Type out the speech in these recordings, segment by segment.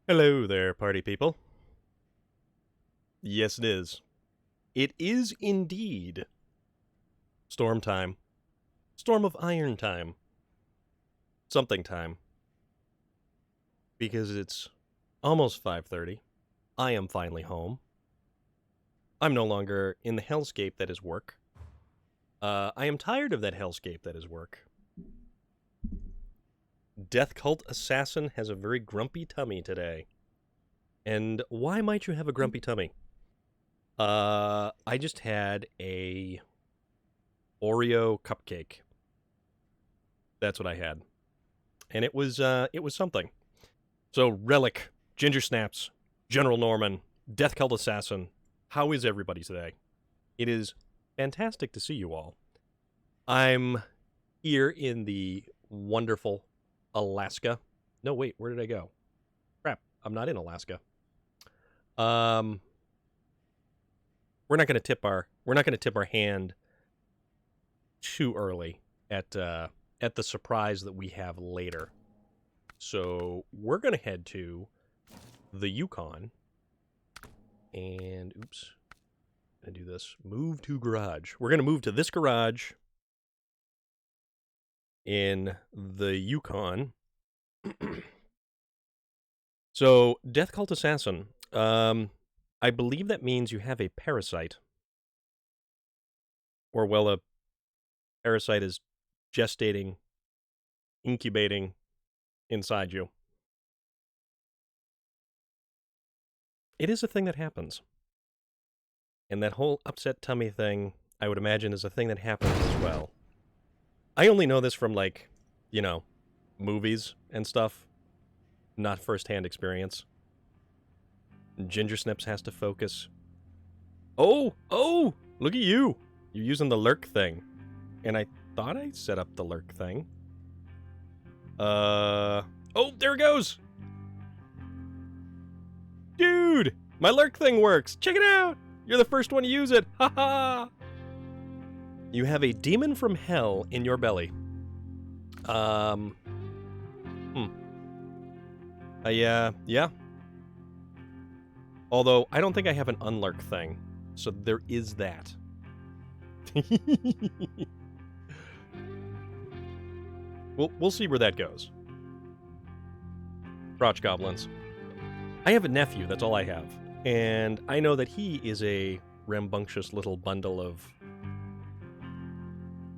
Hello there, party people. Yes, it is. It is indeed storm time. Storm of Iron time. Something time. Because it's almost 5:30. I am finally home. I'm no longer in the hellscape that is work. I am tired of that hellscape that is work. Death Cult Assassin has a very grumpy tummy today. And why might you have a grumpy tummy? I just had a Oreo cupcake. That's what I had. And it was something. So Relic, Ginger Snaps, General Norman, Death Cult Assassin, how is everybody today? It is fantastic to see you all. I'm here in the wonderful Alaska. No, wait, where did I go? Crap, I'm not in Alaska. We're not going to tip our hand too early at the surprise that we have later. So we're going to head to the Yukon and oops, I'm going to do this. Move to garage. We're going to move to this garage in the Yukon. So Death Cult Assassin. I believe that means you have a parasite. Or, well, a parasite is gestating, incubating inside you. It is a thing that happens. And that whole upset tummy thing, I would imagine, is a thing that happens as well. I only know this from, like, movies and stuff. Not first-hand experience. Ginger Snips has to focus. Oh! Look at you! You're using the lurk thing. And I thought I set up the lurk thing. Oh, there it goes! Dude! My lurk thing works! Check it out! You're the first one to use it! Ha ha! You have a demon from hell in your belly. Yeah. Although, I don't think I have an unlurk thing. So there is that. We'll see where that goes. Crotch goblins. I have a nephew, that's all I have. And I know that he is a rambunctious little bundle of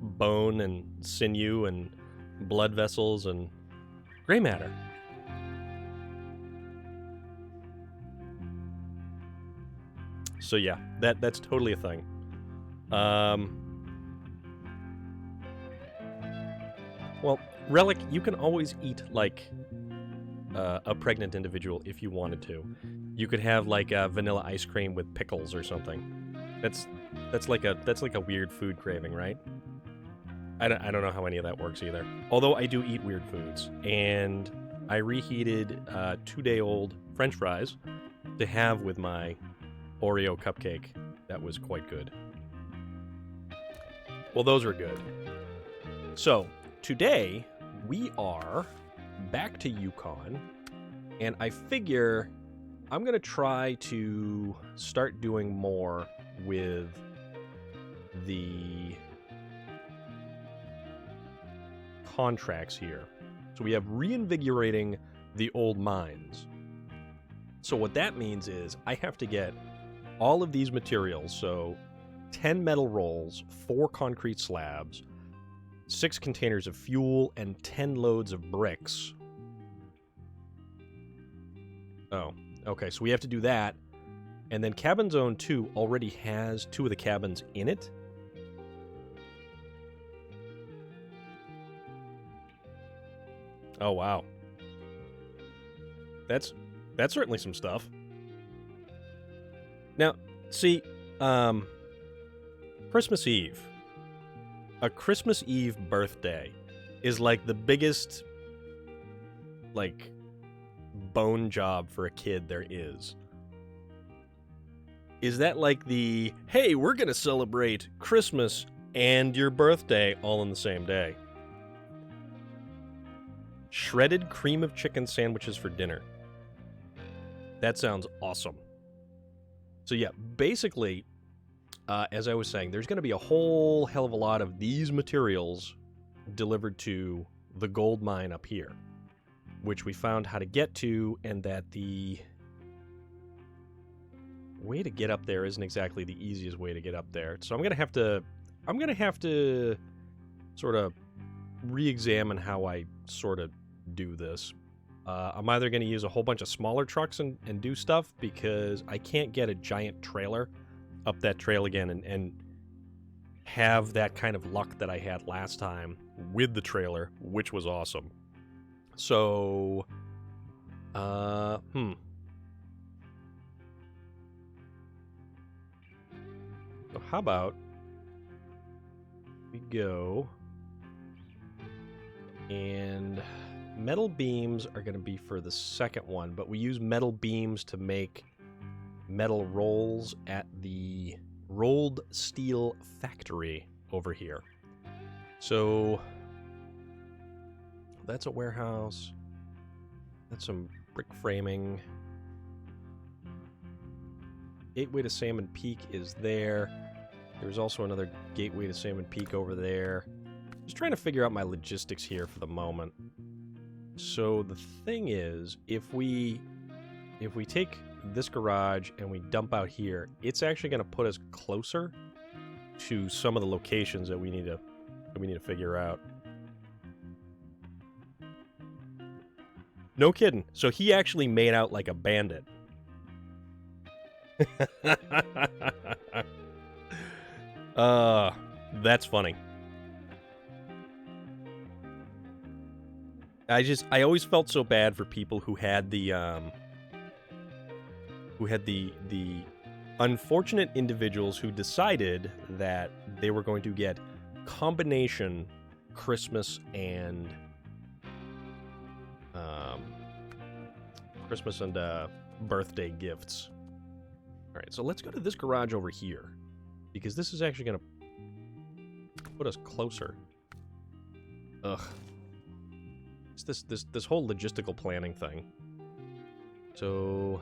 bone and sinew and blood vessels and gray matter. So yeah, that's totally a thing. Well, Relic, you can always eat like a pregnant individual if you wanted to. You could have like vanilla ice cream with pickles or something. That's like a weird food craving, right? I don't know how any of that works either. Although I do eat weird foods, and I reheated 2-day-old French fries to have with my Oreo cupcake. That was quite good. Well, those are good. So, today, we are back to Yukon, and I figure I'm going to try to start doing more with the contracts here. So we have reinvigorating the old mines. So what that means is I have to get all of these materials, so 10 metal rolls, 4 concrete slabs, 6 containers of fuel, and 10 loads of bricks. Oh, okay, so we have to do that. And then Cabin Zone 2 already has 2 of the cabins in it. Oh, wow. That's certainly some stuff. Now, see, Christmas Eve. A Christmas Eve birthday is like the biggest, like, bone job for a kid there is. Is that like the, hey, we're gonna celebrate Christmas and your birthday all in the same day? Shredded cream of chicken sandwiches for dinner. That sounds awesome. So yeah, basically, as I was saying, there's going to be a whole hell of a lot of these materials delivered to the gold mine up here, which we found how to get to, and that the way to get up there isn't exactly the easiest way to get up there. So I'm going to have to sort of re-examine how I sort of do this. I'm either going to use a whole bunch of smaller trucks and do stuff, because I can't get a giant trailer up that trail again and have that kind of luck that I had last time with the trailer, which was awesome. So, So how about we go, and metal beams are going to be for the second one, but we use metal beams to make metal rolls at the rolled steel factory over here. So that's a warehouse. That's some brick framing. Gateway to Salmon Peak is there. There's also another gateway to Salmon Peak over there. Just trying to figure out my logistics here for the moment. So the thing is, if we take this garage and we dump out here, it's actually going to put us closer to some of the locations that we need to figure out. No kidding. So he actually made out like a bandit. That's funny. I always felt so bad for people who had the unfortunate individuals who decided that they were going to get combination Christmas and birthday gifts. All right, so let's go to this garage over here, because this is actually going to put us closer. Ugh. It's this whole logistical planning thing. So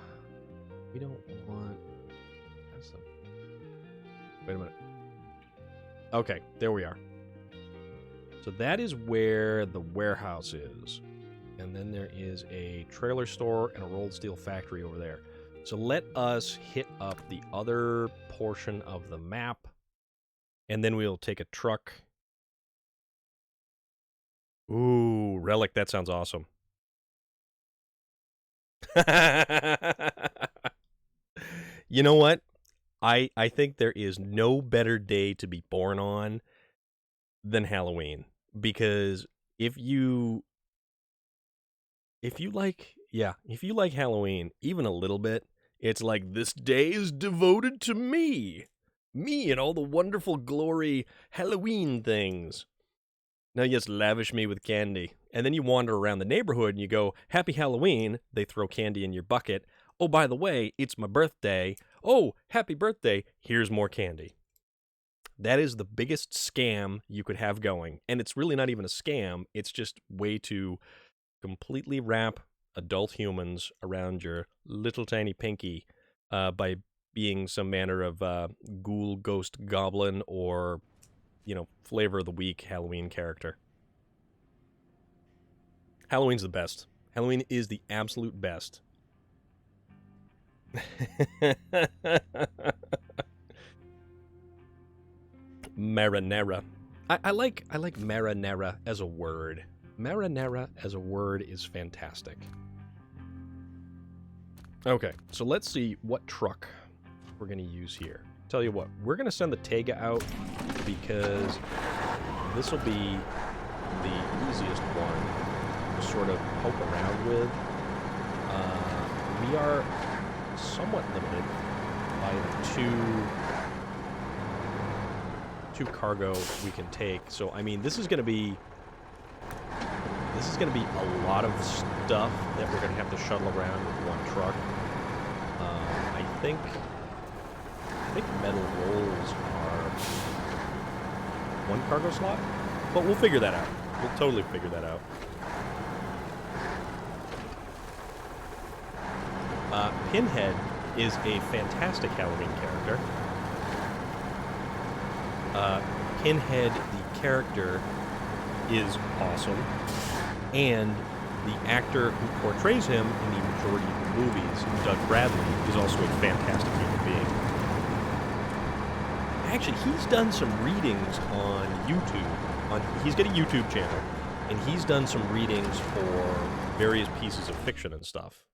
we don't want. Wait a minute. Okay, there we are. So that is where the warehouse is. And then there is a trailer store and a rolled steel factory over there. So let us hit up the other portion of the map, and then we'll take a truck. Ooh, Relic, that sounds awesome. You know what? I think there is no better day to be born on than Halloween, because if you like Halloween even a little bit, it's like, this day is devoted to me and all the wonderful glory Halloween things. Now you just lavish me with candy. And then you wander around the neighborhood and you go, Happy Halloween. They throw candy in your bucket. Oh, by the way, it's my birthday. Oh, happy birthday. Here's more candy. That is the biggest scam you could have going. And it's really not even a scam. It's just way to completely wrap adult humans around your little tiny pinky by being some manner of ghoul, ghost, goblin, or, flavor of the week Halloween character. Halloween's the best. Halloween is the absolute best. Marinara. I like marinara as a word. Marinara as a word is fantastic. Okay, so let's see what truck we're going to use here. Tell you what, we're going to send the Tega out because this will be the easiest one to sort of poke around with. We are somewhat limited by the two cargo we can take. So, I mean, this is going to be a lot of stuff that we're going to have to shuttle around with one truck. I think metal rolls are one cargo slot, but we'll figure that out. We'll totally figure that out. Pinhead is a fantastic Halloween character. Pinhead, the character, is awesome, and the actor who portrays him in the majority of the movies, Doug Bradley, is also a fantastic human being. Actually, he's done some readings on YouTube. He's got a YouTube channel, and he's done some readings for various pieces of fiction and stuff.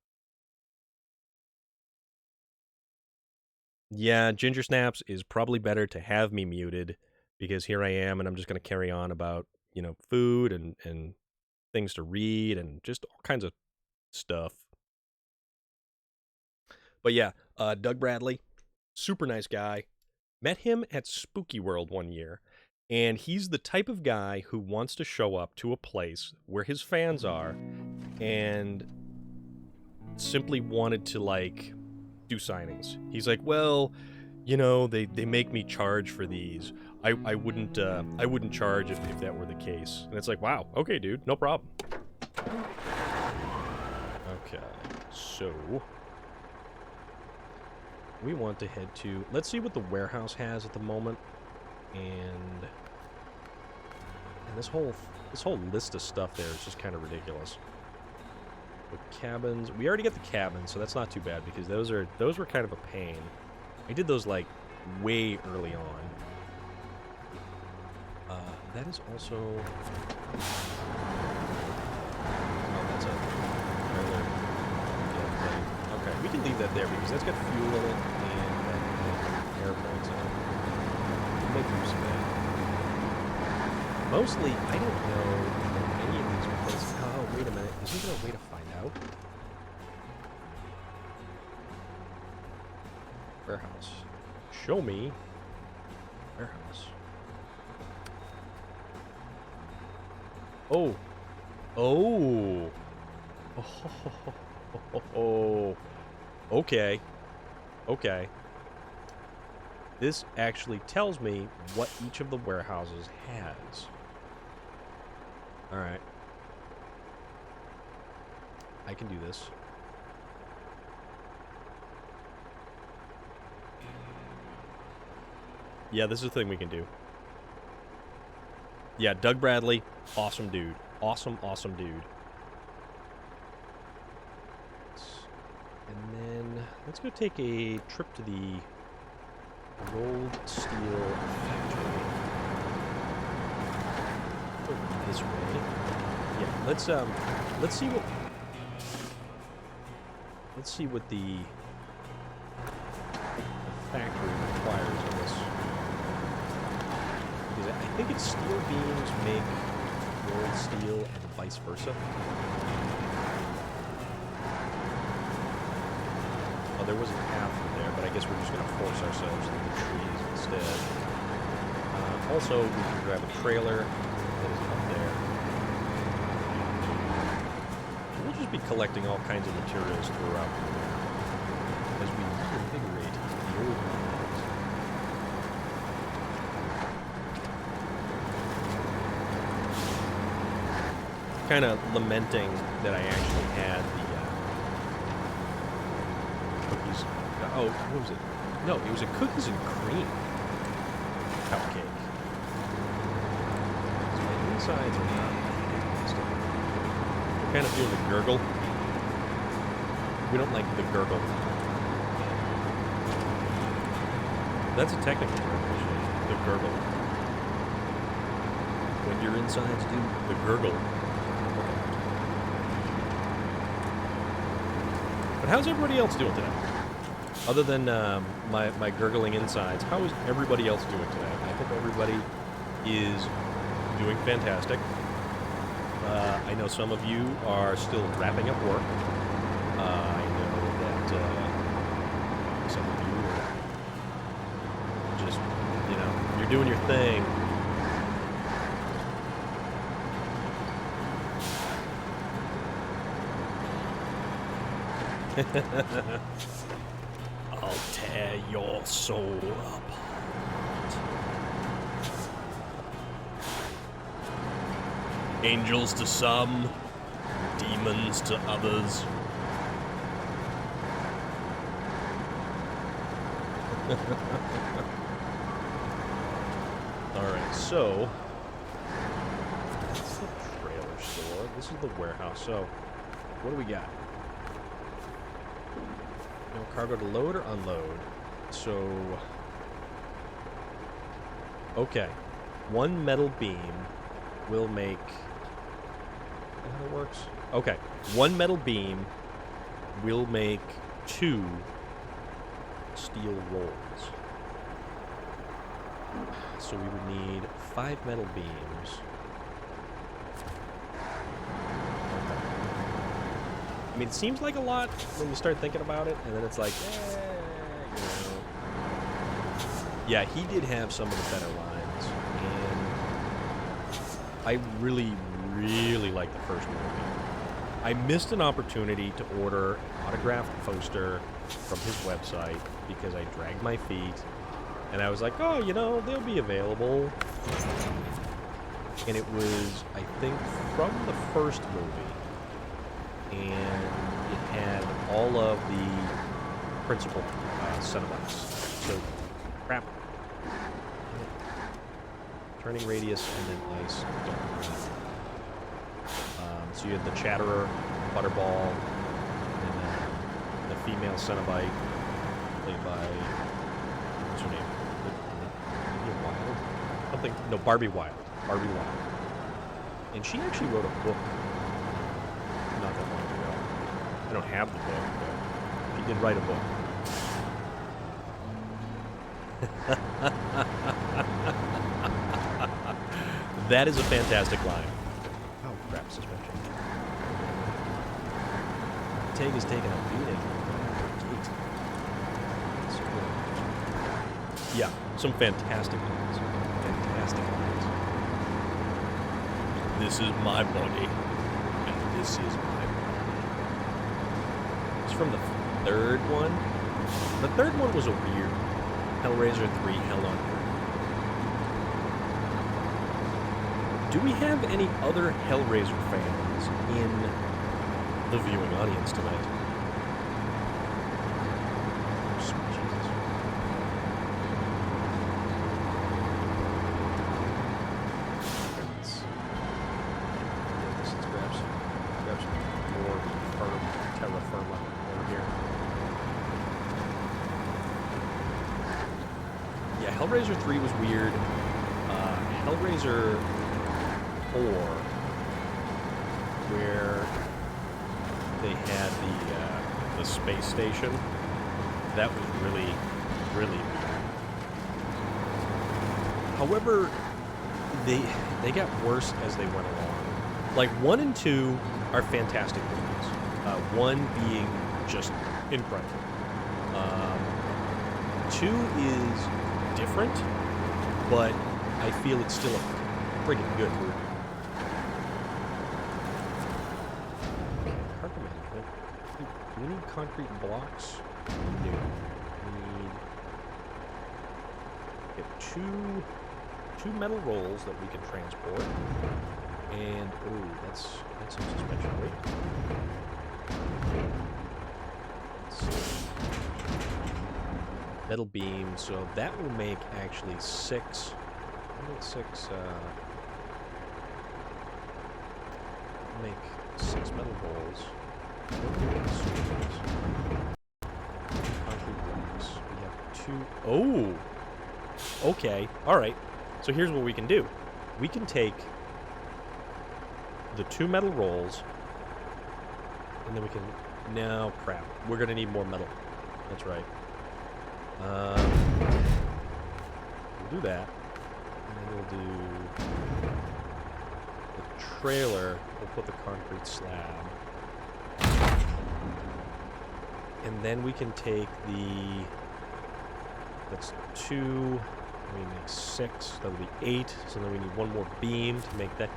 Yeah, Ginger Snaps is probably better to have me muted, because here I am, and I'm just going to carry on about, food and things to read and just all kinds of stuff. But yeah, Doug Bradley, super nice guy. Met him at Spooky World one year, and he's the type of guy who wants to show up to a place where his fans are and simply wanted to, like, do signings. He's like, well, they make me charge for these. I wouldn't charge if that were the case. And it's like, wow, okay, dude, no problem. Okay, so we want to head to, let's see what the warehouse has at the moment, and this whole list of stuff there is just kind of ridiculous. The cabins, we already got the cabins, so that's not too bad, because those were kind of a pain. I did those like way early on. That is also, that's a trailer. Yeah, okay, we can leave that there because that's got fuel in it and airplanes in it. We'll make use of that. Mostly, I don't know any of these places. Oh, wait a minute. Isn't there a way to find out? Warehouse. Show me. Warehouse. Oh. Oh. Oh. Okay. Okay. This actually tells me what each of the warehouses has. Alright. I can do this. Yeah, this is a thing we can do. Yeah, Doug Bradley, awesome dude. Awesome, awesome dude. And then, let's go take a trip to the rolled steel factory. Go this way. Yeah, let's see what the factory requires of us. Because I think it's steel beams make rolled steel and vice versa. Oh, there was a path there, but I guess we're just going to force ourselves through the trees instead. Also, we can grab a trailer that is up there. We'll just be collecting all kinds of materials throughout the year as we reinvigorate the old mines. Kind of lamenting that I actually had the cookies. Oh, what was it? No, it was a cookies and cream cupcake. So my insides are not fantastic. We're kind of doing the gurgle. We don't like the gurgle. That's a technical term, actually. The gurgle. When your insides do the gurgle. But how's everybody else doing today? Other than my gurgling insides, how is everybody else doing today? I hope everybody is doing fantastic. I know some of you are still wrapping up work. I know that some of you are just, you're doing your thing. I'll tear your soul apart. Angels to some, demons to others. Alright, so... That's the trailer store. This is the warehouse. So, what do we got? No cargo to load or unload. So... Okay. One metal beam will make... How it works? Okay. One metal beam will make 2 steel rolls. So we would need 5 metal beams. I mean, it seems like a lot when you start thinking about it, and then it's like, you know. Yeah, he did have some of the better lines, and I really, really like the first movie. I missed an opportunity to order an autographed poster from his website because I dragged my feet, and I was like, oh, you know, they'll be available. And it was, I think, from the first movie. And it had all of the principal Cenobites. So, crap. Turning radius and then ice. So you had the Chatterer, Butterball, and then the female Cenobite, played by, what's her name? Lydia Wilde? Something, no, Barbie Wilde. Barbie Wilde. And she actually wrote a book not that long ago. I don't have the book, but she did write a book. That is a fantastic line. Oh, crap, suspension. Tag is taking a beating. Yeah, some fantastic lines. Fantastic lines. This is my body. And this is my body. It's from the third one. The third one was a weird Hellraiser 3 Hell on Earth. Do we have any other Hellraiser fans in the viewing audience tonight? Oh, sweet Jesus. Let's grab some more terra firma over here. Yeah, Hellraiser 3 was weird. Hellraiser 4, where they had the space station, that was really, really weird. However, they got worse as they went along. Like 1 and 2 are fantastic movies. 1 being just incredible. 2 is different, but I feel it's still a friggin' good movie. Cargo management. Do we need concrete blocks? No. We need get two metal rolls that we can transport. And ooh, that's some suspension weight. Metal beam, so that will make actually 6. Make 6 metal rolls. Concrete blocks. We have 2. Oh! Okay. Alright. So here's what we can do. We can take the 2 metal rolls, and then we can... No, crap. We're going to need more metal. That's right. We'll do that. And then we'll do the trailer. We'll put the concrete slab. And then we can take the... That's 2. We make 6. That'll be 8. So then we need 1 more beam to make that.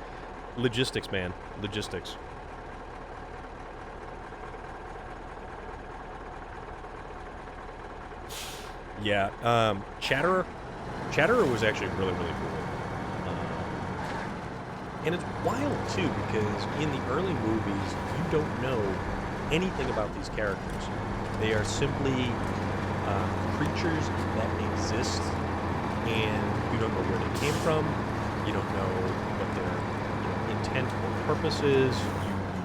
Logistics, man. Logistics. Yeah, Chatterer was actually really, really cool. And it's wild, too, because in the early movies, you don't know anything about these characters. They are simply creatures that exist, and you don't know where they came from. You don't know what their intent or purpose is.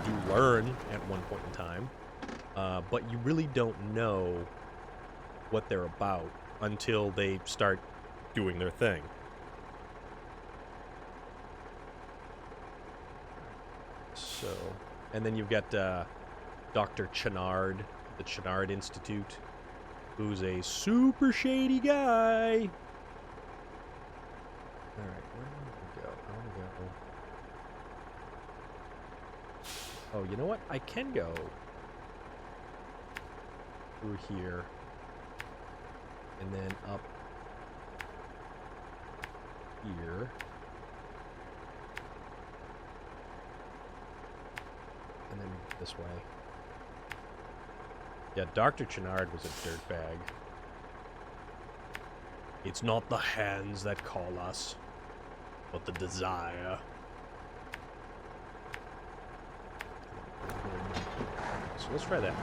You do learn at one point in time, but you really don't know what they're about until they start doing their thing. So, and then you've got Dr. Chenard, the Chenard Institute, who's a super shady guy. Alright, where do I want to go? I want to go... Oh, you know what? I can go through here, and then up here. And then this way. Yeah, Dr. Chenard was a dirtbag. It's not the hands that call us, but the desire. So let's try that.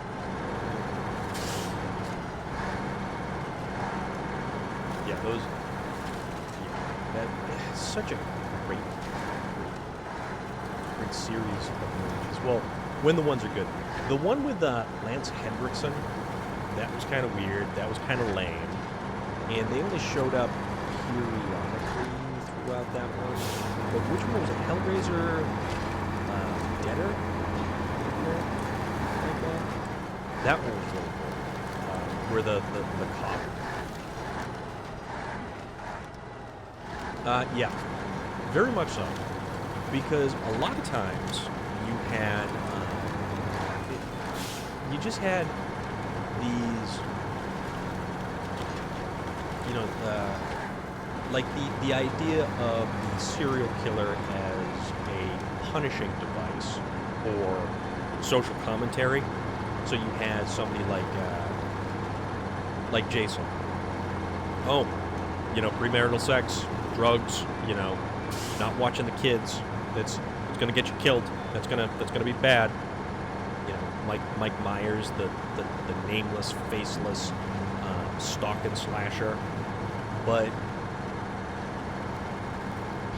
Yeah, those... Yeah, that's such a great series of movies. Well, when the ones are good. The one with Lance Henriksen, that was kind of weird. That was kind of lame. And they only showed up periodically throughout that one. But which one was it? Hellraiser? Deader? Like that? That one was really cool. Where the cop. Yeah. Very much so. Because a lot of times you had, you just had these, like the idea of the serial killer as a punishing device or social commentary. So you had somebody like Jason. Oh, premarital sex, drugs, not watching the kids. It's gonna get you killed. That's gonna be bad. Mike Myers, the nameless, faceless stalk and slasher. But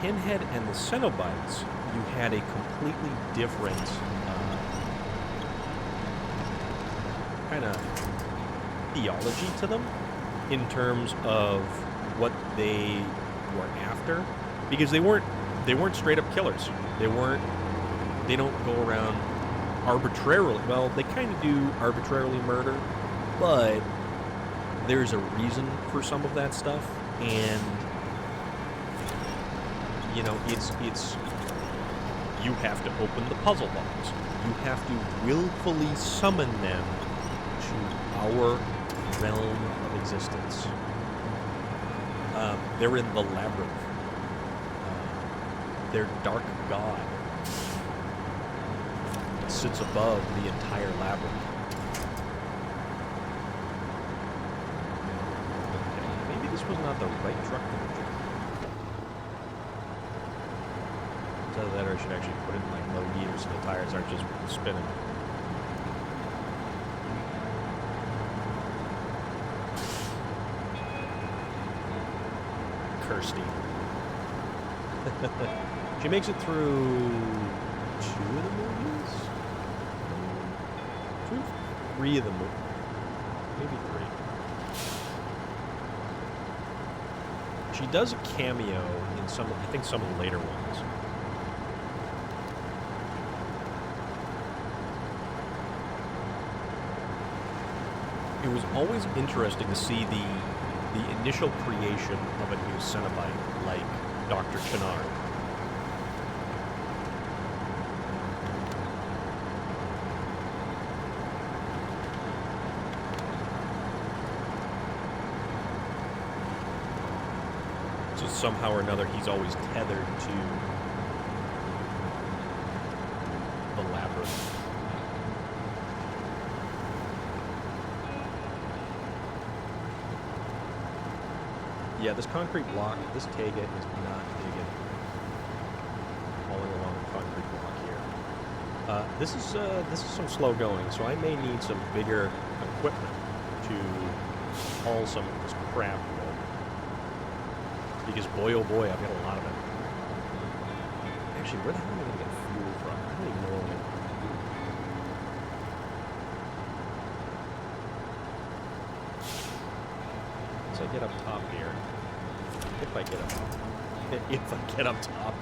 Pinhead and the Cenobites, you had a completely different kind of theology to them in terms of what they were after, because they weren't straight up killers. They don't go around arbitrarily. Well, they kind of do arbitrarily murder, but there's a reason for some of that stuff, and it's you have to open the puzzle box. You have to willfully summon them to our realm of existence. They're in the labyrinth. Their dark god sits above the entire labyrinth. Okay, maybe this was not the right truck for the job. Either that or I should actually put it in like low gear so the tires aren't just spinning. Kirsty. She makes it through 2 of the movies? 3 of the movies. Maybe 3. She does a cameo in some of the later ones. It was always interesting to see the initial creation of a new Cenobite like Dr. Chenard. So somehow or another, he's always tethered to the labyrinth. Yeah, this concrete block, this Tega is not digging. Falling along the concrete block here. This is some slow going, so I may need some bigger equipment to haul some of this crap home. Because boy, oh boy, I've got a lot of it. Actually, where the hell am I going to get fuel from? I don't even know where I'm going to. So I get up top here. If I get up top. If I get up top.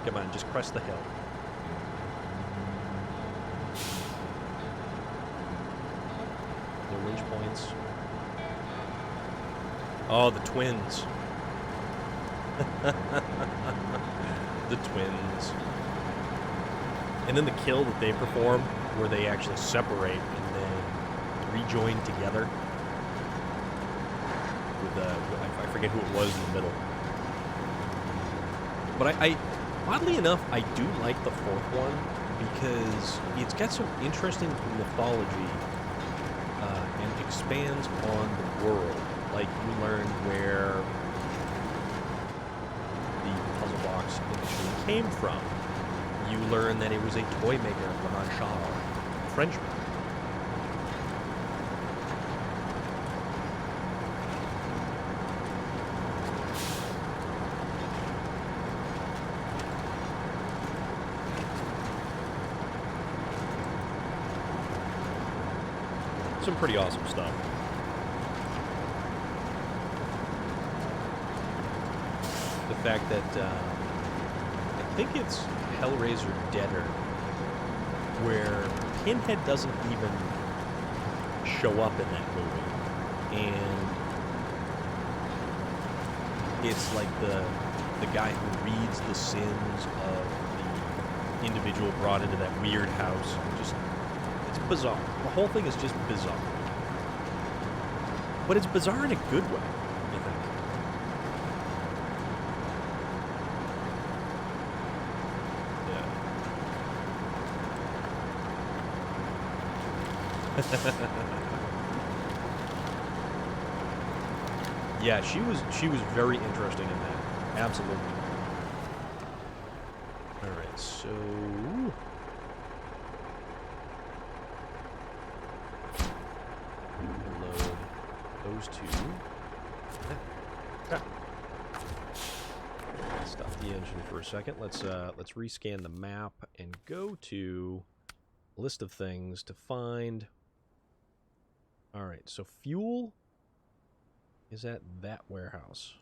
Come on, just crest the hill. No winch points. Oh, the twins. The twins. And then the kill that they perform, where they actually separate and then rejoin together. With I forget who it was in the middle. But I oddly enough, I do like the fourth one because it's got some interesting mythology and expands on the world. Like, you learn where the puzzle box initially came from. You learn that it was a toy maker, Bernard Shaw, a Frenchman. Some pretty awesome stuff. The fact that I think it's Hellraiser Deader, where Pinhead doesn't even show up in that movie, and it's like the guy who reads the sins of the individual brought into that weird house. Just, it's bizarre. The whole thing is just bizarre. But it's bizarre in a good way, I think. Yeah. Yeah, she was very interesting in that. Absolutely. Alright, so load those two. Stop the engine for a second. Let's rescan the map and go to list of things to find. All right, so fuel is at that warehouse.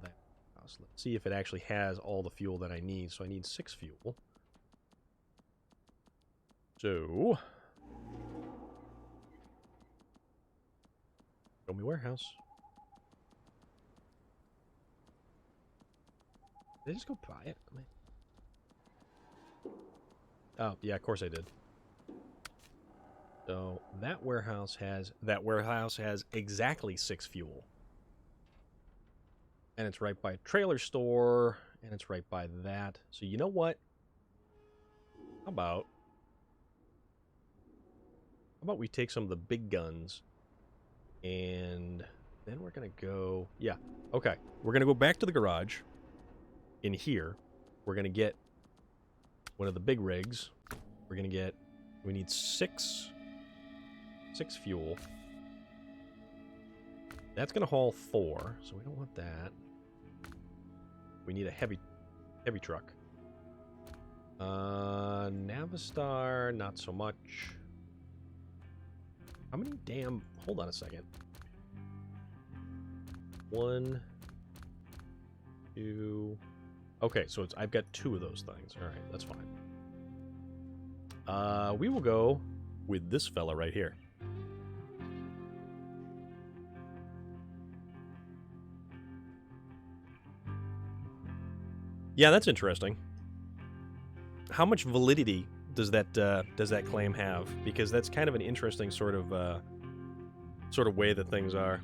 That house. Let's see if it actually has all the fuel that I need. So I need 6 fuel. So show me warehouse. Did I just go buy it? Oh, yeah, of course I did. So that warehouse has exactly 6 fuel. And it's right by a trailer store, and it's right by that. So you know what? How about we take some of the big guns, and then we're going to go... Yeah, okay. We're going to go back to the garage. In here, we're going to get one of the big rigs. We're going to get... We need 6 fuel. That's going to haul 4, so we don't want that. We need a heavy truck. Navistar, not so much. How many damn... Hold on a second. 1, 2... Okay, so I've got 2 of those things. All right, that's fine. We will go with this fella right here. Yeah, that's interesting. How much validity does that claim have? Because that's kind of an interesting sort of way that things are.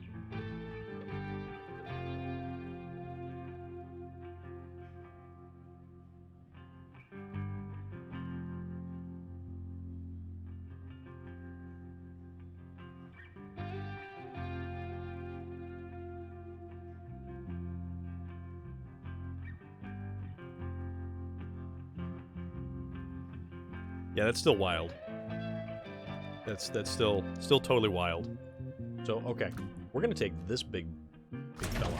Yeah, that's still wild. That's still totally wild. So, okay. We're going to take this big fella.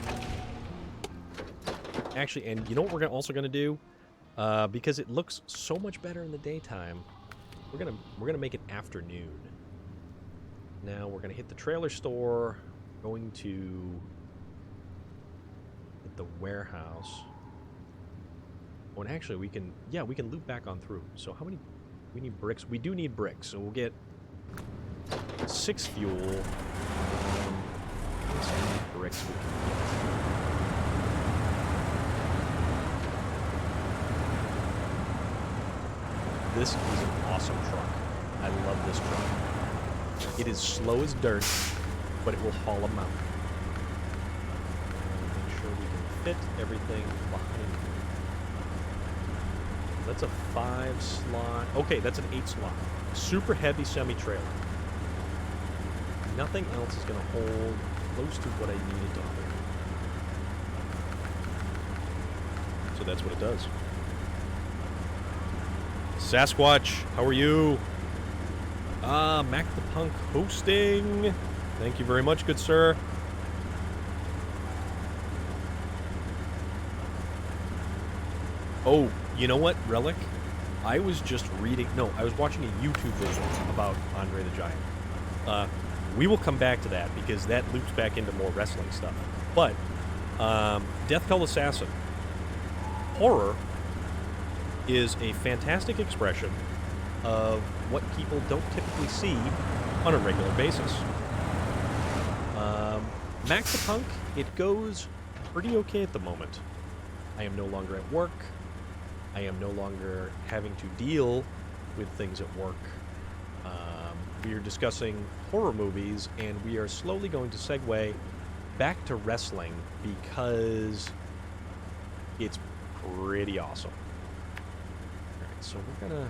Actually, and you know what we're also going to do? Because it looks so much better in the daytime, we're gonna make it afternoon. Now we're gonna hit the trailer store, going to hit the warehouse. Oh, and actually we can loop back on through. So how many, we need bricks? We do need bricks, so we'll get 6 fuel. Let's see how many bricks we can get. This is an awesome truck. I love this truck. It is slow as dirt, but it will haul a mountain. Make sure we can fit everything behind it. That's a 5 slot. Okay, that's an 8 slot. Super heavy semi-trailer. Nothing else is going to hold close to what I needed to hold. So that's what it does. Sasquatch, how are you? Mac the Punk hosting. Thank you very much, good sir. Oh, you know what, Relic? I was just reading... No, I was watching a YouTube video about Andre the Giant. We will come back to that, because that loops back into more wrestling stuff. But, Death Cult Assassin. Horror is a fantastic expression of what people don't typically see on a regular basis. Mac the Punk, it goes pretty okay at the moment. I am no longer at work. I am no longer having to deal with things at work. We are discussing horror movies, and we are slowly going to segue back to wrestling because it's pretty awesome. Alright, so we're gonna...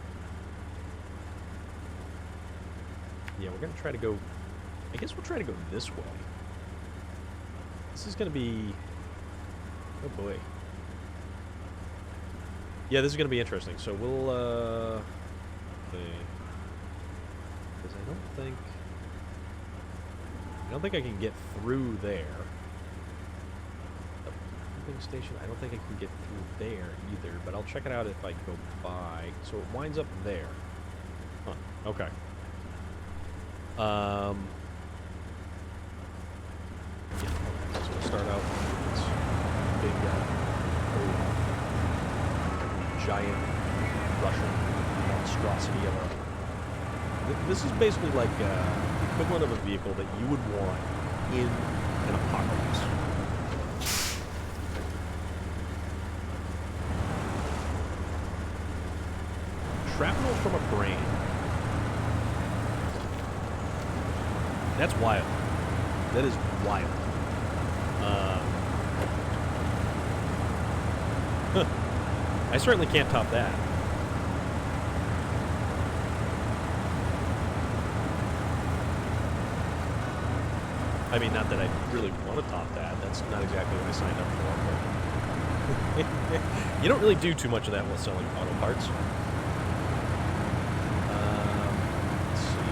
Yeah, we're gonna try to go... I guess we'll try to go this way. This is gonna be... Oh boy. Yeah, this is gonna be interesting. So we'll, because I don't think I can get through there. The pumping station, I don't think I can get through there either, but I'll check it out if I go by. So it winds up there. Huh, okay. Yeah, okay, so we'll start out with this big, giant Russian monstrosity of a... This is basically like the equivalent of a vehicle that you would want in an apocalypse. Shrapnel from a brain. That's wild. That is wild. I certainly can't top that. I mean, not that I really want to top that. That's not exactly what I signed up for. But you don't really do too much of that while selling auto parts. Let's see.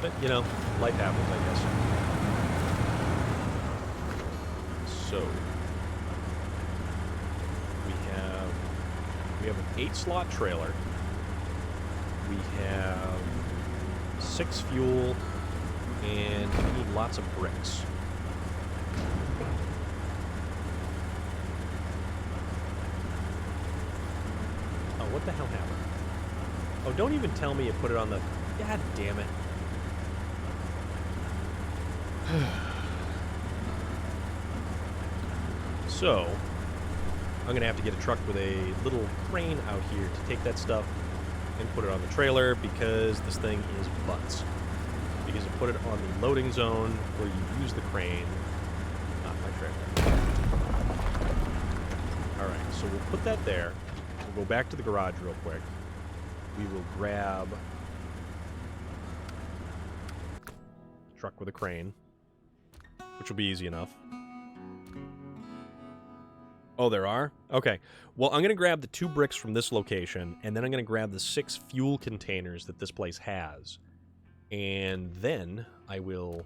But, you know, life happens, I guess. So... We have an 8-slot trailer. We have 6 fuel, and we need lots of bricks. Oh, what the hell happened? Oh, don't even tell me you put it on the... God damn it. So... I'm going to have to get a truck with a little crane out here to take that stuff and put it on the trailer because this thing is butts. Because you put it on the loading zone where you use the crane, not my trailer. Alright, so we'll put that there. We'll go back to the garage real quick. We will grab a truck with a crane, which will be easy enough. Oh, there are? Okay. Well, I'm going to grab the 2 bricks from this location, and then I'm going to grab the 6 fuel containers that this place has. And then I will...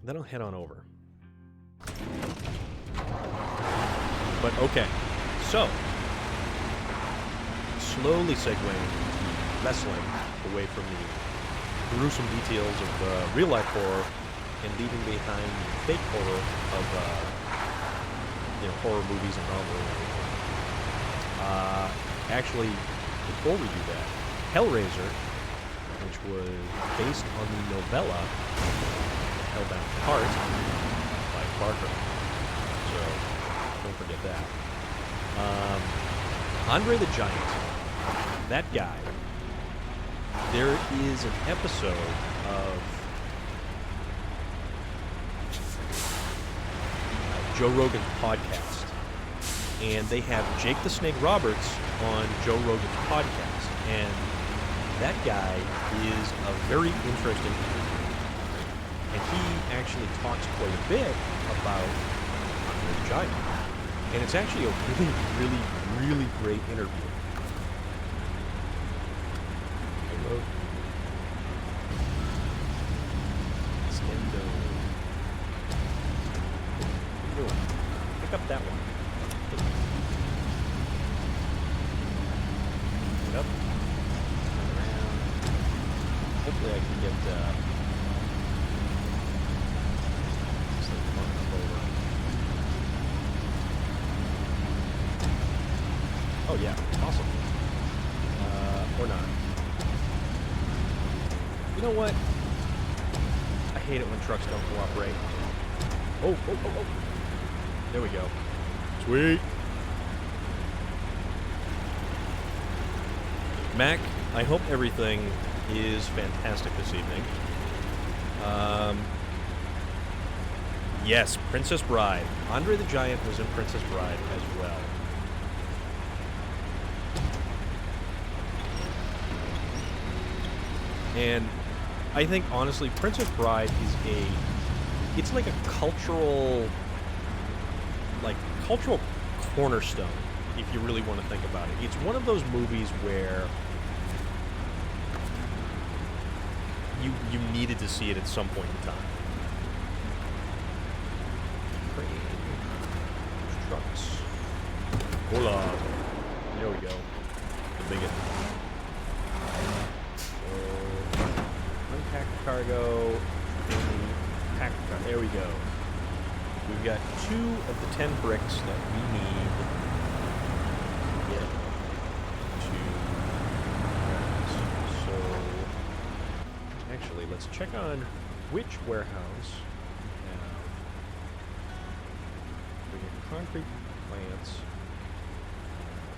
Then I'll head on over. But, okay. So, slowly segueing wrestling away from the gruesome details of real-life horror and leaving behind the fake horror of horror movies and novels. Actually, before we do that, Hellraiser, which was based on the novella Hellbound Heart by Barker. So, don't forget that. Andre the Giant, that guy, there is an episode of Joe Rogan's podcast, and they have Jake the Snake Roberts on Joe Rogan's podcast, and that guy is a very interesting interview, and he actually talks quite a bit about Andre the Giant, and it's actually a really, really, really great interview. Hello. Stendo. Pick up that one. Pick it up. Turn around. Hopefully I can get this thing fun up over. Oh yeah, awesome. Or not. You know what? I hate it when trucks don't cooperate. Oh. There we go. Sweet. Mac, I hope everything is fantastic this evening. Yes, Princess Bride. Andre the Giant was in Princess Bride as well. And I think, honestly, Princess Bride is it's like a cultural cornerstone, if you really want to think about it. It's one of those movies where you needed to see it at some point in time. Trucks. Hola. There we go. The bigot. Unpack cargo. Pack cargo. There we go. We've got 2 of the 10 bricks that we need to get to warehouse. So, actually, let's check on which warehouse we have. We have concrete plants,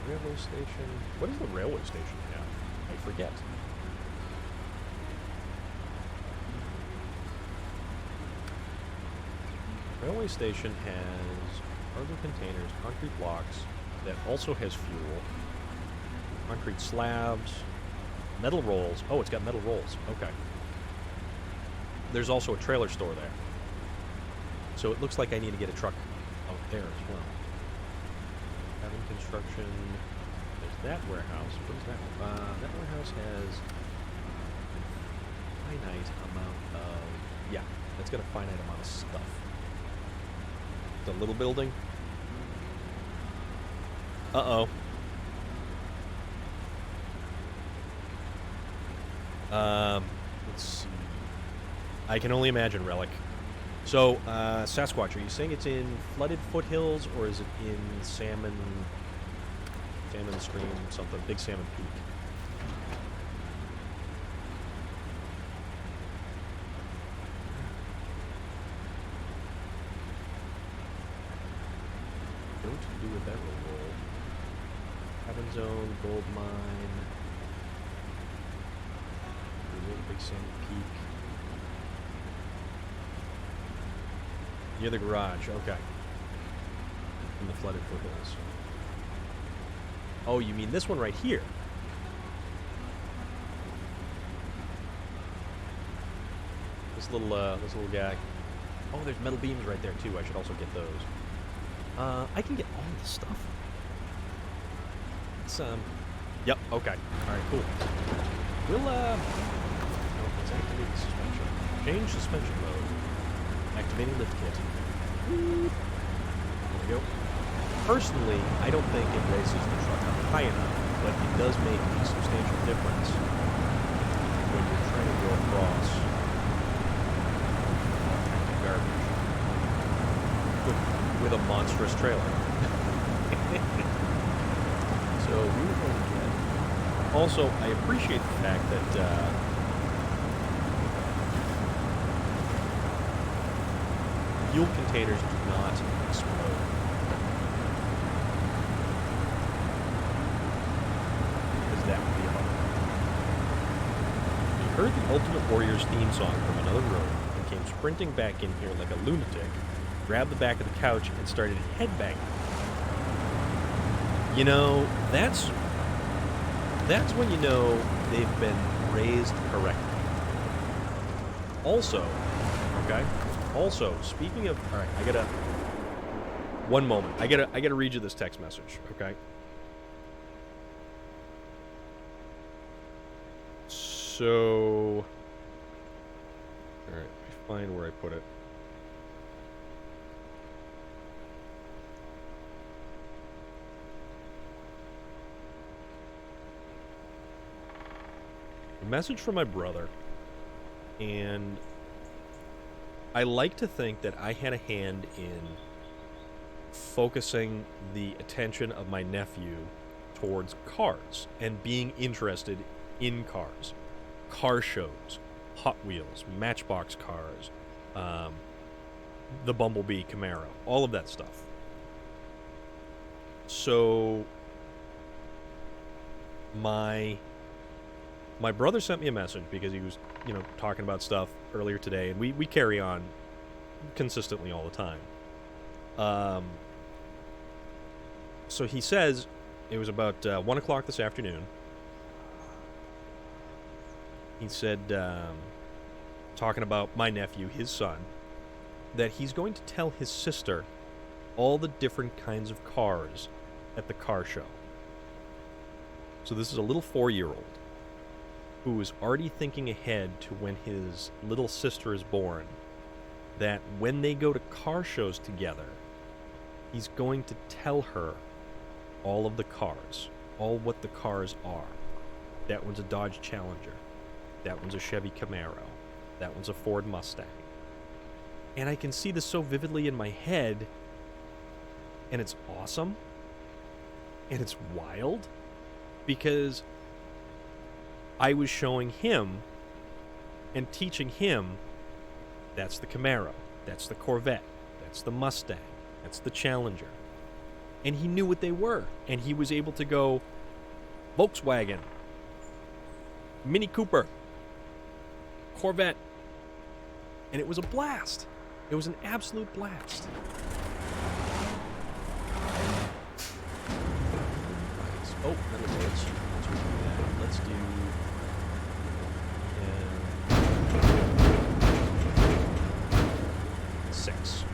railway station. What does the railway station have? I forget. Railway station has cargo containers, concrete blocks, that also has fuel, concrete slabs, metal rolls. Oh, it's got metal rolls. Okay. There's also a trailer store there. So it looks like I need to get a truck out there as well. Cabin construction. There's that warehouse. What is that? That warehouse has a finite amount of... Yeah, that's got a finite amount of stuff. The little building. Uh-oh. Let's see. I can only imagine, Relic. So, Sasquatch, are you saying it's in flooded foothills, or is it in Salmon Stream, something? Big Salmon Peak? Don't do a barrel roll. Cabin zone, gold mine. Big Salmon Peak. Near the garage, okay. In the flooded foothills. Oh, you mean this one right here? This little guy. Oh, there's metal beams right there, too. I should also get those. I can get all this stuff. It's, Yep, okay. Alright, cool. We'll, oh, let's activate the suspension. Change suspension mode. Activating lift kit. There we go. Personally, I don't think it raises the truck up high enough, but it does make a substantial difference when you're trying to go across all kinds of garbage with a monstrous trailer. So we were going to get... Also, I appreciate the fact that fuel containers do not explode. Because that would be hard. We heard the Ultimate Warrior's theme song from another room and came sprinting back in here like a lunatic, grabbed the back of the couch, and started headbanging. You know, that's when you know they've been raised correctly. Also, okay? Also, speaking of... Alright, I gotta... One moment. I gotta read you this text message, okay? So... Alright, let me find where I put it. A message from my brother, and I like to think that I had a hand in focusing the attention of my nephew towards cars and being interested in cars. Car shows, Hot Wheels, Matchbox cars, the Bumblebee Camaro, all of that stuff. So my brother sent me a message because he was, you know, talking about stuff earlier today, and we carry on consistently all the time. So he says it was about 1 o'clock this afternoon. He said, talking about my nephew, his son, that he's going to tell his sister all the different kinds of cars at the car show. So this is a little 4-year-old who is already thinking ahead to when his little sister is born, that when they go to car shows together, he's going to tell her all of the cars, all what the cars are. That one's a Dodge Challenger. That one's a Chevy Camaro. That one's a Ford Mustang. And I can see this so vividly in my head, and it's awesome, and it's wild, because I was showing him and teaching him that's the Camaro, that's the Corvette, that's the Mustang, that's the Challenger. And he knew what they were, and he was able to go Volkswagen, Mini Cooper, Corvette, and it was a blast. It was an absolute blast. Oh, metal bolts. Let's do... six.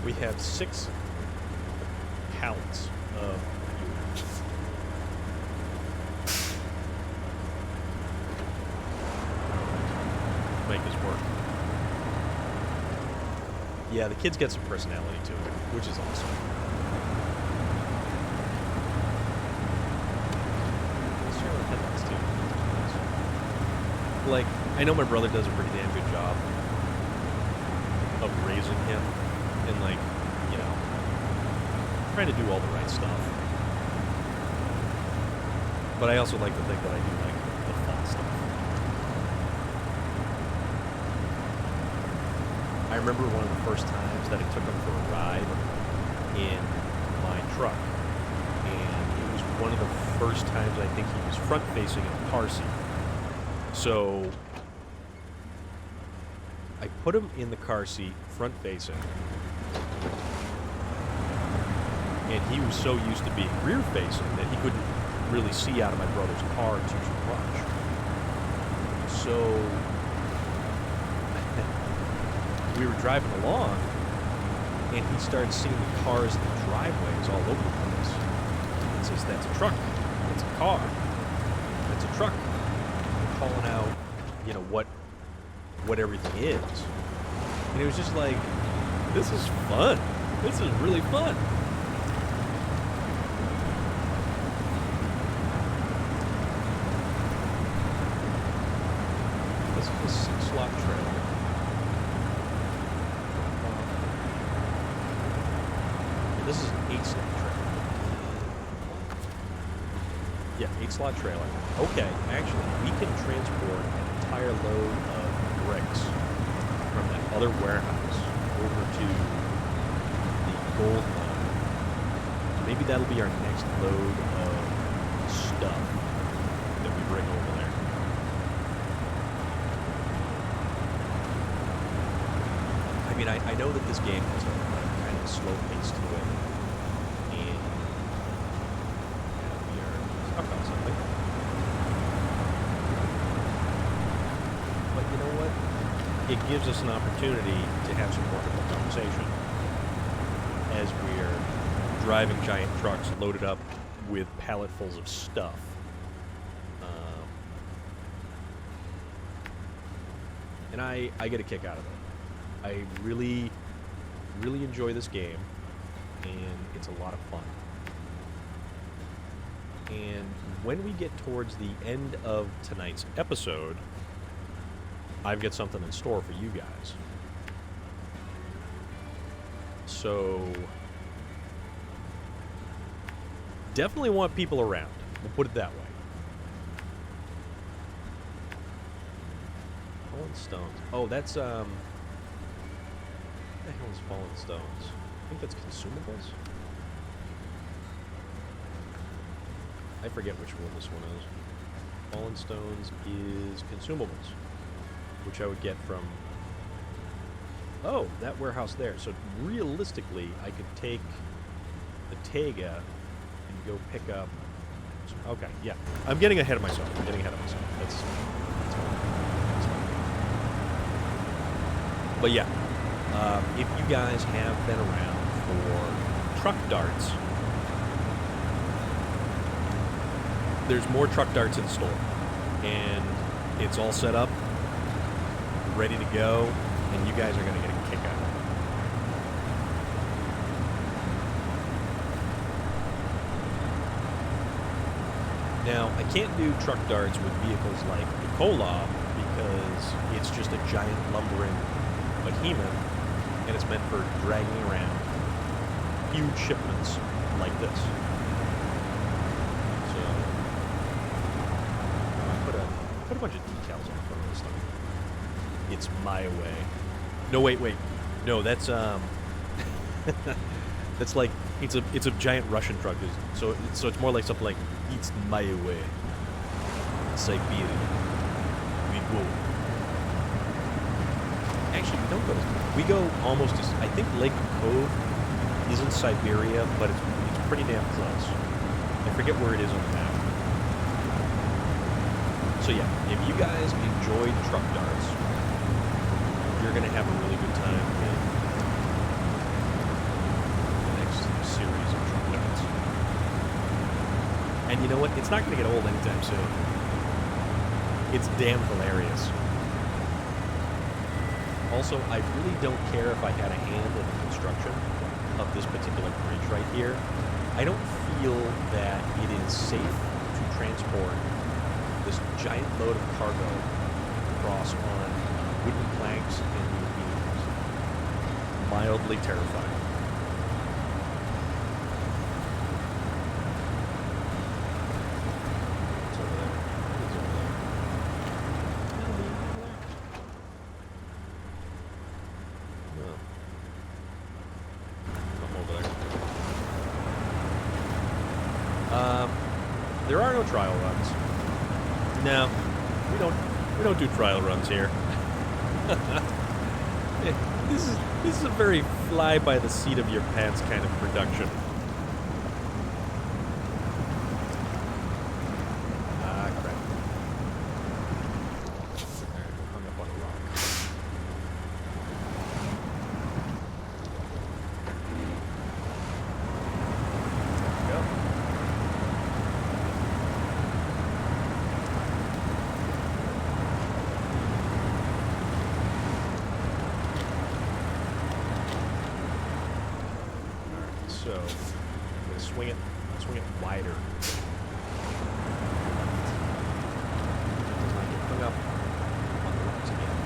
We have 6 pallets of fuel. Make this work. Yeah, the kids get some personality to it, which is awesome. Let's try the headlights too. Like, I know my brother does a pretty damn good job of raising him and, like, you know, trying to do all the right stuff. But I also like to think that I do like the fun stuff. I remember one of the first times that I took him for a ride in my truck, and it was one of the first times I think he was front-facing in a car seat. So I put him in the car seat, front-facing, and he was so used to being rear-facing that he couldn't really see out of my brother's car too much. So we were driving along, and he started seeing the cars in the driveways all over the place. He says, "That's a truck. That's a car. That's a truck." We're calling out, you know, what everything is. And it was just like, this is fun. This is really fun. This is a 6-slot trailer. This is an 8-slot trailer. Yeah, 8-slot trailer. Okay, actually, we can transport an entire load of bricks from that other warehouse over to the gold mine. Maybe that'll be our next load of stuff that we bring over there. I mean, I know that this game has a kind of a slow pace to it, and we are stuck on something. But you know what? It gives us an opportunity to have some wonderful conversation as we're driving giant trucks loaded up with palletfuls of stuff. And I get a kick out of it. I really, really enjoy this game, and it's a lot of fun. And when we get towards the end of tonight's episode, I've got something in store for you guys. So, definitely want people around. We'll put it that way. Fallen Stones. Oh, that's, what the hell is Fallen Stones? I think that's consumables? I forget which one this one is. Fallen Stones is consumables, which I would get from... Oh, that warehouse there. So realistically, I could take the Tega and go pick up... Okay, yeah. I'm getting ahead of myself. That's fine. But yeah, if you guys have been around for truck darts, there's more truck darts in store, and it's all set up, ready to go, and you guys are going to get a kick out of it. Now, I can't do truck darts with vehicles like the Kolob because it's just a giant lumbering behemoth, and it's meant for dragging around huge shipments like this. So, I put a bunch of decals on front of this thing. It's my way. No, wait. No, that's that's like it's a giant Russian truck. So it's more like something like it's my way. Siberia. We go. Actually, we don't go. We go almost as... I think Lake Cove isn't Siberia, but it's pretty damn close. I forget where it is on the map. So yeah, if you guys enjoyed truck darts, you're going to have a really good time in the next series of truck darts. And you know what? It's not going to get old anytime soon. It's damn hilarious. Also, I really don't care if I had a hand in the construction of this particular bridge right here. I don't feel that it is safe to transport this giant load of cargo across on wooden planks and wooden beams. Mildly terrifying. What's over there? What is over there? There are no trial runs. No, we don't do trial runs here. This is a very fly by the seat of your pants kind of production. Ah, crap. Alright, we're hung up on a rock. So I'm gonna swing it wider. Does not get hung up on the rocks again.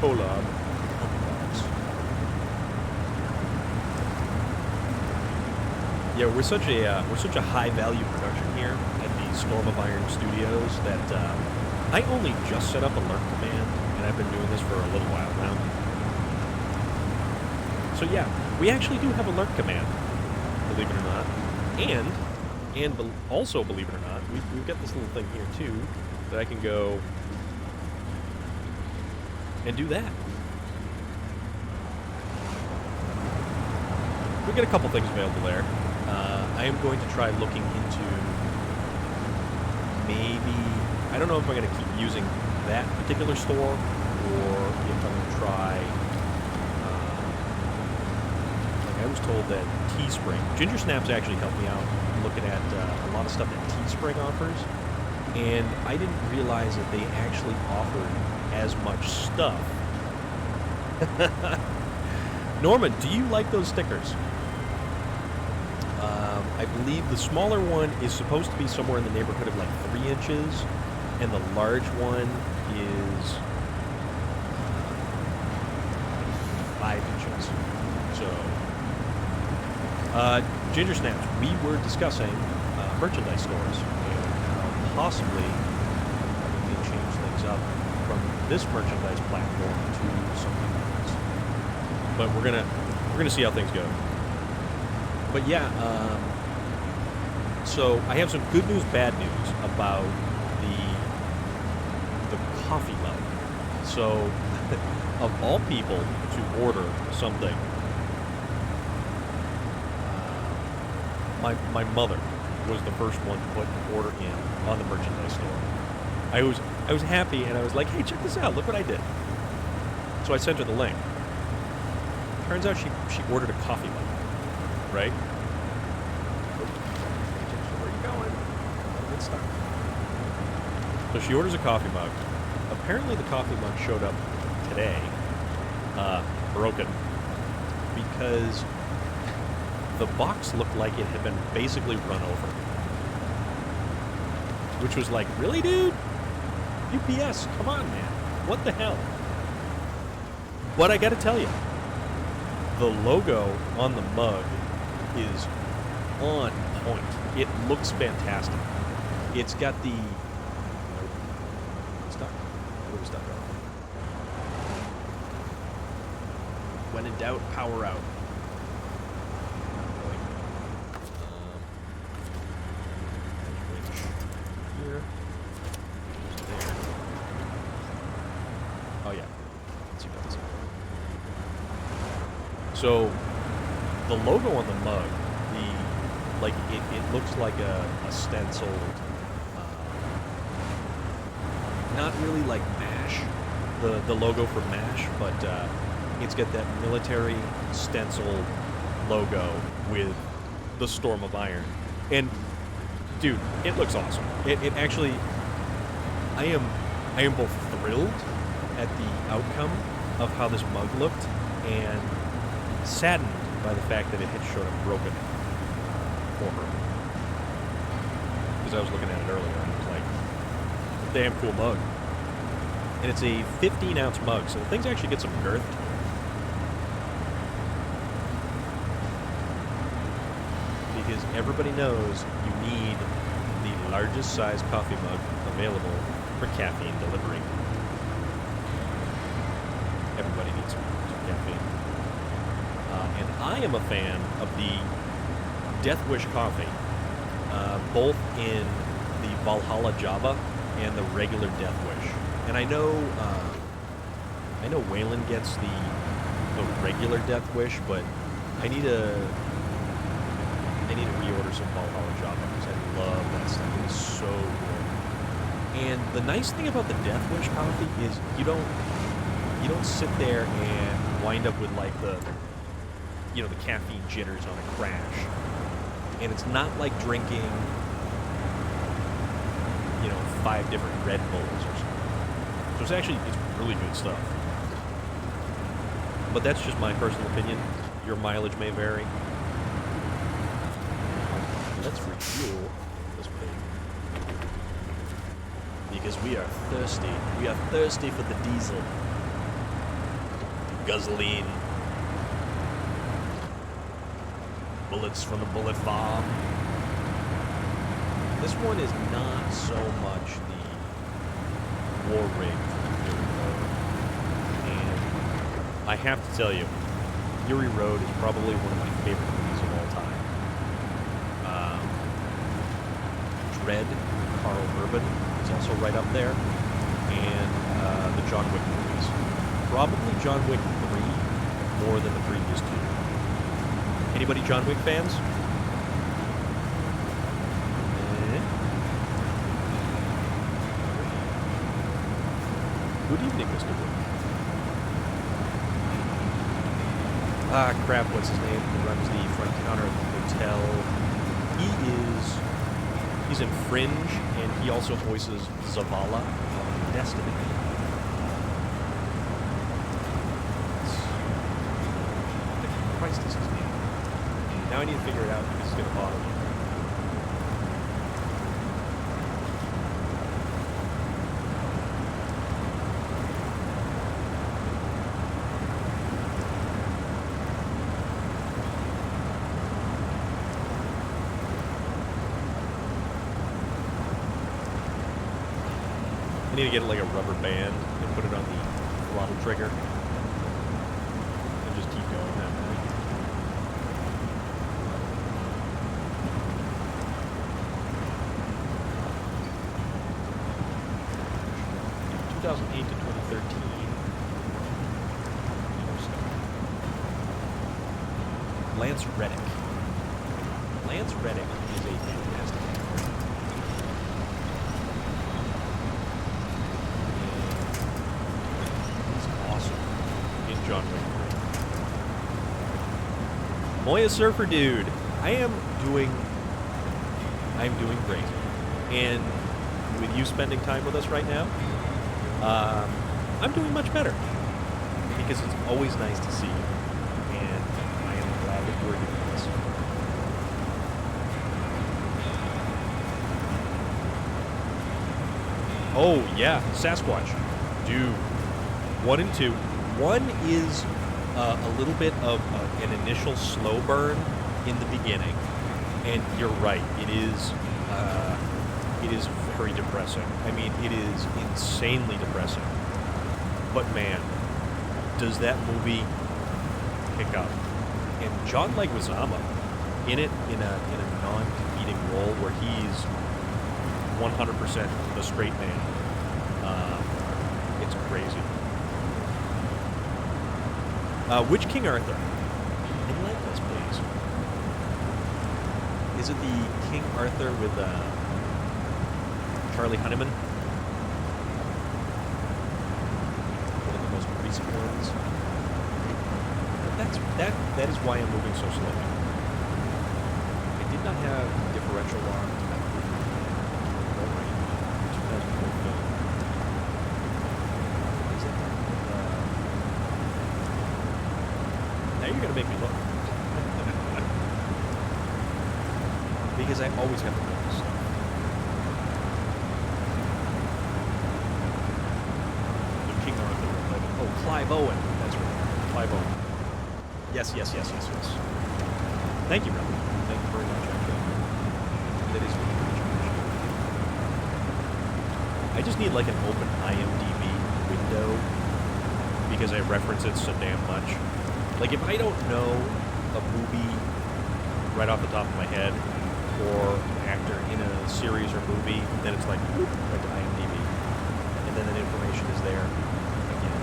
Collab. Yeah, we're such a high value production here at the Storm of Iron Studios that I only just set up a lurk command, and I've been doing this for a little while now. So yeah, we actually do have a lurk command, believe it or not, and also believe it or not, we've got this little thing here too that I can go and do that. We've got a couple things available there. I am going to try looking into maybe, I don't know if I'm going to keep using that particular store or if I'm going to try, like I was told that Teespring, Ginger Snaps actually helped me out looking at a lot of stuff that Teespring offers, and I didn't realize that they actually offered as much stuff. Norman, do you like those stickers? I believe the smaller one is supposed to be somewhere in the neighborhood of like 3 inches, and the large one is 5 inches. So, Ginger Snaps, we were discussing merchandise stores and how possibly we can change things up from this merchandise platform to something else. But we're gonna see how things go. But yeah, so I have some good news, bad news about the coffee mug. So, of all people to order something, my mother was the first one to put an order in on the merchandise store. I was happy, and I was like, hey, check this out, look what I did. So I sent her the link. Turns out she ordered a coffee mug, right? Where are you going? Good stuff. So she orders a coffee mug. Apparently the coffee mug showed up today, broken, because the box looked like it had been basically run over. Which was like, really, dude? UPS, come on, man. What the hell? But I gotta tell you, the logo on the mug is on point. It looks fantastic. It's got the... Stuck? Where we stuck? When in doubt, power out. Here. There. Oh yeah. Let's see what that's. So the logo on the mug, it looks like a stenciled, not really like MASH, the logo for MASH, but it's got that military stenciled logo with the Storm of Iron. And dude, it looks awesome. It actually, I am both thrilled at the outcome of how this mug looked and saddened by the fact that it had showed up broken for her. Because I was looking at it earlier and it was like, damn cool mug. And it's a 15-ounce mug, so the thing's actually got some girth to it. Because everybody knows you need the largest size coffee mug available for caffeine delivery. Everybody needs some caffeine. And I am a fan of the Death Wish coffee, both in the Valhalla Java and the regular Death Wish. And I know Waylon gets the regular Death Wish, but I need to reorder some Valhalla Java because I love that stuff. It is so good. And the nice thing about the Death Wish coffee is you don't sit there and wind up with like the caffeine jitters on a crash. And it's not like drinking 5 different Red Bulls or something. So it's really good stuff. But that's just my personal opinion. Your mileage may vary. Let's refuel this pig. Because we are thirsty. We are thirsty for the diesel. Gasoline. Bullets from the bullet farm. This one is not so much the war rig from the Fury Road. And I have to tell you, Fury Road is probably one of my favorite movies of all time. Dread, Carl Urban is also right up there. And the John Wick movies. Probably John Wick 3 more than the previous two. Anybody John Wick fans? Good evening, Mr. Wick. Ah, crap, what's his name? He runs the front counter at the hotel. He's in Fringe, and he also voices Zavala on Destiny. What the Christ is his name? Now I need to figure it out because it's going to bother me. I need to get like a rubber band and put it on the throttle trigger and just keep going that way. In 2008 to 2013. Lance Reddick. Lance Reddick is a fantastic actor. John Wick 3. Moya Surfer Dude, I am doing great. And with you spending time with us right now, I'm doing much better. Because it's always nice to see you. And I am glad that you're doing this. Oh, yeah, Sasquatch. Dude, 1 and 2. 1 is a little bit of an initial slow burn in the beginning, and you're right. It is very depressing. I mean, it is insanely depressing. But man, does that movie pick up? And John Leguizamo in it in a non-comedic role where he's 100% the straight man. It's crazy. Which King Arthur? Enlighten us, please. Is it the King Arthur with Charlie Hunnam? One of the most recent ones. But that is why I'm moving so slowly. I did not have differential locked at the 2004 film. Is it? Now you're going to make me look. Because I always have to look this stuff. The King Arthur. Oh, Clive Owen. That's right. Clive Owen. Yes. Thank you, Rebel. Thank you very much, actually. That is really much appreciated. I just need like an open IMDb window because I reference it so damn much. Like, if I don't know a movie right off the top of my head, or an actor in a series or movie, then it's like, whoop, right to IMDb. And then that information is there again.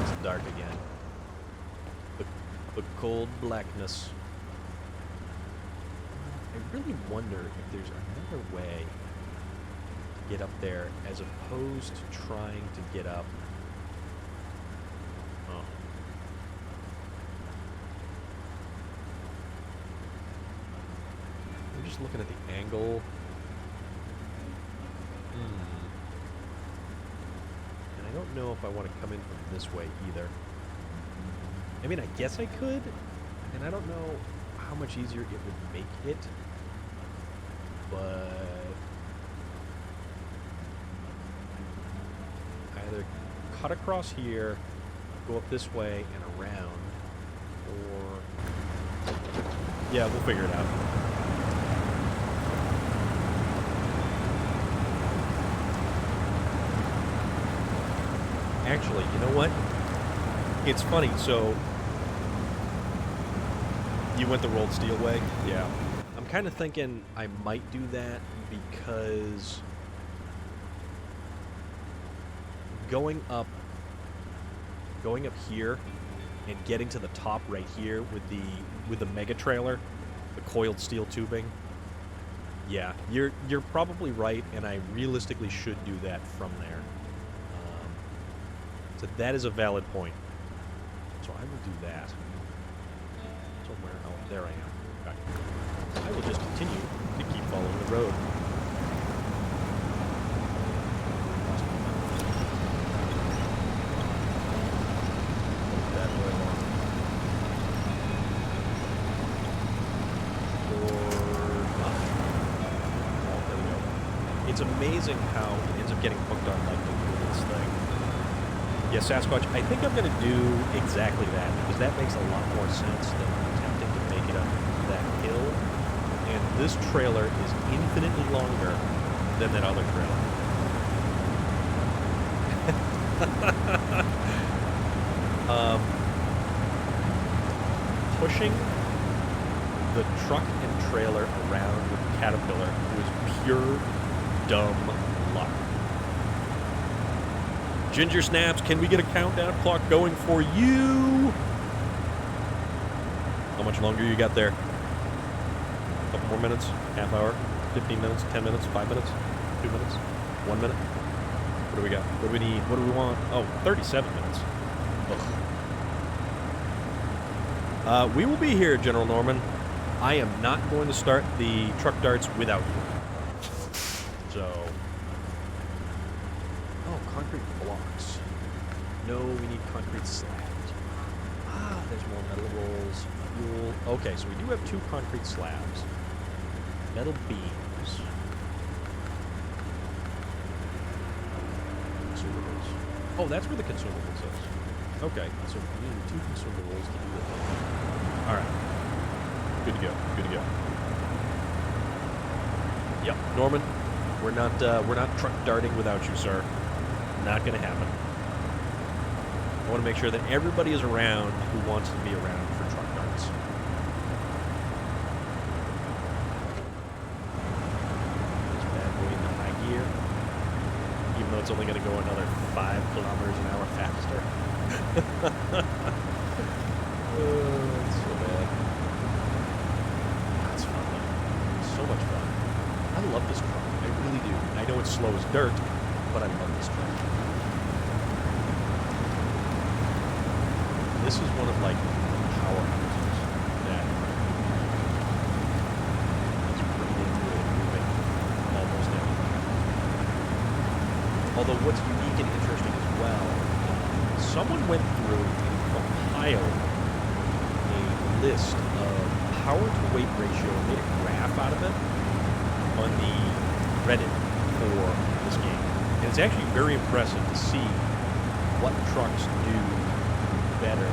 It's dark again. The cold blackness. I really wonder if there's another way to get up there as opposed to trying to get up. Oh. I'm just looking at the angle And I don't know if I want to come in from this way either. I mean, I guess I could, and I don't know how much easier it would make it, but either cut across here, go up this way and around, or yeah, we'll figure it out. Actually, you know what? It's funny, so you went the rolled steel way? Yeah. I'm kind of thinking I might do that because going up here and getting to the top right here with the mega trailer, the coiled steel tubing. Yeah, you're probably right, and I realistically should do that from there. So that is a valid point. So I will do that. Somewhere, oh, there I am. Okay. I will just continue to keep following the road. That way along. Or not. Oh, there we go. It's amazing how it ends up getting hooked on like the weirdest thing. Yeah, Sasquatch, I think I'm going to do exactly that, because that makes a lot more sense than attempting to make it up that hill. And this trailer is infinitely longer than that other trailer. Pushing the truck and trailer around with the Caterpillar was pure dumb luck. Ginger Snaps, can we get a countdown clock going for you? How much longer you got there? A couple more minutes? Half hour? 15 minutes? 10 minutes? 5 minutes? 2 minutes? 1 minute? What do we got? What do we need? What do we want? Oh, 37 minutes. Ugh. We will be here, General Norman. I am not going to start the truck darts without you. So... oh, concrete blocks. No, we need concrete slabs. Ah, there's more metal rolls. Fuel. Okay, so we do have 2 concrete slabs. Metal beams. Consumables. Oh, that's where the consumables is. Okay, so we need 2 consumables to do the thing. Alright. Good to go. Good to go. Yep, Norman. We're not truck darting without you, sir. Not gonna happen. I want to make sure that everybody is around who wants to be around for truck darts. This bad boy in the high gear, even though it's only going to go another 5 kilometers an hour faster. Oh, that's so bad. That's fun though. So much fun. I love this truck. I really do. I know it's slow as dirt, but I love this truck. This is one of like the powerhouses that is really good at moving almost anything. Although what's unique and interesting as well, someone went through and compiled a list of power to weight ratio and made a graph out of it on the Reddit for this game. And it's actually very impressive to see what trucks do better.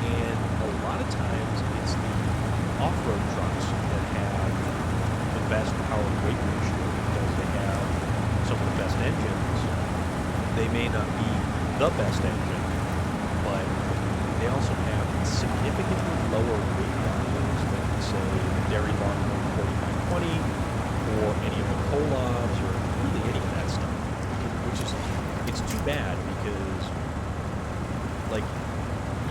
And a lot of times it's the off-road trucks that have the best power to weight ratio because they have some of the best engines. They may not be the best engine, but they also have significantly lower weight values than, say, the Dairy Long 4520 or any of the Kolobs or really any of that stuff. Which is, it's too bad because, like,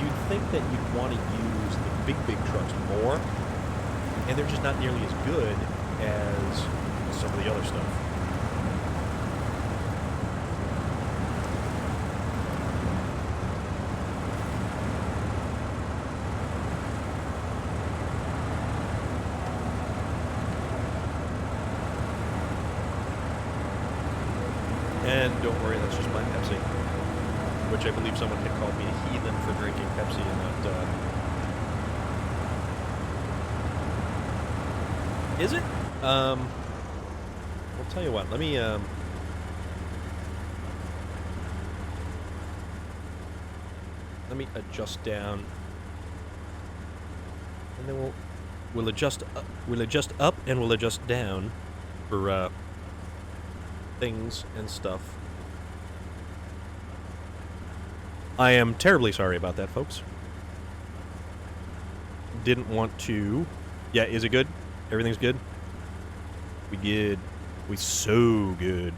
you'd think that you'd want to use the big trucks more, and they're just not nearly as good as some of the other stuff. And don't worry, that's just my Pepsi. Which I believe someone had called me a heathen for drinking Pepsi and not... Is it? I'll tell you what, let me adjust down. And then we'll adjust up and we'll adjust down for things and stuff. I am terribly sorry about that, folks. Didn't want to... Yeah, is it good? Everything's good? We good. We so good.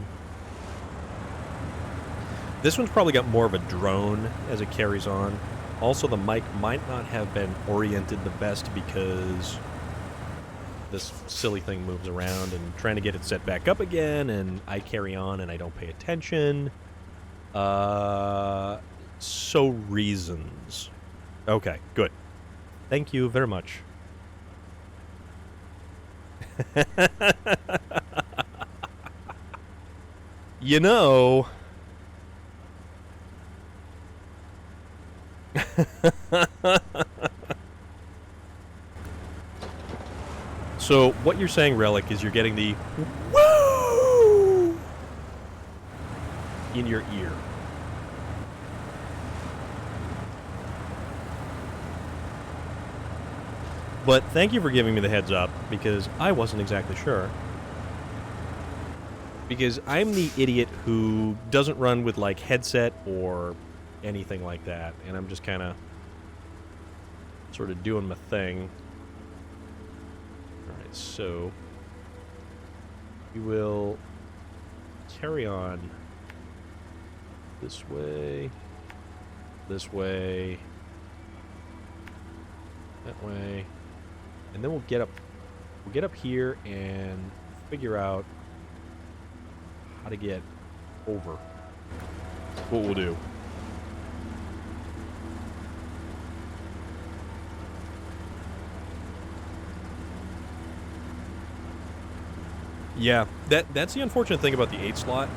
This one's probably got more of a drone as it carries on. Also, the mic might not have been oriented the best because this silly thing moves around and trying to get it set back up again, and I carry on and I don't pay attention. So reasons. Okay, good. Thank you very much. You know... So, what you're saying, Relic, is you're getting the woo in your ear. But thank you for giving me the heads up, because I wasn't exactly sure. Because I'm the idiot who doesn't run with, like, headset or anything like that, and I'm just kind of sort of doing my thing. Alright, so we will carry on this way, that way, and then we'll get up here and figure out how to get over. What we'll do. Yeah, that's the unfortunate thing about the 8 slot.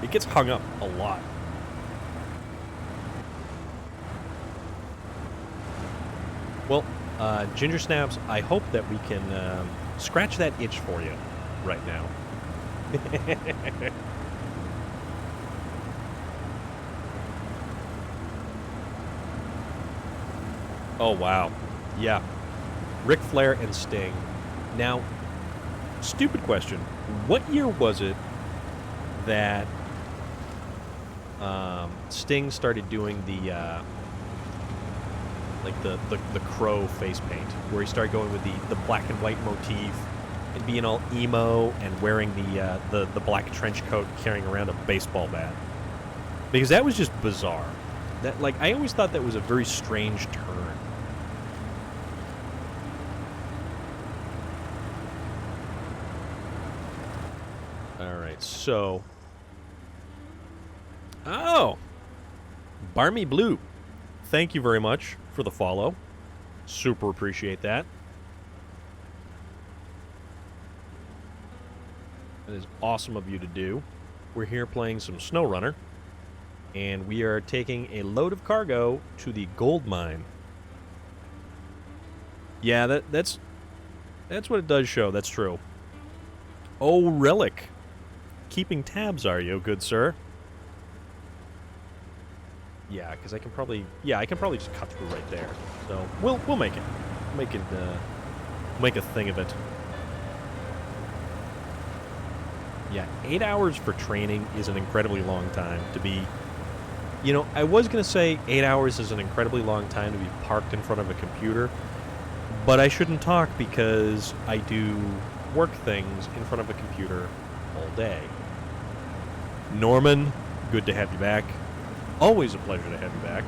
It gets hung up a lot. Well, Ginger Snaps, I hope that we can scratch that itch for you right now. Oh, wow. Yeah. Ric Flair and Sting. Now... Stupid question. What year was it that Sting started doing the the crow face paint, where he started going with the black and white motif and being all emo and wearing the black trench coat, carrying around a baseball bat? Because that was just bizarre. That, like, I always thought that was a very strange turn. So, oh, Barmy Blue, thank you very much for the follow. Super appreciate that. That is awesome of you to do. We're here playing some SnowRunner, and we are taking a load of cargo to the gold mine. Yeah, that's what it does show. That's true. Oh, Relic. Keeping tabs, are you, good sir? Yeah, because I can probably just cut through right there. So we'll make it. Make a thing of it. Yeah, 8 hours for training is an incredibly long time to be... You know, I was going to say 8 hours is an incredibly long time to be parked in front of a computer, but I shouldn't talk because I do work things in front of a computer all day. Norman, good to have you back. Always a pleasure to have you back.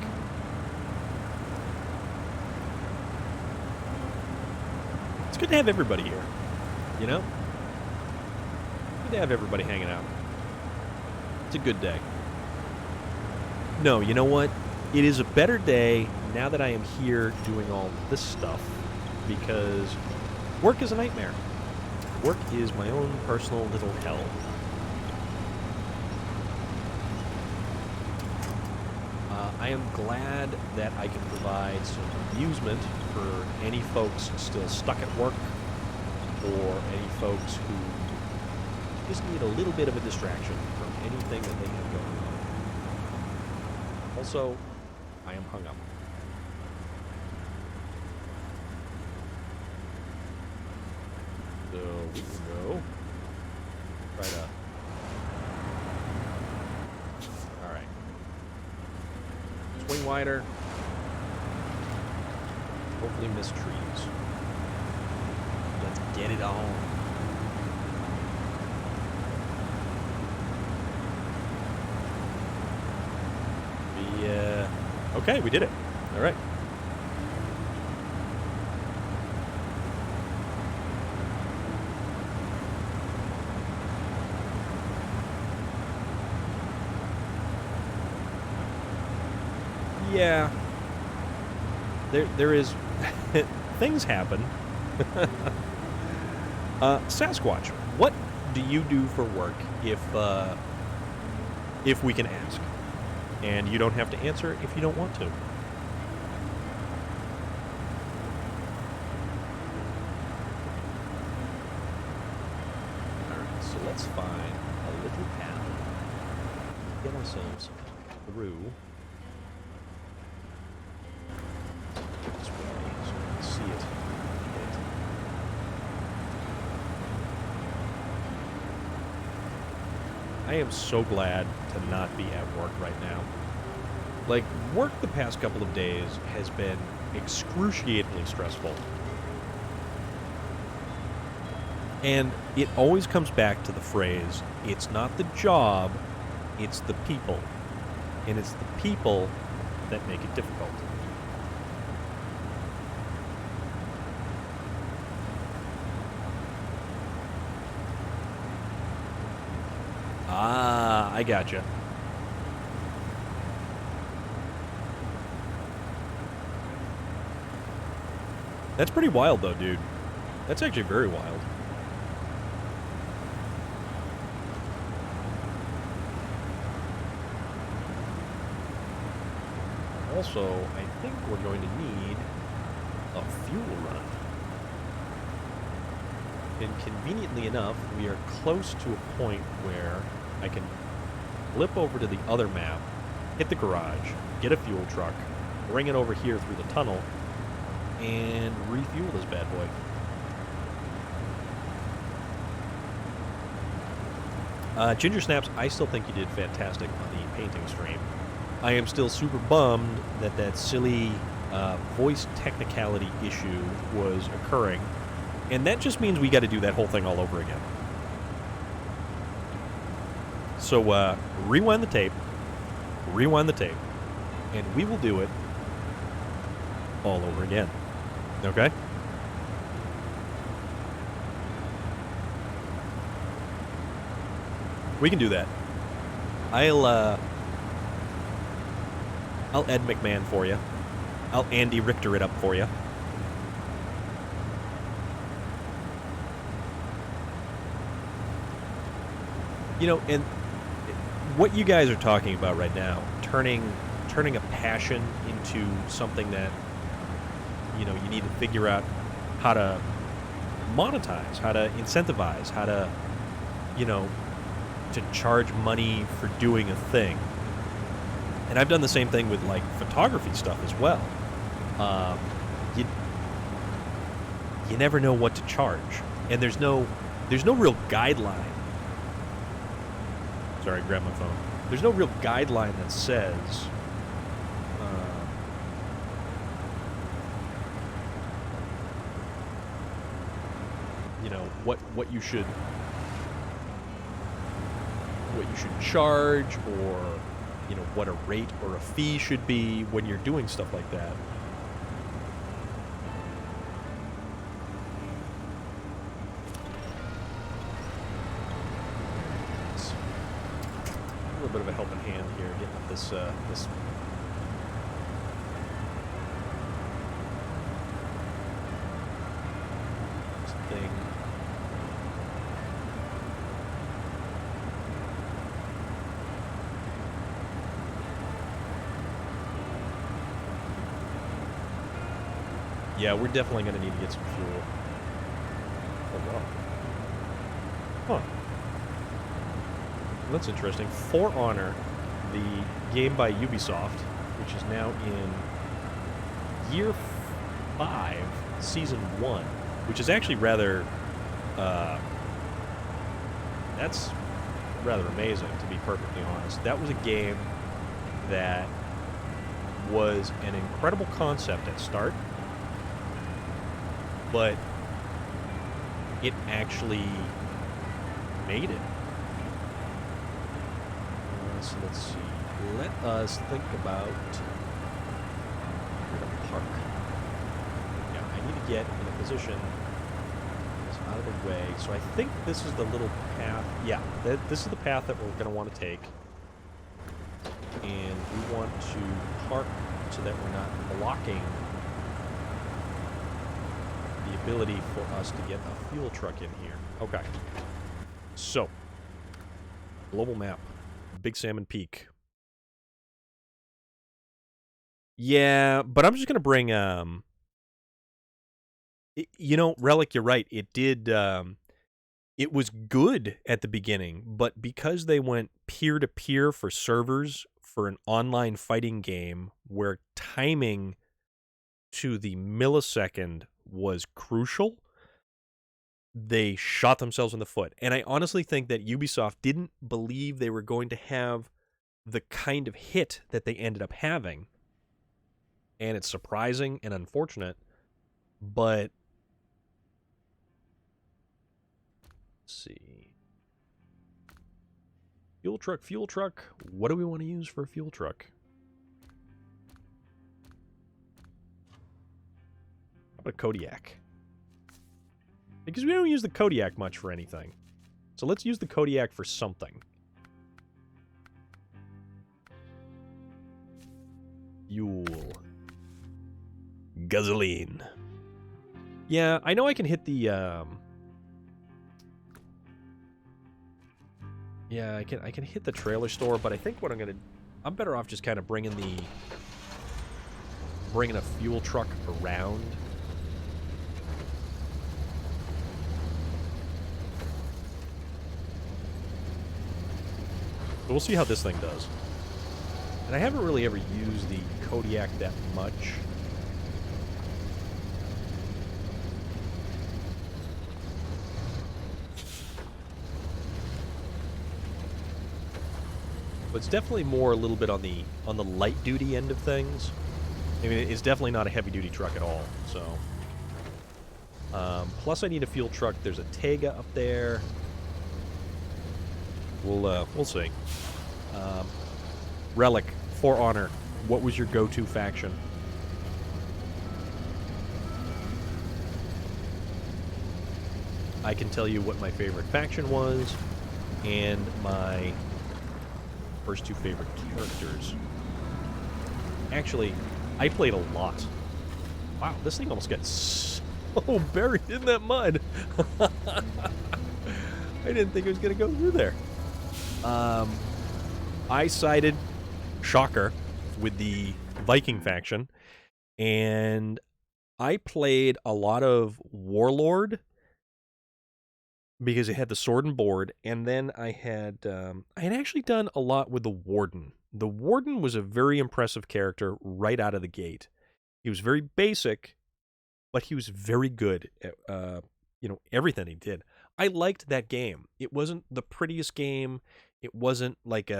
It's good to have everybody here, you know? Good to have everybody hanging out. It's a good day. No, you know what? It is a better day now that I am here doing all this stuff, because work is a nightmare. Work is my own personal little hell. I am glad that I can provide some amusement for any folks still stuck at work or any folks who just need a little bit of a distraction from anything that they have going on. Also, I am hung up. So we can go try to... Alright. Swing wider. Hopefully miss trees. Let's get it on. Okay, we did it. All right. Yeah. There is... things happen. Sasquatch, what do you do for work if we can ask? And you don't have to answer if you don't want to. Alright, so let's find a little path. Get ourselves through this way so we can see it. I am so glad to not be at work right now. Like, work the past couple of days has been excruciatingly stressful. And it always comes back to the phrase, it's not the job, it's the people. And it's the people that make it difficult. Ah, I gotcha. That's pretty wild, though, dude. That's actually very wild. Also, I think we're going to need a fuel run. And conveniently enough, we are close to a point where I can flip over to the other map, hit the garage, get a fuel truck, bring it over here through the tunnel, and refuel this bad boy. Ginger Snaps, I still think you did fantastic on the painting stream. I am still super bummed that that silly voice technicality issue was occurring, and that just means we got to do that whole thing all over again. So rewind the tape, and we will do it all over again. Okay? We can do that. I'll Ed McMahon for you. I'll Andy Richter it up for you. You know, and what you guys are talking about right now, turning a passion into something that, you know, you need to figure out how to monetize, how to incentivize, how to, you know, to charge money for doing a thing. And I've done the same thing with, like, photography stuff as well. You never know what to charge, and there's no real guideline. Sorry, grab my phone. There's no real guideline that says, you know, what you should charge, or, you know, what a rate or a fee should be when you're doing stuff like that. It's a little bit of a helping hand here, getting this thing. Yeah, we're definitely going to need to get some fuel. Oh, wow. Huh. That's interesting. For Honor, the game by Ubisoft, which is now in year 5, season 1, which is actually rather, that's rather amazing, to be perfectly honest. That was a game that was an incredible concept at start, but it actually made it. So let's see. Let us think about where to park. Yeah, I need to get in a position that's out of the way. So I think this is the little path. Yeah, this is the path that we're going to want to take. And we want to park so that we're not blocking the ability for us to get a fuel truck in here. Okay. So, global map. Big Salmon Peak. Yeah, but I'm just going to bring, you know, Relic, you're right. It did, it was good at the beginning, but because they went peer-to-peer for servers for an online fighting game where timing to the millisecond was crucial, they shot themselves in the foot. And I honestly think that Ubisoft didn't believe they were going to have the kind of hit that they ended up having. And it's surprising and unfortunate, but let's see. Fuel truck, fuel truck. What do we want to use for a fuel truck? How about a Kodiak? Because we don't use the Kodiak much for anything. So let's use the Kodiak for something. Fuel. Gasoline. Yeah, I know I can hit the, yeah, I can hit the trailer store, but I think what I'm better off just kind of bringing a fuel truck around. But we'll see how this thing does. And I haven't really ever used the Kodiak that much. But it's definitely more a little bit on the light duty end of things. I mean, it's definitely not a heavy duty truck at all. So, plus I need a fuel truck. There's a Tega up there. We'll see. Relic, For Honor, what was your go-to faction? I can tell you what my favorite faction was, and my first 2 favorite characters. Actually, I played a lot. Wow, this thing almost got so buried in that mud. I didn't think it was going to go through there. I sided, shocker, with the Viking faction, and I played a lot of Warlord because it had the sword and board, and then I had actually done a lot with the Warden. The Warden was a very impressive character right out of the gate. He was very basic, but he was very good at everything he did. I liked that game. It wasn't the prettiest game. It wasn't like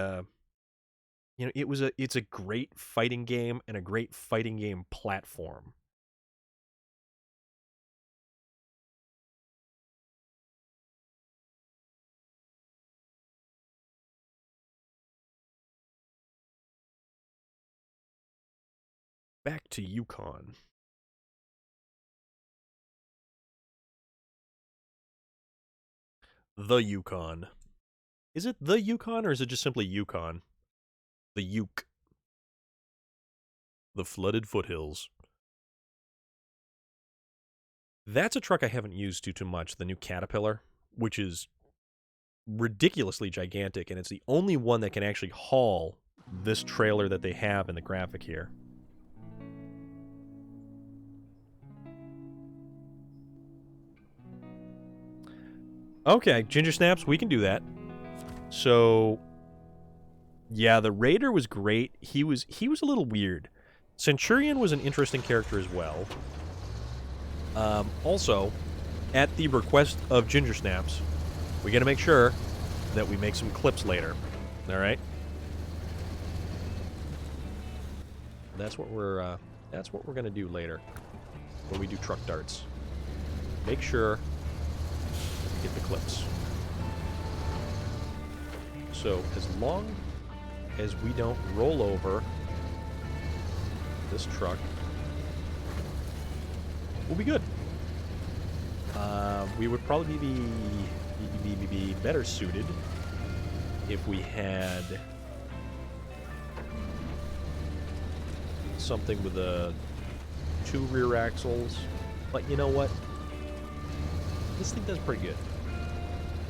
it's a great fighting game and a great fighting game platform. Back to Yukon. The Yukon. Is it the Yukon or is it just simply Yukon? The Yuk. The flooded foothills. That's a truck I haven't used too much, the new Caterpillar, which is ridiculously gigantic, and it's the only one that can actually haul this trailer that they have in the graphic here. Okay, Ginger Snaps, we can do that. So, yeah, the Raider was great. He was a little weird. Centurion was an interesting character as well. Also, at the request of Ginger Snaps, we got to make sure that we make some clips later. All right. That's what we're gonna do later when we do truck darts. Make sure we get the clips. So as long as we don't roll over this truck, we'll be good. We would probably be better suited if we had something with 2 rear axles, but you know what? This thing does pretty good.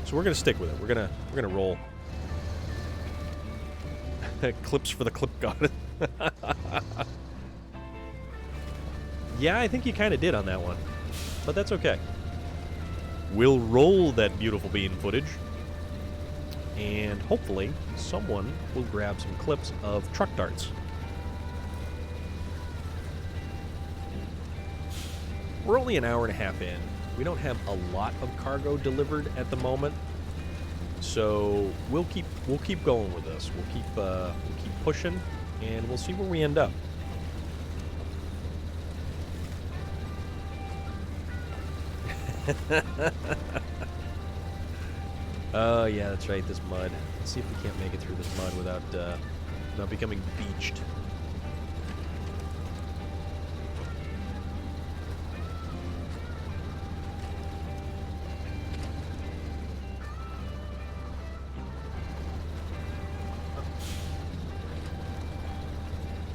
So we're gonna stick with it. We're gonna roll. Clips for the clip god. Yeah, I think you kind of did on that one, but that's okay. We'll roll that beautiful bean footage, and hopefully someone will grab some clips of truck darts. We're only an hour and a half in. We don't have a lot of cargo delivered at the moment, so we'll keep going with this. We'll keep pushing, and we'll see where we end up. Oh yeah, that's right. This mud. Let's see if we can't make it through this mud without not becoming beached.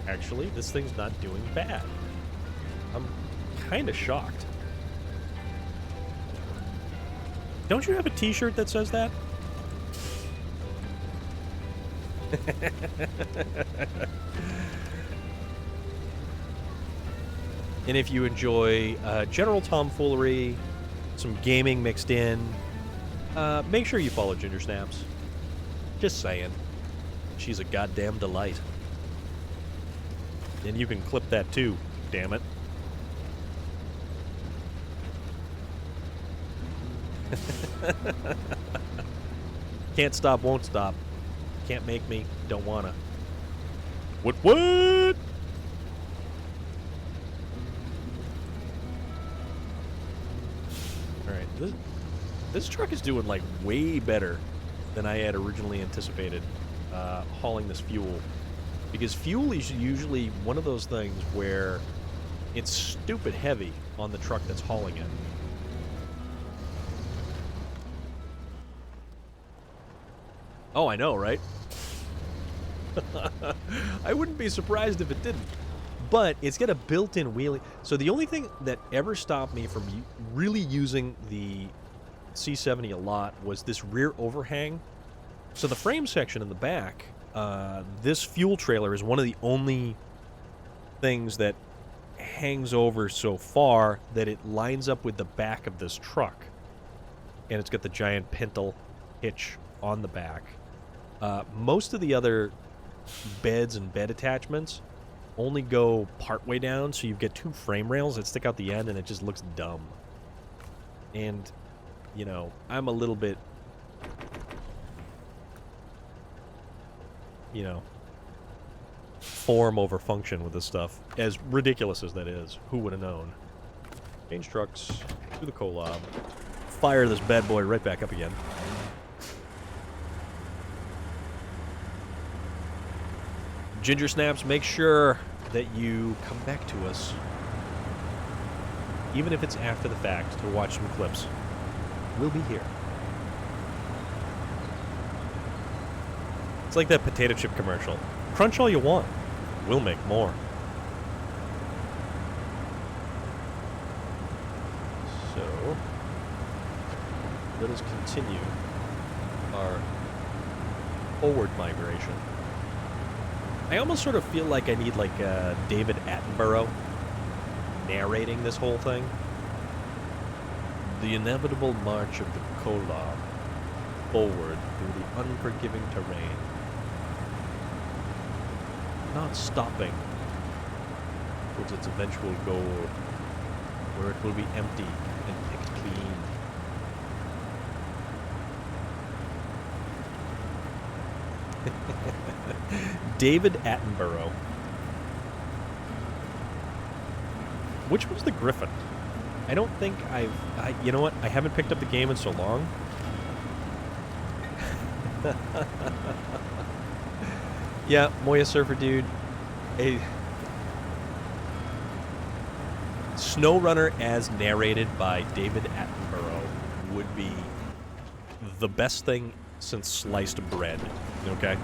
Actually, this thing's not doing bad. I'm kind of shocked. Don't you have a t-shirt that says that? And if you enjoy general tomfoolery, some gaming mixed in, make sure you follow Ginger Snaps. Just saying. She's a goddamn delight. And you can clip that too, damn it. Can't stop, won't stop. Can't make me, don't wanna. What? Alright, this truck is doing like way better than I had originally anticipated hauling this fuel. Because fuel is usually one of those things where it's stupid heavy on the truck that's hauling it. Oh, I know, right? I wouldn't be surprised if it didn't. But it's got a built-in wheelie. So the only thing that ever stopped me from really using the C70 a lot was this rear overhang. So the frame section in the back, this fuel trailer is one of the only things that hangs over so far that it lines up with the back of this truck. And it's got the giant pintle hitch on the back. Most of the other beds and bed attachments only go partway down, so you get 2 frame rails that stick out the end, and it just looks dumb. And, you know, I'm a little bit, you know, form over function with this stuff, as ridiculous as that is. Who would have known? Change trucks to the Kolob. Fire this bad boy right back up again. Ginger Snaps, make sure that you come back to us, even if it's after the fact, to watch some clips. We'll be here. It's like that potato chip commercial. Crunch all you want. We'll make more. So, let us continue our forward migration. I almost sort of feel like I need like David Attenborough narrating this whole thing. The inevitable march of the Kolar forward through the unforgiving terrain, not stopping towards its eventual goal, where it will be empty and picked clean. David Attenborough. Which was the Griffin? I don't think you know what? I haven't picked up the game in so long. Yeah, Moya Surfer Dude. SnowRunner as narrated by David Attenborough would be the best thing since sliced bread, okay?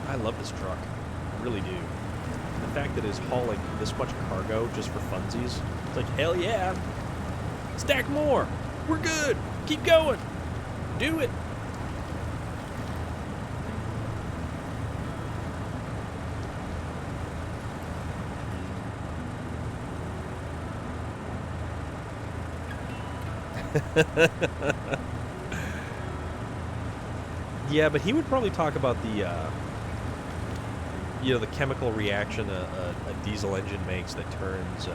I love this truck. I really do. The fact that it's hauling this much cargo just for funsies, it's like, hell yeah. Stack more. We're good. Keep going. Do it. Yeah, but he would probably talk about the the chemical reaction a diesel engine makes that turns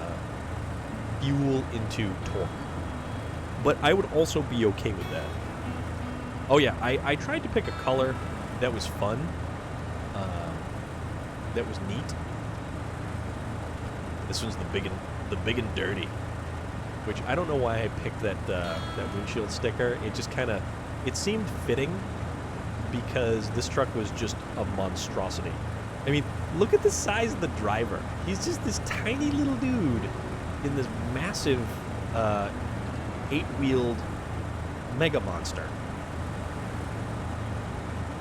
fuel into torque. But I would also be okay with that. Oh yeah, I tried to pick a color that was fun, that was neat. This one's the big and dirty, which I don't know why I picked that windshield sticker. It just kind of, it seemed fitting because this truck was just a monstrosity. I mean, look at the size of the driver. He's just this tiny little dude in this massive 8-wheeled mega monster.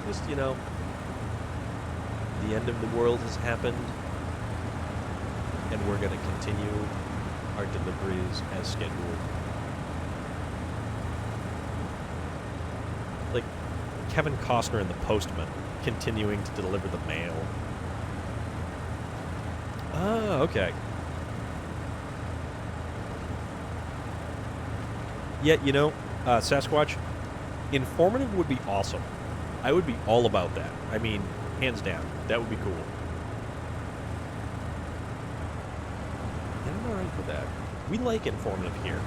Just, the end of the world has happened, and we're going to continue our deliveries as scheduled. Like Kevin Costner in The Postman, continuing to deliver the mail. Ah, okay. Yeah, Sasquatch, informative would be awesome. I would be all about that. I mean, hands down. That would be cool. And I'm alright with that. We like informative here.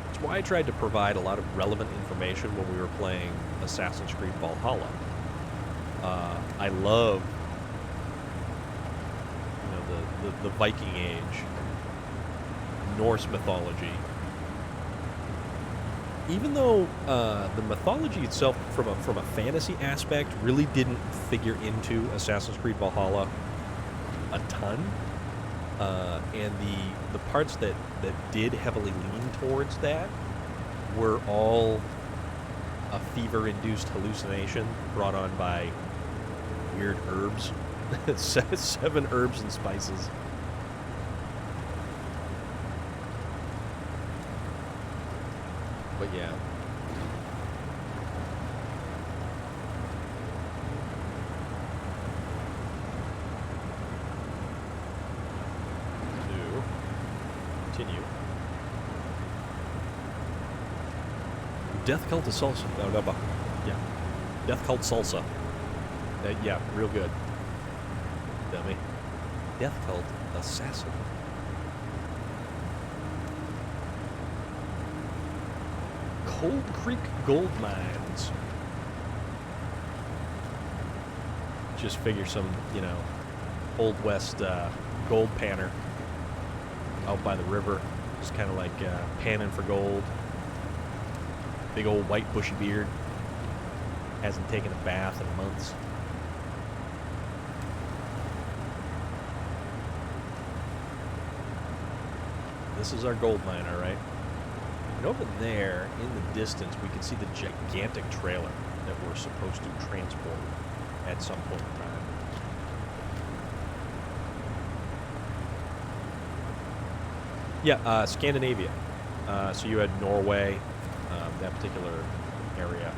That's why I tried to provide a lot of relevant information when we were playing Assassin's Creed Valhalla. I love, the Viking Age, Norse mythology. Even though the mythology itself, from a fantasy aspect, really didn't figure into Assassin's Creed Valhalla a ton, and the parts that did heavily lean towards that were all a fever-induced hallucination brought on by weird herbs. 7 herbs and spices. But yeah. To continue. Death Cult of Salsa. No, yeah. Death Cult Salsa. Yeah, real good. Dummy. Death Cult Assassin. Cold Creek Gold Mines. Just figure some, Old West gold panner out by the river. Just kind of like panning for gold. Big old white bushy beard. Hasn't taken a bath in months. This is our gold mine, all right? And over there, in the distance, we can see the gigantic trailer that we're supposed to transport at some point in time. Yeah, Scandinavia. So you had Norway, that particular area,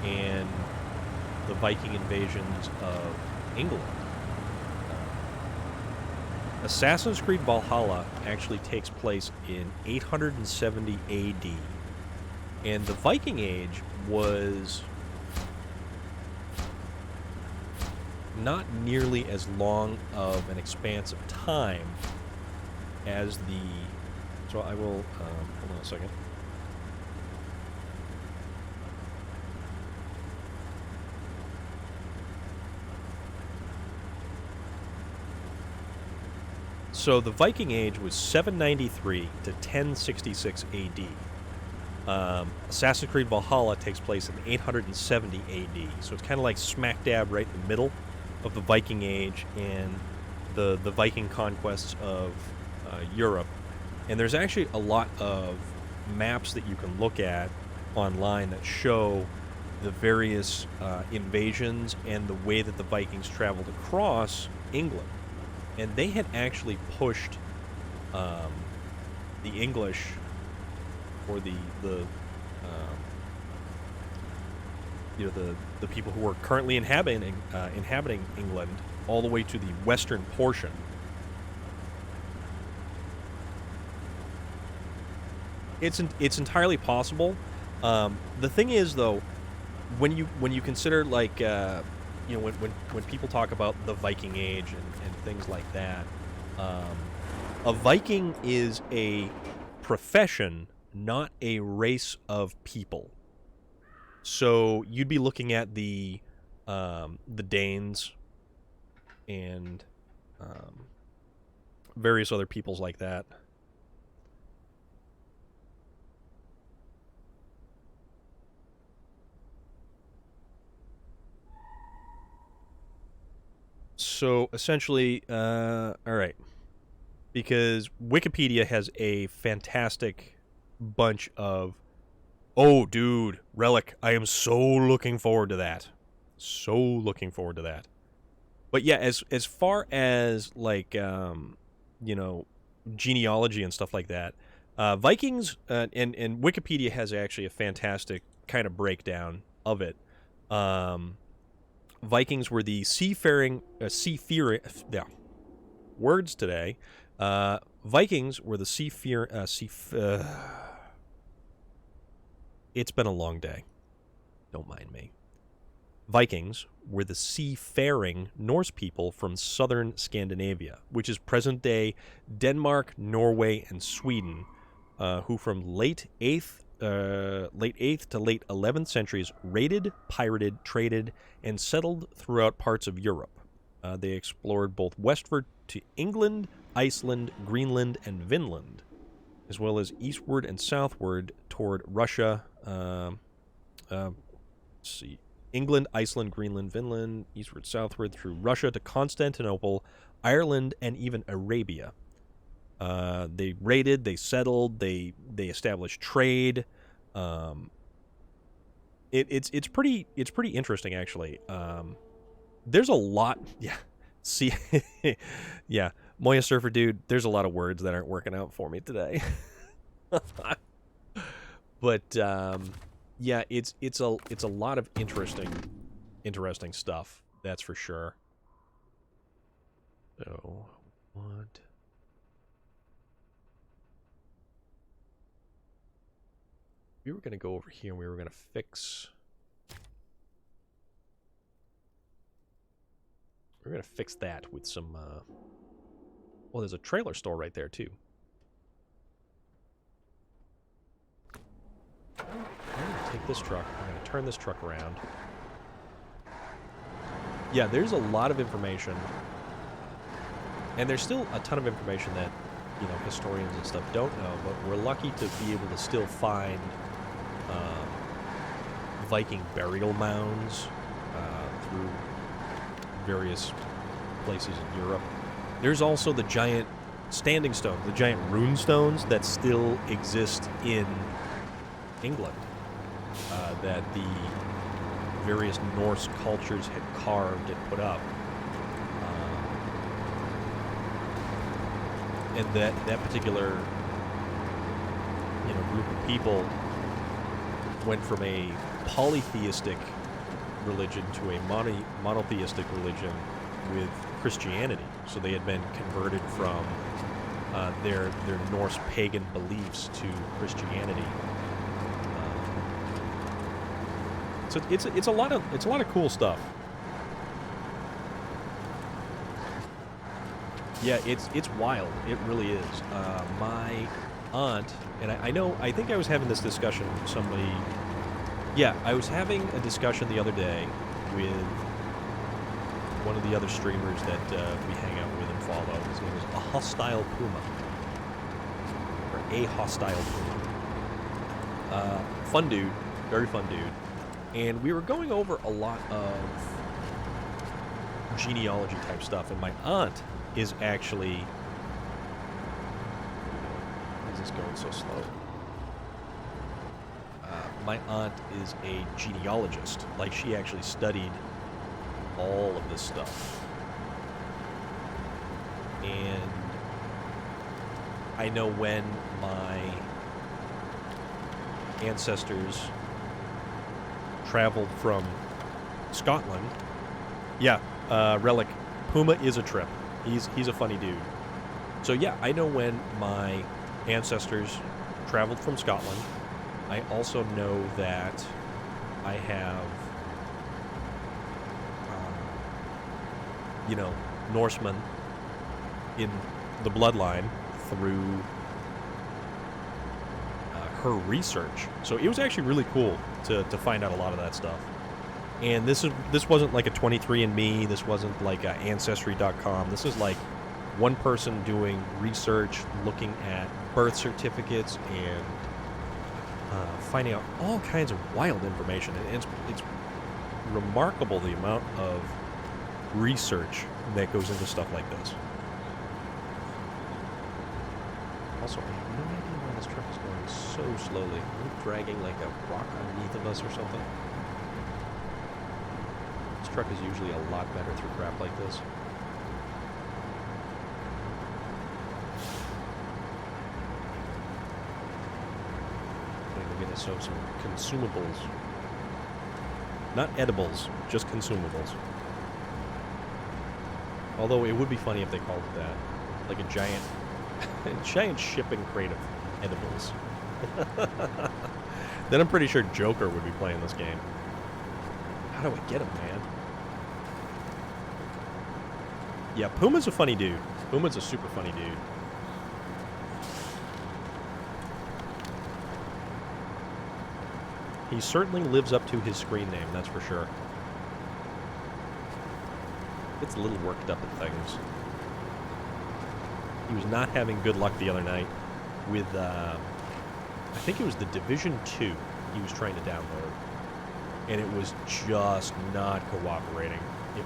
and the Viking invasions of England. Assassin's Creed Valhalla actually takes place in 870 AD. And the Viking Age was not nearly as long of an expanse of time as the... So I will... hold on a second. So the Viking Age was 793 to 1066 AD. Assassin's Creed Valhalla takes place in 870 AD. So it's kind of like smack dab right in the middle of the Viking Age and the Viking conquests of Europe. And there's actually a lot of maps that you can look at online that show the various invasions and the way that the Vikings traveled across England. And they had actually pushed the English, or the people who were currently inhabiting England, all the way to the western portion. It's entirely possible. The thing is, though, when you consider, like, when people talk about the Viking Age and things like that, a Viking is a profession, not a race of people. So you'd be looking at the Danes and various other peoples like that. So essentially, all right, because Wikipedia has a fantastic bunch of... Oh, dude, Relic, I am so looking forward to that. So looking forward to that. But yeah, as far as, like, genealogy and stuff like that, Vikings, and Wikipedia has actually a fantastic kind of breakdown of it. Vikings were the words today. Vikings were the it's been a long day. Don't mind me. Vikings were the seafaring Norse people from southern Scandinavia, which is present-day Denmark, Norway, and Sweden, who from late 8th to late 11th centuries raided, pirated, traded, and settled throughout parts of Europe. They explored both westward to England, Iceland, Greenland, and Vinland, as well as eastward and southward toward Russia. Let's see. England, Iceland, Greenland, Vinland, eastward, southward through Russia to Constantinople, Ireland, and even Arabia. They raided, they settled, they established trade. It's pretty interesting, actually. There's a lot. Yeah. See, yeah, Moya Surfer dude. There's a lot of words that aren't working out for me today. But yeah, it's a lot of interesting stuff. That's for sure. So what? We were gonna go over here and we were gonna fix. We're gonna fix that with some. Well, there's a trailer store right there too. I'm gonna take this truck. I'm gonna turn this truck around. Yeah, there's a lot of information, and there's still a ton of information that, historians and stuff don't know. But we're lucky to be able to still find Viking burial mounds through various places in Europe. There's also the giant standing stones, the giant rune stones that still exist in England, that the various Norse cultures had carved and put up. and that particular group of people went from a polytheistic religion to a monotheistic religion with Christianity. So they had been converted from their Norse pagan beliefs to Christianity. So it's a lot of cool stuff. Yeah, it's wild. It really is. My aunt, and I think I was having this discussion with somebody. Yeah, I was having a discussion the other day with one of the other streamers that we hang out with and follow. His name is A Hostile Puma. Or A Hostile Puma. Fun dude. Very fun dude. And we were going over a lot of genealogy type stuff, and my aunt is actually... Why is this going so slow? My aunt is a genealogist. Like, she actually studied all of this stuff. And I know when my ancestors traveled from Scotland. Yeah, Relic. Puma is a trip. He's a funny dude. So yeah, I know when my ancestors traveled from Scotland. I also know that I have, Norsemen in the bloodline through her research. So it was actually really cool to find out a lot of that stuff. And this wasn't like a 23andMe. This wasn't like a Ancestry.com. This is like one person doing research, looking at birth certificates, and finding out all kinds of wild information. And it's remarkable the amount of research that goes into stuff like this. Also, I have no idea why this truck is going so slowly. Are we dragging like a rock underneath of us or something? This truck is usually a lot better through crap like this. We're going to show some consumables. Not edibles, just consumables. Although it would be funny if they called it that. Like a giant shipping crate of edibles. Then I'm pretty sure Joker would be playing this game. How do I get him, man? Yeah, Puma's a funny dude. Puma's a super funny dude. He certainly lives up to his screen name, that's for sure. Gets a little worked up at things. He was not having good luck the other night with, I think it was the Division 2 he was trying to download. And it was just not cooperating. It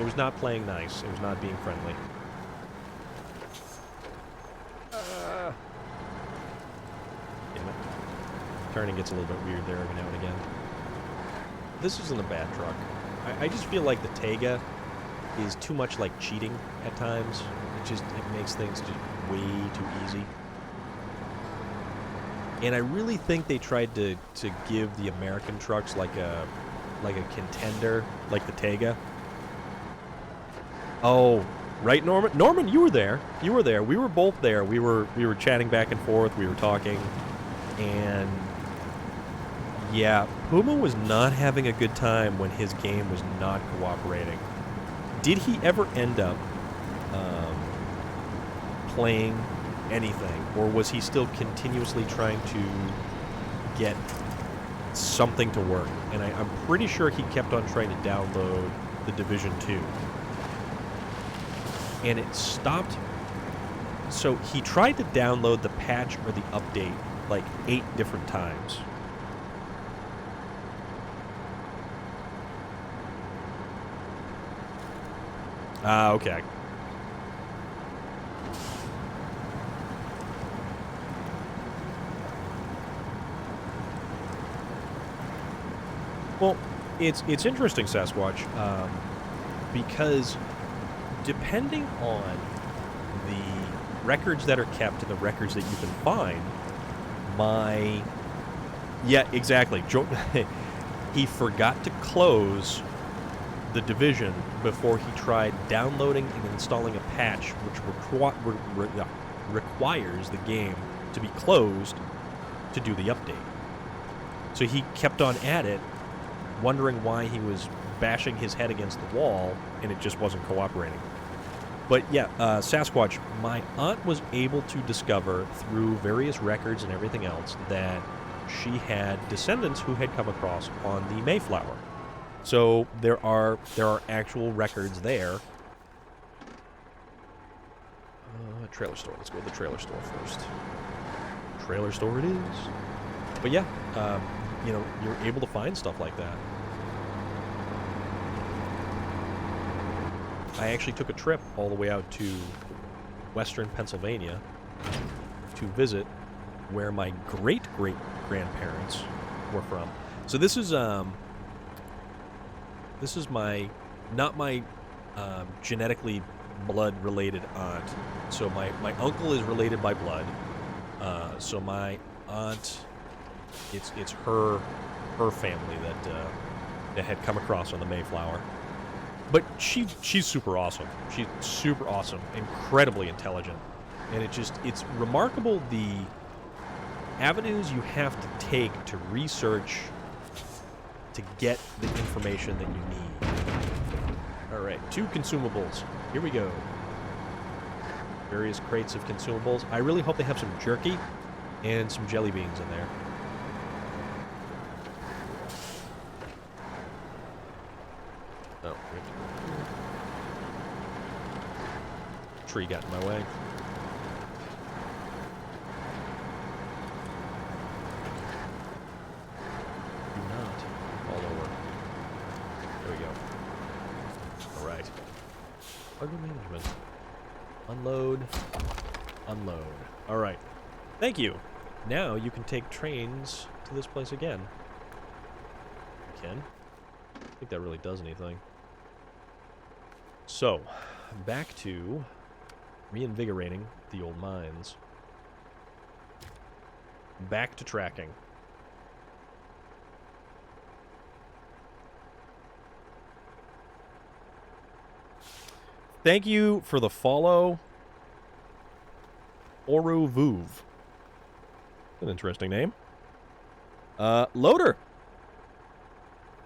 was not playing nice. It was not being friendly. Damn it. Turning gets a little bit weird there every now and again. This isn't a bad truck. I just feel like the Tega is too much like cheating at times. It makes things just way too easy. And I really think they tried to give the American trucks like a contender, like the Tega. Oh, right, Norman? Norman, you were there. You were there. We were both there. We were chatting back and forth. We were talking, and yeah, Puma was not having a good time when his game was not cooperating. Did he ever end up playing anything, or was he still continuously trying to get something to work? And I'm pretty sure he kept on trying to download the Division 2. And it stopped. So he tried to download the patch or the update like 8 different times. Okay. Well, it's interesting, Sasquatch, because depending on the records that are kept and the records that you can find, yeah, exactly. He forgot to close the division before he tried downloading and installing a patch which requires the game to be closed to do the update. So he kept on at it, wondering why he was bashing his head against the wall and it just wasn't cooperating. But yeah, Sasquatch, my aunt was able to discover through various records and everything else that she had descendants who had come across on the Mayflower. So there are actual records there. Trailer store. Let's go to the trailer store first. Trailer store it is. But yeah, you know, you're able to find stuff like that. I actually took a trip all the way out to western Pennsylvania to visit where my great-great-grandparents were from. So this is not my genetically blood-related aunt. So my uncle is related by blood. So my aunt, it's her family that had come across on the Mayflower. But she's super awesome. She's super awesome, incredibly intelligent, and it's remarkable the avenues you have to take to research to get the information that you need. All right, 2 consumables. Here we go. Various crates of consumables. I really hope they have some jerky and some jelly beans in there. Oh, tree got in my way. Do not fall over. There we go. All right. Cargo management. Unload. Unload. All right. Thank you. Now you can take trains to this place again. Ken? I don't think that really does anything. So, back to reinvigorating the old mines. Back to tracking. Thank you for the follow, Oru Vuv. An interesting name. Loader.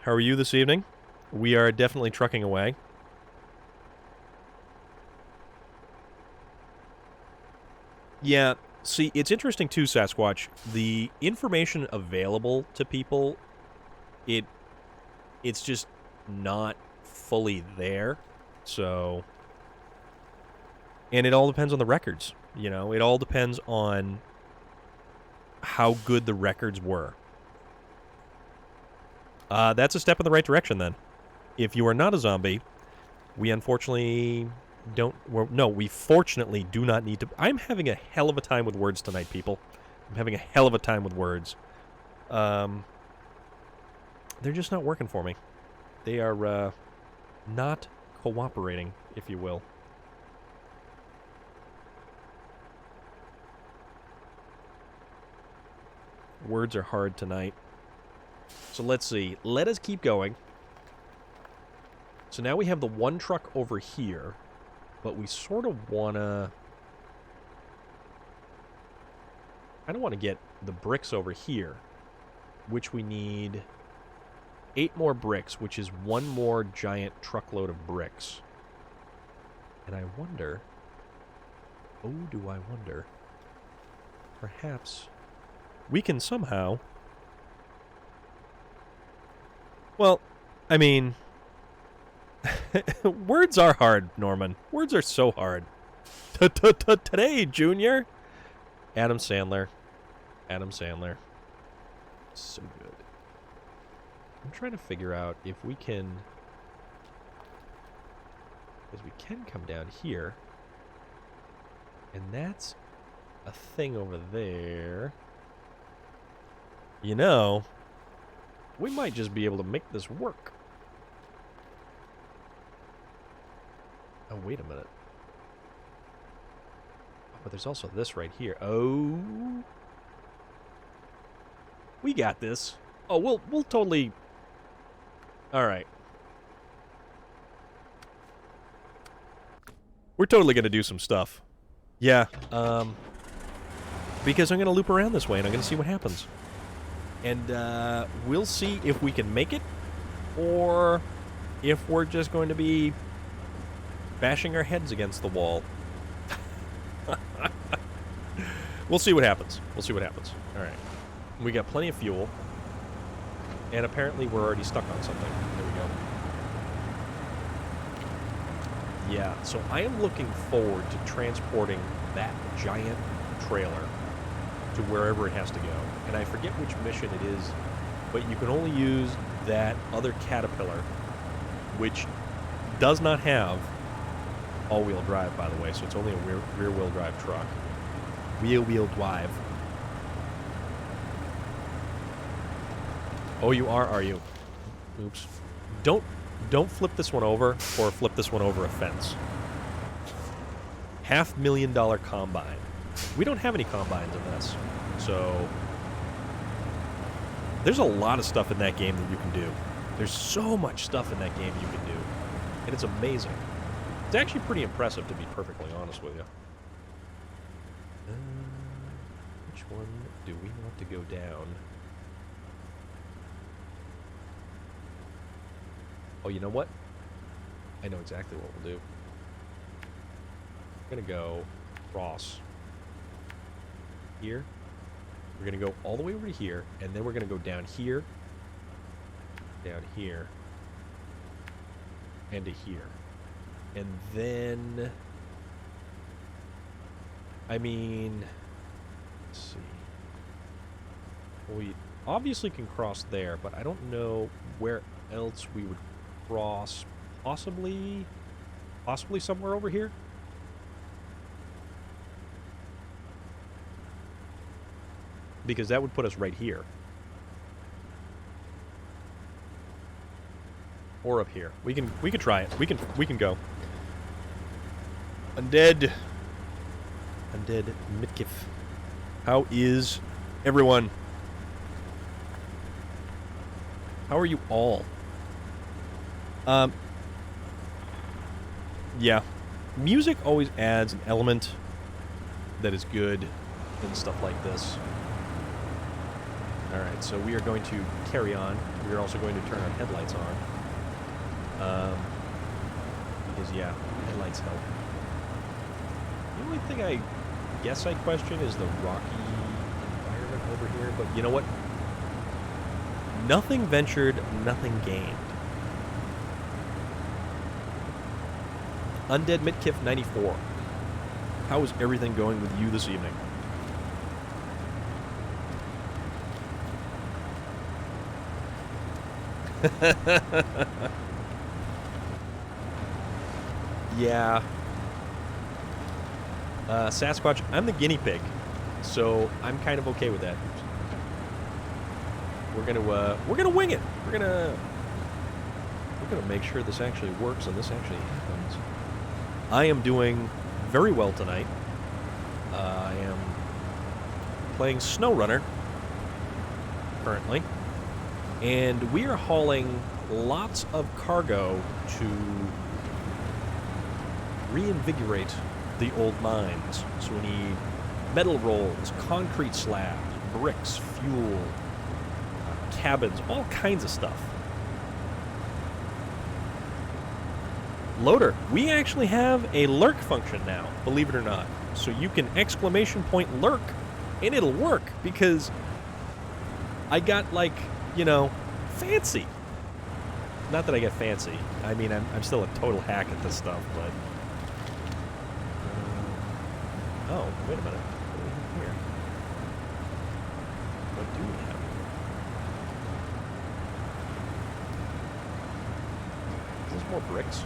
How are you this evening? We are definitely trucking away. Yeah, see, it's interesting too, Sasquatch. The information available to people, it's just not fully there. So, and it all depends on the records. You know, it all depends on how good the records were. That's a step in the right direction, then. If you are not a zombie, we unfortunately we fortunately do not need to. I'm having a hell of a time with words tonight, people. I'm having a hell of a time with words. They're just not working for me. They are not cooperating, if you will. Words are hard tonight. So let's see. Let us keep going. So now we have the one truck over here, but we sort of want to... I don't want to get the bricks over here, which we need 8 more bricks, which is 1 more giant truckload of bricks. And I wonder... Oh, do I wonder? Perhaps we can somehow... Well, I mean... Words are hard, Norman. Words are so hard. Today, Junior. Adam Sandler. Adam Sandler. So good. I'm trying to figure out if we can... Because we can come down here. And that's a thing over there. You know, we might just be able to make this work. Oh, wait a minute. But there's also this right here. Oh. We got this. Oh, we'll totally... Alright. We're totally gonna do some stuff. Yeah, because I'm gonna loop around this way and I'm gonna see what happens. And, we'll see if we can make it, or if we're just going to be bashing our heads against the wall. We'll see what happens. We'll see what happens. Alright. We got plenty of fuel. And apparently we're already stuck on something. There we go. Yeah, so I am looking forward to transporting that giant trailer to wherever it has to go. And I forget which mission it is, but you can only use that other Caterpillar, which does not have all-wheel drive, by the way, so it's only a rear-wheel drive truck. Wheel drive. Oh, you are you? Oops. Don't flip this one over, or flip this one over a fence. $500,000 combine. We don't have any combines in this, so... There's a lot of stuff in that game that you can do. There's so much stuff in that game you can do. And it's amazing. It's actually pretty impressive, to be perfectly honest with you. Which one do we want to go down? Oh, you know what? I know exactly what we'll do. We're going to go across here. We're going to go all the way over to here, and then we're going to go down here, and to here. And then... I mean... Let's see. We obviously can cross there, but I don't know where else we would cross. Possibly somewhere over here? Because that would put us right here. Or up here. We can try it. We can go. Undead Mitkif. How is everyone? How are you all? Yeah. Music always adds an element that is good in stuff like this. Alright, so we are going to carry on. We are also going to turn our headlights on. Because, yeah, headlights help. The only thing I guess I question is the rocky environment over here, but you know what? Nothing ventured, nothing gained. Undead Mitkif 94. How is everything going with you this evening? Yeah. Sasquatch, I'm the guinea pig, so I'm kind of okay with that. We're gonna wing it. We're gonna make sure this actually works and this actually happens. I am doing very well tonight. I am playing SnowRunner currently, and we are hauling lots of cargo to reinvigorate the old mines. So we need metal rolls, concrete slabs, bricks, fuel, cabins, all kinds of stuff. Loader, we actually have a lurk function now, believe it or not. So you can exclamation point lurk, and it'll work, because I got, like, you know, fancy. Not that I get fancy. I mean, I'm still a total hack at this stuff, but... oh, wait a minute. What do we have here? What do we have here? Is this more bricks?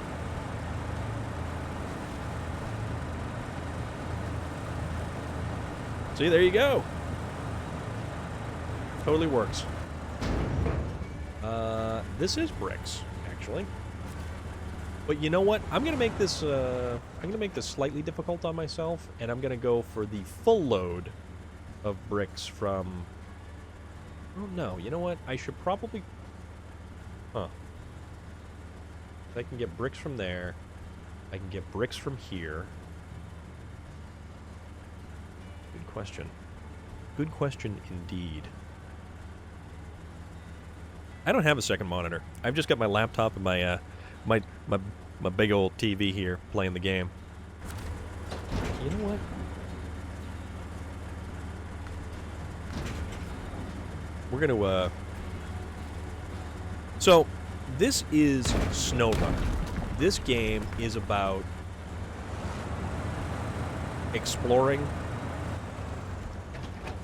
See, there you go. Totally works. This is bricks, actually. But you know what? I'm gonna make this slightly difficult on myself, and I'm gonna go for the full load of bricks from. Oh no! You know what? I should probably. Huh. I can get bricks from there. I can get bricks from here. Good question. Good question indeed. I don't have a second monitor. I've just got my laptop and my my big old TV here playing the game. You know what? We're gonna So this is SnowRunner. This game is about exploring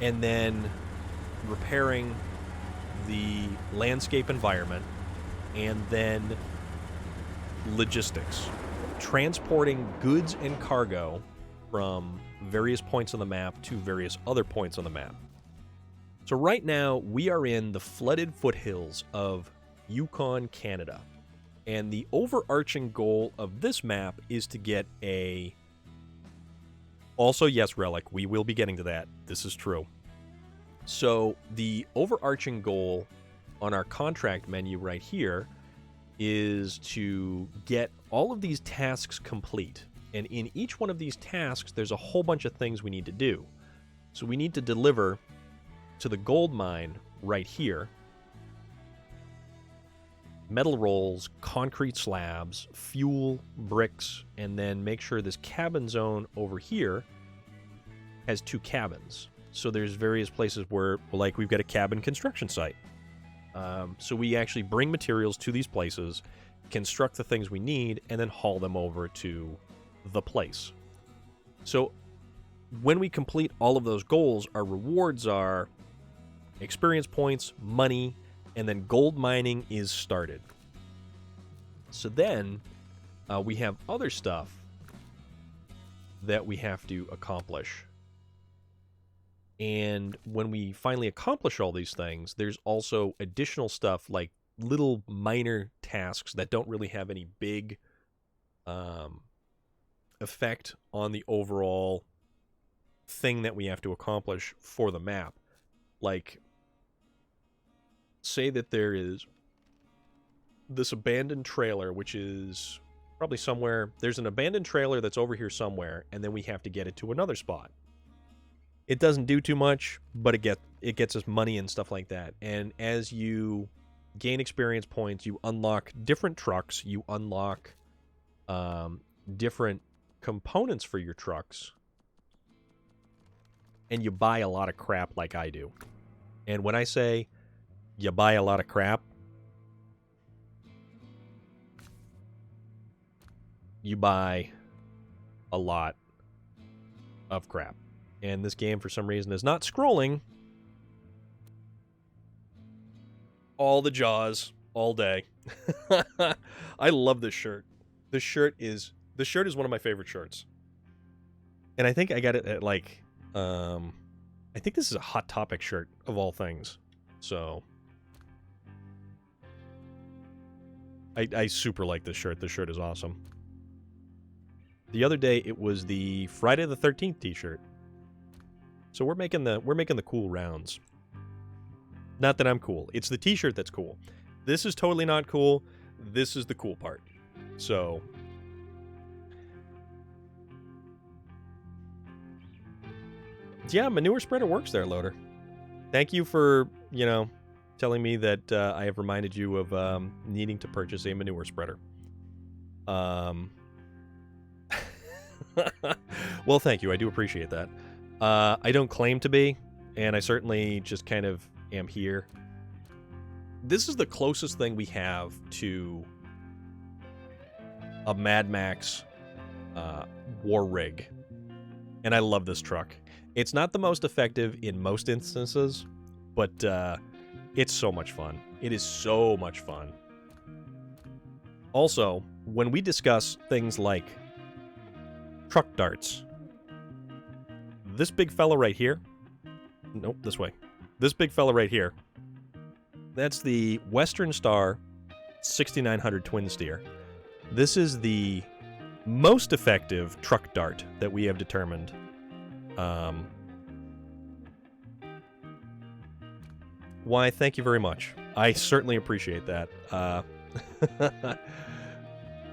and then repairing the landscape environment, and then logistics. Transporting goods and cargo from various points on the map to various other points on the map. So right now, we are in the flooded foothills of Yukon, Canada. And the overarching goal of this map is to get a... Also, yes, Relic, we will be getting to that. This is true. So the overarching goal on our contract menu right here is to get all of these tasks complete. And in each one of these tasks, there's a whole bunch of things we need to do. So we need to deliver to the gold mine right here metal rolls, concrete slabs, fuel, bricks, and then make sure this cabin zone over here has 2 cabins. So there's various places where, like, we've got a cabin construction site. So we actually bring materials to these places, construct the things we need, and then haul them over to the place. So when we complete all of those goals, our rewards are experience points, money, and then gold mining is started. So then we have other stuff that we have to accomplish. And when we finally accomplish all these things, there's also additional stuff like little minor tasks that don't really have any big effect on the overall thing that we have to accomplish for the map. Like, say that there is this abandoned trailer, which is probably somewhere. There's an abandoned trailer that's over here somewhere, and then we have to get it to another spot. It doesn't do too much, but it gets us money and stuff like that. And as you gain experience points, you unlock different trucks, you unlock different components for your trucks, and you buy a lot of crap like I do. And when I say you buy a lot of crap, you buy a lot of crap. And this game, for some reason, is not scrolling all the jaws all day. I love this shirt. This shirt is one of my favorite shirts. And I think I got it at, like, I think this is a Hot Topic shirt of all things. So I super like this shirt. This shirt is awesome. The other day it was the Friday the 13th t-shirt. So we're making the cool rounds. Not that I'm cool. It's the t-shirt that's cool. This is totally not cool. This is the cool part. So yeah, manure spreader works there, Loader. Thank you for, telling me that I have reminded you of needing to purchase a manure spreader. Well, thank you. I do appreciate that. I don't claim to be, and I certainly just kind of am here. This is the closest thing we have to a Mad Max war rig, and I love this truck. It's not the most effective in most instances, but it's so much fun. It is so much fun. Also, when we discuss things like truck darts, this big fella right here, nope, this way. This big fella right here, that's the Western Star 6900 twin steer. This is the most effective truck dart that we have determined. Why, thank you very much. I certainly appreciate that.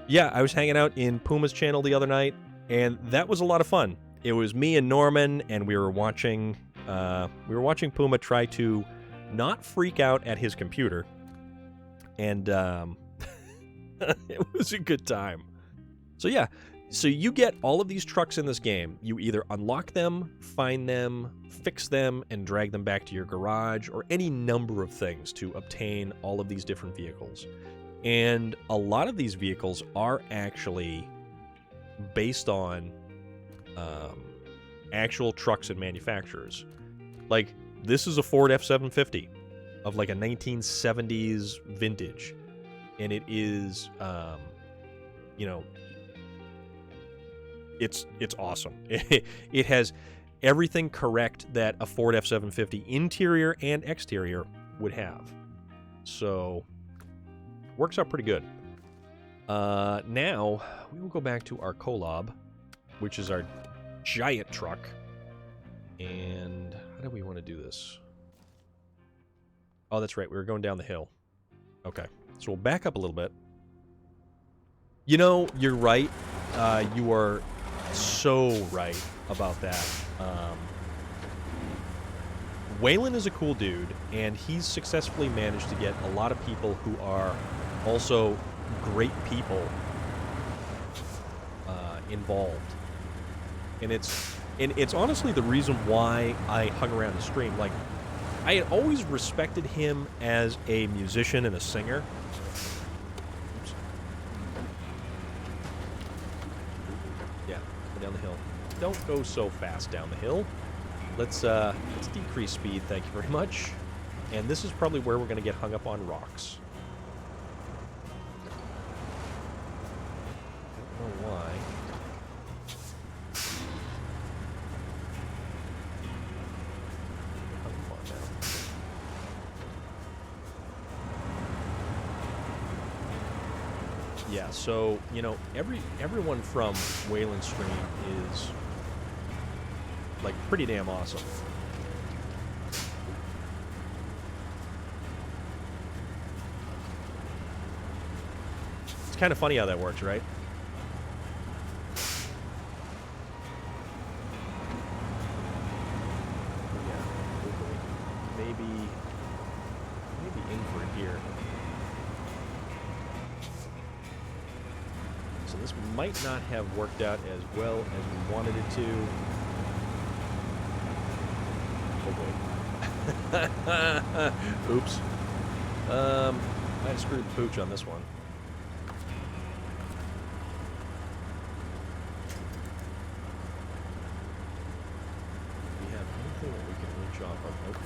Yeah, I was hanging out in Puma's channel the other night, and that was a lot of fun. It was me and Norman, and we were watching Puma try to not freak out at his computer, and it was a good time. So yeah, so you get all of these trucks in this game. You either unlock them, find them, fix them, and drag them back to your garage, or any number of things to obtain all of these different vehicles. And a lot of these vehicles are actually based on actual trucks and manufacturers. Like, this is a Ford F-750 of like a 1970s vintage. And it is, you know, it's awesome. It has everything correct that a Ford F-750 interior and exterior would have. So, works out pretty good. Now, we will go back to our Kolob, which is our giant truck. And how do we want to do this? Oh, that's right. We were going down the hill. Okay. So we'll back up a little bit. You know, you're right. You are so right about that. Waylon is a cool dude, and he's successfully managed to get a lot of people who are also great people involved. And it's honestly the reason why I hung around the stream. Like, I had always respected him as a musician and a singer. Oops. Yeah, go down the hill. Don't go so fast down the hill. Let's decrease speed, thank you very much. And this is probably where we're going to get hung up on rocks. I don't know why. Yeah, so, you know, everyone from Waylon's stream is, like, pretty damn awesome. It's kind of funny how that works, right? Yeah, hopefully. Maybe in for here. So this might not have worked out as well as we wanted it to. Oh boy. Oops. I screwed the pooch on this one. Do we have anything that we can reach off of? Nope.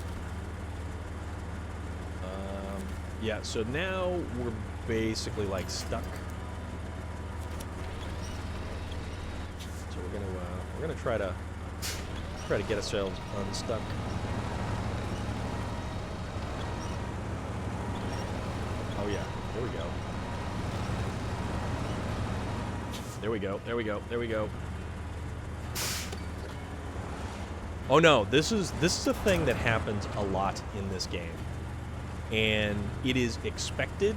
Yeah, so now we're basically like stuck. We're gonna try to get ourselves unstuck. Oh yeah, there we go. There we go. There we go. There we go. Oh no, this is a thing that happens a lot in this game, and it is expected.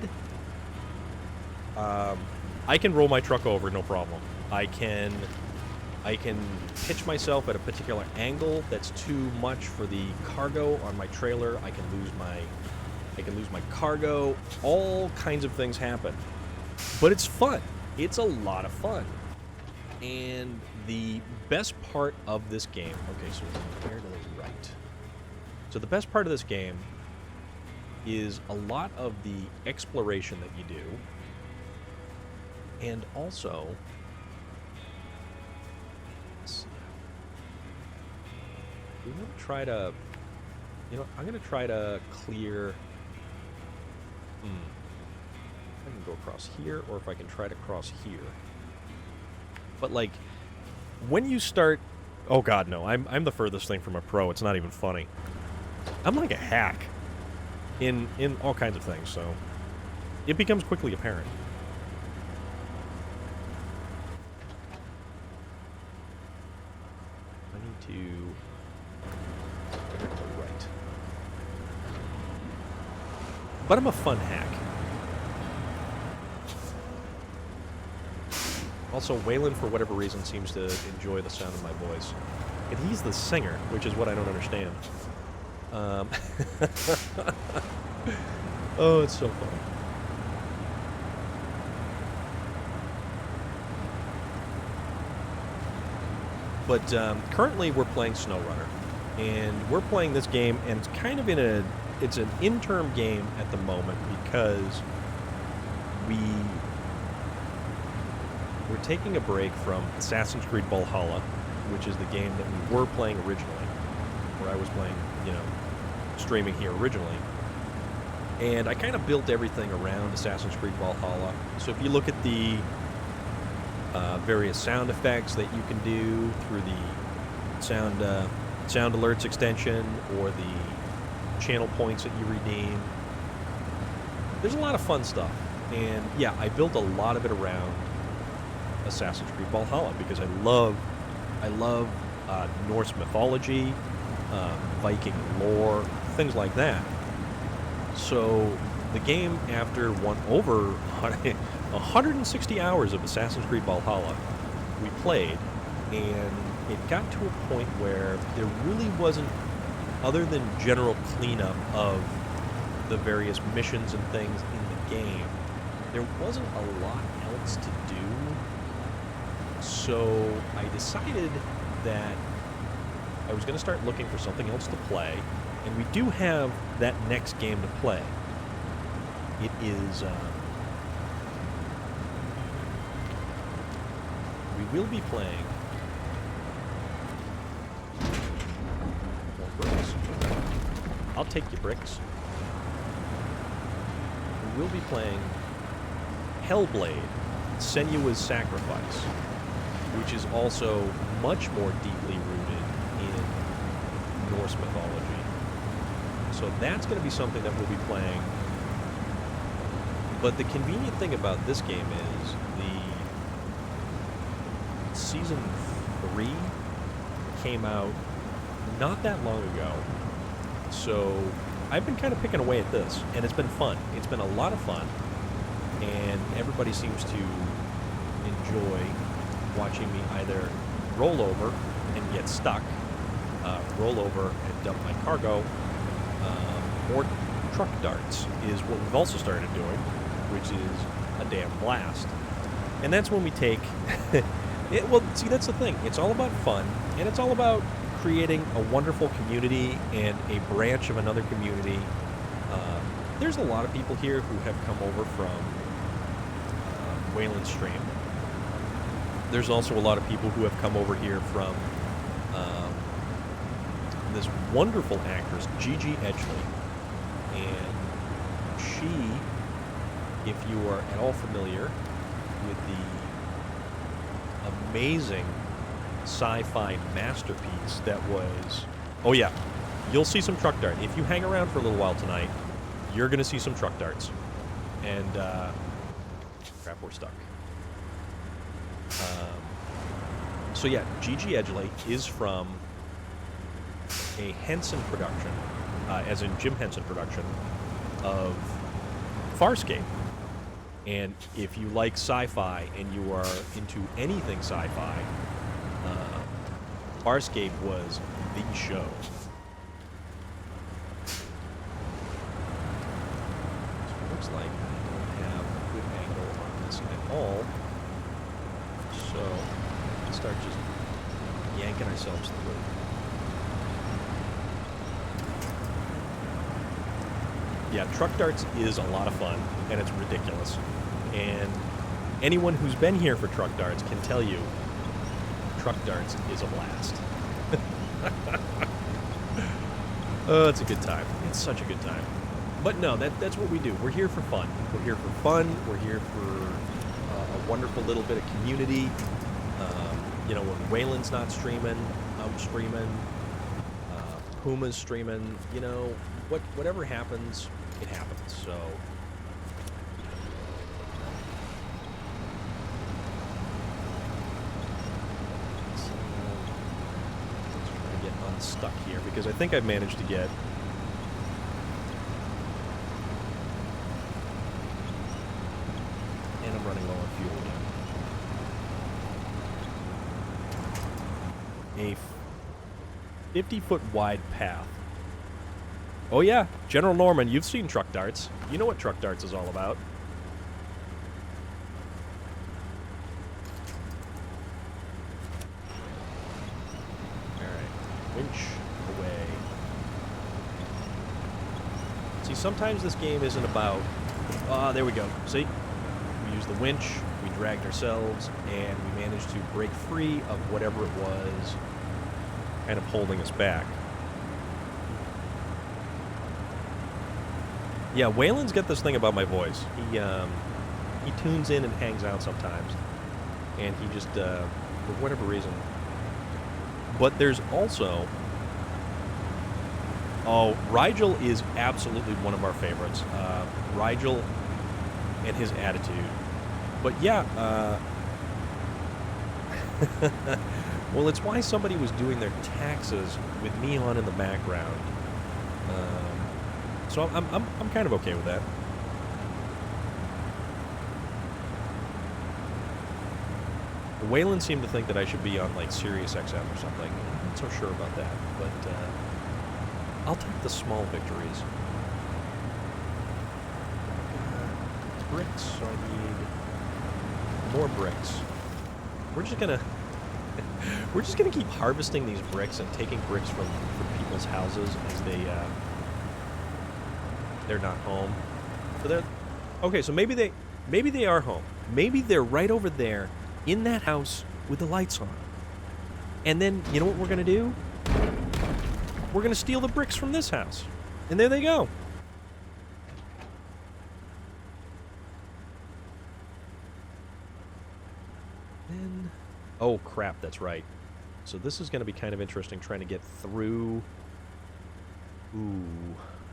I can roll my truck over, no problem. I can pitch myself at a particular angle that's too much for the cargo on my trailer. I can lose my cargo. All kinds of things happen. But it's fun. It's a lot of fun. And the best part of this game... Okay, so we're here to the right. So the best part of this game is a lot of the exploration that you do. And also... I'm going to try to, I'm going to try to clear, if I can go across here, or if I can try to cross here. But, like, when you start, oh god, no, I'm the furthest thing from a pro, it's not even funny. I'm like a hack in all kinds of things, so it becomes quickly apparent. to the right. But I'm a fun hack. Also, Waylon, for whatever reason, seems to enjoy the sound of my voice. And he's the singer, which is what I don't understand. Oh, it's so funny. But currently we're playing SnowRunner. And we're playing this game, and it's kind of it's an interim game at the moment because we're taking a break from Assassin's Creed Valhalla, which is the game that we were playing originally, where I was playing, streaming here originally. And I kind of built everything around Assassin's Creed Valhalla. So if you look at the various sound effects that you can do through the sound alerts extension or the channel points that you redeem, there's a lot of fun stuff. And yeah, I built a lot of it around Assassin's Creed Valhalla because I love Norse mythology, Viking lore, things like that. So the game, after over 160 hours of Assassin's Creed Valhalla, we played, and it got to a point where there really wasn't, other than general cleanup of the various missions and things in the game, there wasn't a lot else to do. So I decided that I was going to start looking for something else to play, and we do have that next game to play. It is, we will be playing more bricks. I'll take your bricks. We will be playing Hellblade: Senua's Sacrifice, which is also much more deeply rooted in Norse mythology. So that's going to be something that we'll be playing. But the convenient thing about this game is the Season 3 came out not that long ago. So I've been kind of picking away at this, and it's been fun. It's been a lot of fun, and everybody seems to enjoy watching me either roll over and get stuck, roll over and dump my cargo, or truck darts is what we've also started doing, which is a damn blast. And that's when we take well, see, that's the thing. It's all about fun, and it's all about creating a wonderful community and a branch of another community. There's a lot of people here who have come over from Waylon's stream. There's also a lot of people who have come over here from this wonderful actress, Gigi Edgley. And she, if you are at all familiar with the amazing sci-fi masterpiece that was... Oh yeah, you'll see some truck dart. If you hang around for a little while tonight, you're going to see some truck darts. And, crap, we're stuck. So yeah, Gigi Edgley is from a Henson production, as in Jim Henson production, of Farscape. And if you like sci-fi and you are into anything sci-fi, Farscape was the show. So it looks like we don't have a good angle on this at all. So let's start just yanking ourselves through. Yeah, truck darts is a lot of fun, and it's ridiculous. And anyone who's been here for truck darts can tell you truck darts is a blast. Oh, it's a good time. It's such a good time. But no, that's what we do. We're here for fun. We're here for fun. We're here for a wonderful little bit of community. You know, when Waylon's not streaming, I'm streaming. Puma's streaming. You know, whatever happens, it happens. So. stuck here because I think I've managed to get... And I'm running low on fuel again. A 50-foot wide path. Oh yeah, General Norman, you've seen truck darts. You know what truck darts is all about. Alright, winch away. See, sometimes this game isn't about... Ah, there we go. See? We used the winch, we dragged ourselves, and we managed to break free of whatever it was kind of holding us back. Yeah, Waylon's got this thing about my voice. He tunes in and hangs out sometimes, and he just, for whatever reason. But there's also... Oh, Rigel is absolutely one of our favorites. Rigel and his attitude. But yeah, well, it's why somebody was doing their taxes with me on in the background. So I'm kind of okay with that. Waylon seemed to think that I should be on like Sirius XM or something. I'm not so sure about that, but I'll take the small victories. Bricks, so I need more bricks. We're just gonna keep harvesting these bricks and taking bricks from people's houses as they're not home. So they're okay. So maybe they are home. Maybe they're right over there in that house with the lights on. And then you know what we're gonna do? We're gonna steal the bricks from this house, and there they go. Then, oh crap, that's right. So this is gonna be kind of interesting trying to get through. Ooh,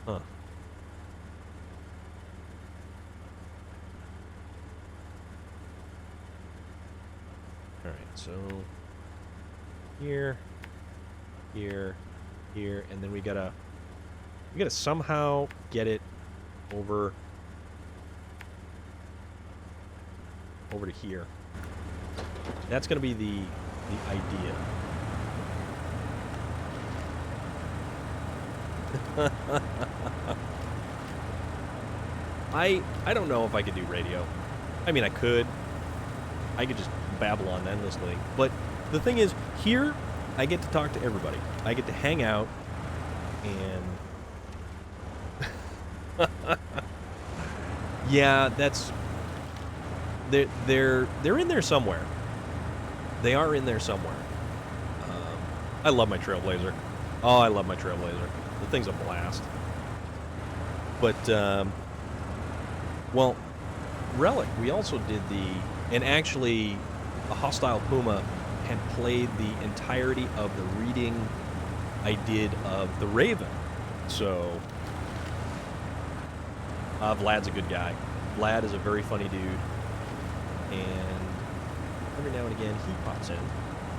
huh. Alright, so here, here, here, and then we gotta somehow get it over to here. That's gonna be the idea. I don't know if I could do radio. I mean, I could just babble on endlessly. But the thing is, here, I get to talk to everybody. I get to hang out, and... yeah, that's... They're in there somewhere. They are in there somewhere. I love my Trailblazer. Oh, I love my Trailblazer. The thing's a blast. But, well, Relic, we also did and actually, a Hostile Puma had played the entirety of the reading I did of The Raven. So, Vlad's a good guy. Vlad is a very funny dude. And every now and again, he pops in.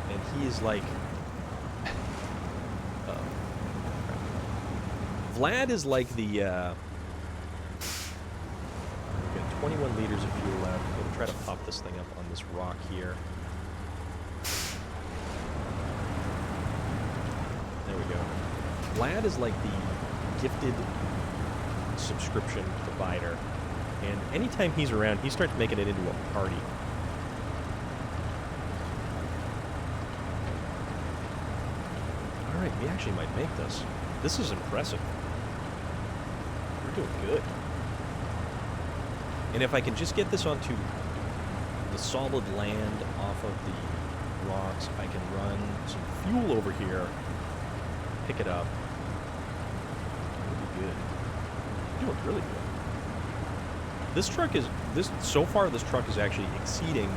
And he is like... Vlad is like the... We've got 21 liters of fuel left. I'm going to try to pop this thing up on this rock here. There we go. Vlad is like the gifted subscription provider. And anytime he's around, he starts making it into a party. Alright, we actually might make this. This is impressive. We're doing good. And if I can just get this onto the solid land off of the rocks, I can run some fuel over here, pick it up. Really good. Doing really good. This truck is, so far this truck is actually exceeding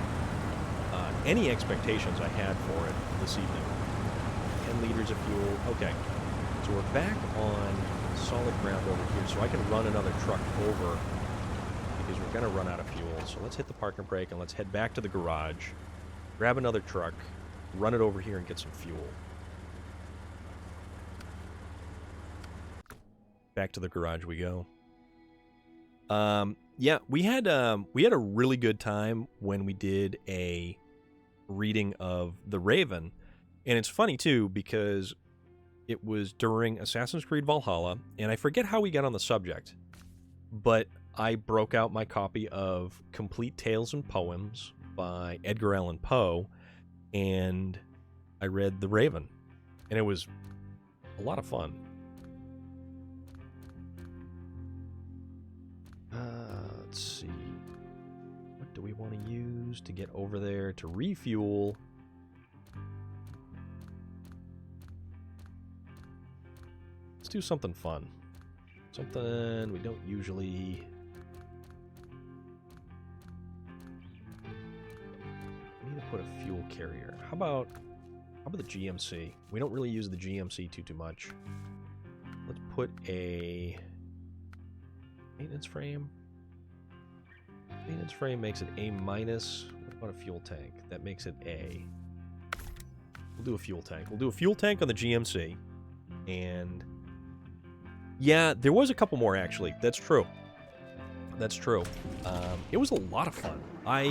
any expectations I had for it this evening. 10 liters of fuel. Okay. So we're back on solid ground over here, so I can run another truck over because we're going to run out of fuel. So let's hit the parking brake and let's head back to the garage, grab another truck, run it over here and get some fuel. Back to the garage we go. Yeah, we had a really good time when we did a reading of The Raven. And it's funny, too, because it was during Assassin's Creed Valhalla, and I forget how we got on the subject, but I broke out my copy of Complete Tales and Poems by Edgar Allan Poe, and I read The Raven, and it was a lot of fun. Let's see. What do we want to use to get over there to refuel? Let's do something fun. Something we don't usually... We need to put a fuel carrier. How about the GMC? We don't really use the GMC too much. Let's put a maintenance frame. Maintenance frame makes it A-. What about a fuel tank? That makes it A. We'll do a fuel tank. We'll do a fuel tank on the GMC. And yeah, there was a couple more, actually. That's true. That's true. It was a lot of fun. I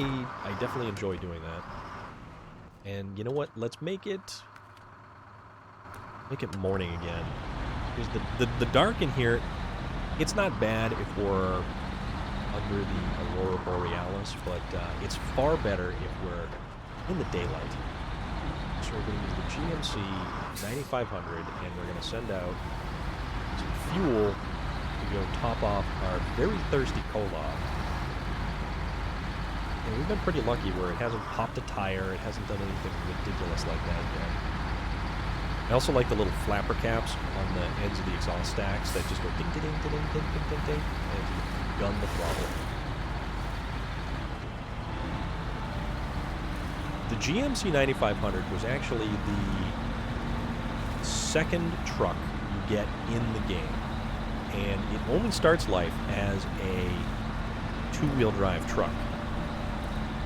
definitely enjoy doing that. And you know what? Let's make it morning again. Because the dark in here, it's not bad if we're under the Aurora Borealis, but it's far better if we're in the daylight. So we're going to use the GMC 9500, and we're going to send out some fuel to go top off our very thirsty Kolob. And we've been pretty lucky where it hasn't popped a tire, it hasn't done anything ridiculous like that yet. I also like the little flapper caps on the ends of the exhaust stacks that just go ding ding ding ding ding ding ding ding, and just gun the throttle. The GMC 9500 was actually the second truck you get in the game, and it only starts life as a two-wheel drive truck.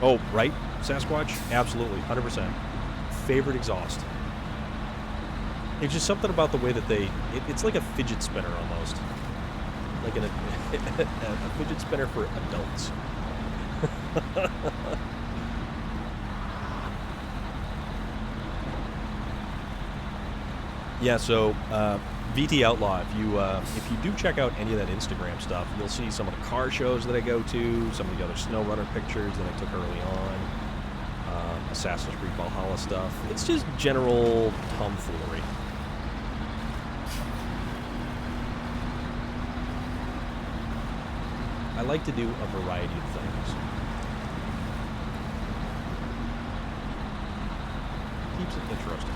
Oh, right, Sasquatch? Absolutely, 100%. Favorite exhaust. It's just something about the way that it's like a fidget spinner almost. Like a fidget spinner for adults. Yeah, so VT Outlaw, if you do check out any of that Instagram stuff, you'll see some of the car shows that I go to, some of the other SnowRunner pictures that I took early on, Assassin's Creed Valhalla stuff. It's just general tomfoolery. I like to do a variety of things. Keeps it interesting.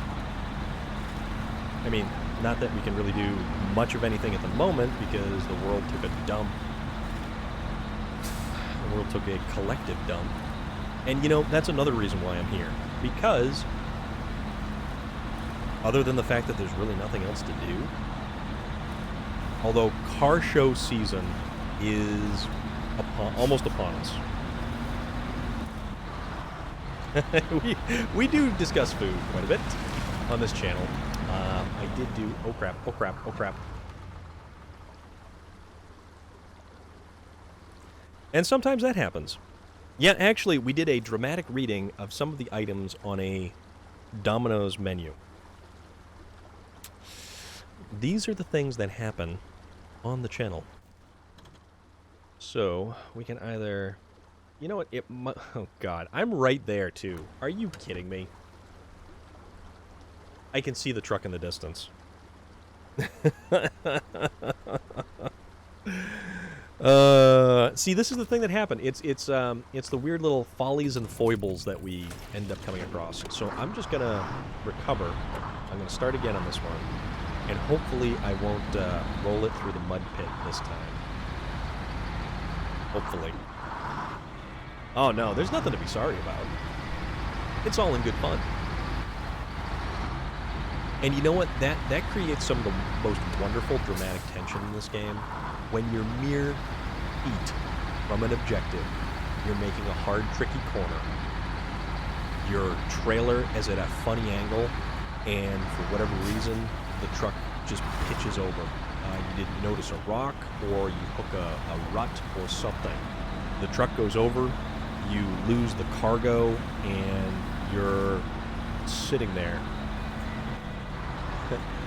I mean, not that we can really do much of anything at the moment because the world took a dump. The world took a collective dump. And, you know, that's another reason why I'm here. Because, other than the fact that there's really nothing else to do, although car show season is almost upon us. we do discuss food quite a bit on this channel. I did do... Oh crap, oh crap, oh crap. And sometimes that happens. Yeah, actually, we did a dramatic reading of some of the items on a Domino's menu. These are the things that happen on the channel. So, we can either... You know what? Oh, God. I'm right there, too. Are you kidding me? I can see the truck in the distance. See, this is the thing that happened. It's the weird little follies and foibles that we end up coming across. So I'm just going to recover. I'm going to start again on this one. And hopefully I won't roll it through the mud pit this time. Hopefully. Oh no, there's nothing to be sorry about. It's all in good fun. And you know what? That creates some of the most wonderful dramatic tension in this game. When you're mere feet from an objective, you're making a hard, tricky corner. Your trailer is at a funny angle, and for whatever reason, the truck just pitches over. You didn't notice a rock, or you hook a rut or something. The truck goes over, you lose the cargo, and you're sitting there.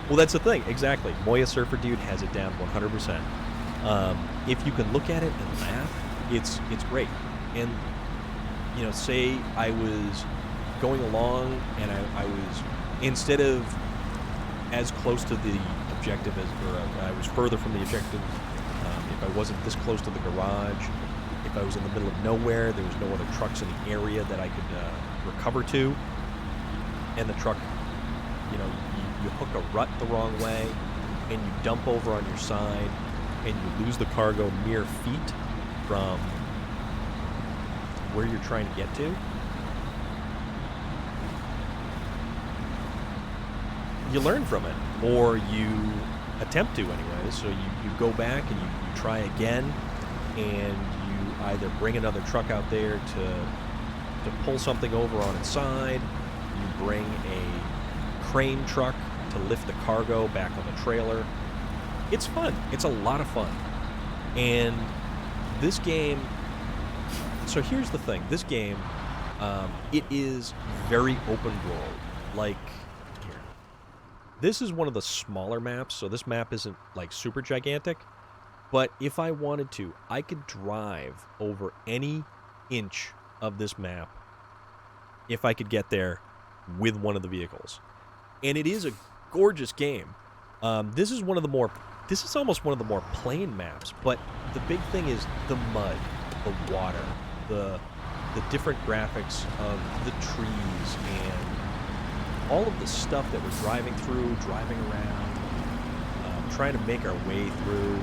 Well, that's the thing, exactly. Moya Surfer Dude has it down 100%. If you can look at it and laugh, it's great. And, you know, say I was going along and I was, instead of as close to the objective as, or I was further from the objective, if I wasn't this close to the garage, if I was in the middle of nowhere, there was no other trucks in the area that I could recover to, and the truck, you know, you hook a rut the wrong way, and you dump over on your side, and you lose the cargo mere feet from where you're trying to get to, you learn from it, or you attempt to anyway. So you go back and you try again, and you either bring another truck out there to pull something over on its side, you bring a crane truck to lift the cargo back on the trailer. It's fun. It's a lot of fun. And this game, so here's the thing. This game, it is very open world. Like, here. This is one of the smaller maps, so this map isn't, like, super gigantic. But if I wanted to, I could drive over any inch of this map if I could get there with one of the vehicles. And it is a gorgeous game. This is almost one of the more plain maps, but the big thing is the mud, the water, the different graphics of the trees, and all of the stuff that we're driving through, driving around, trying to make our way through.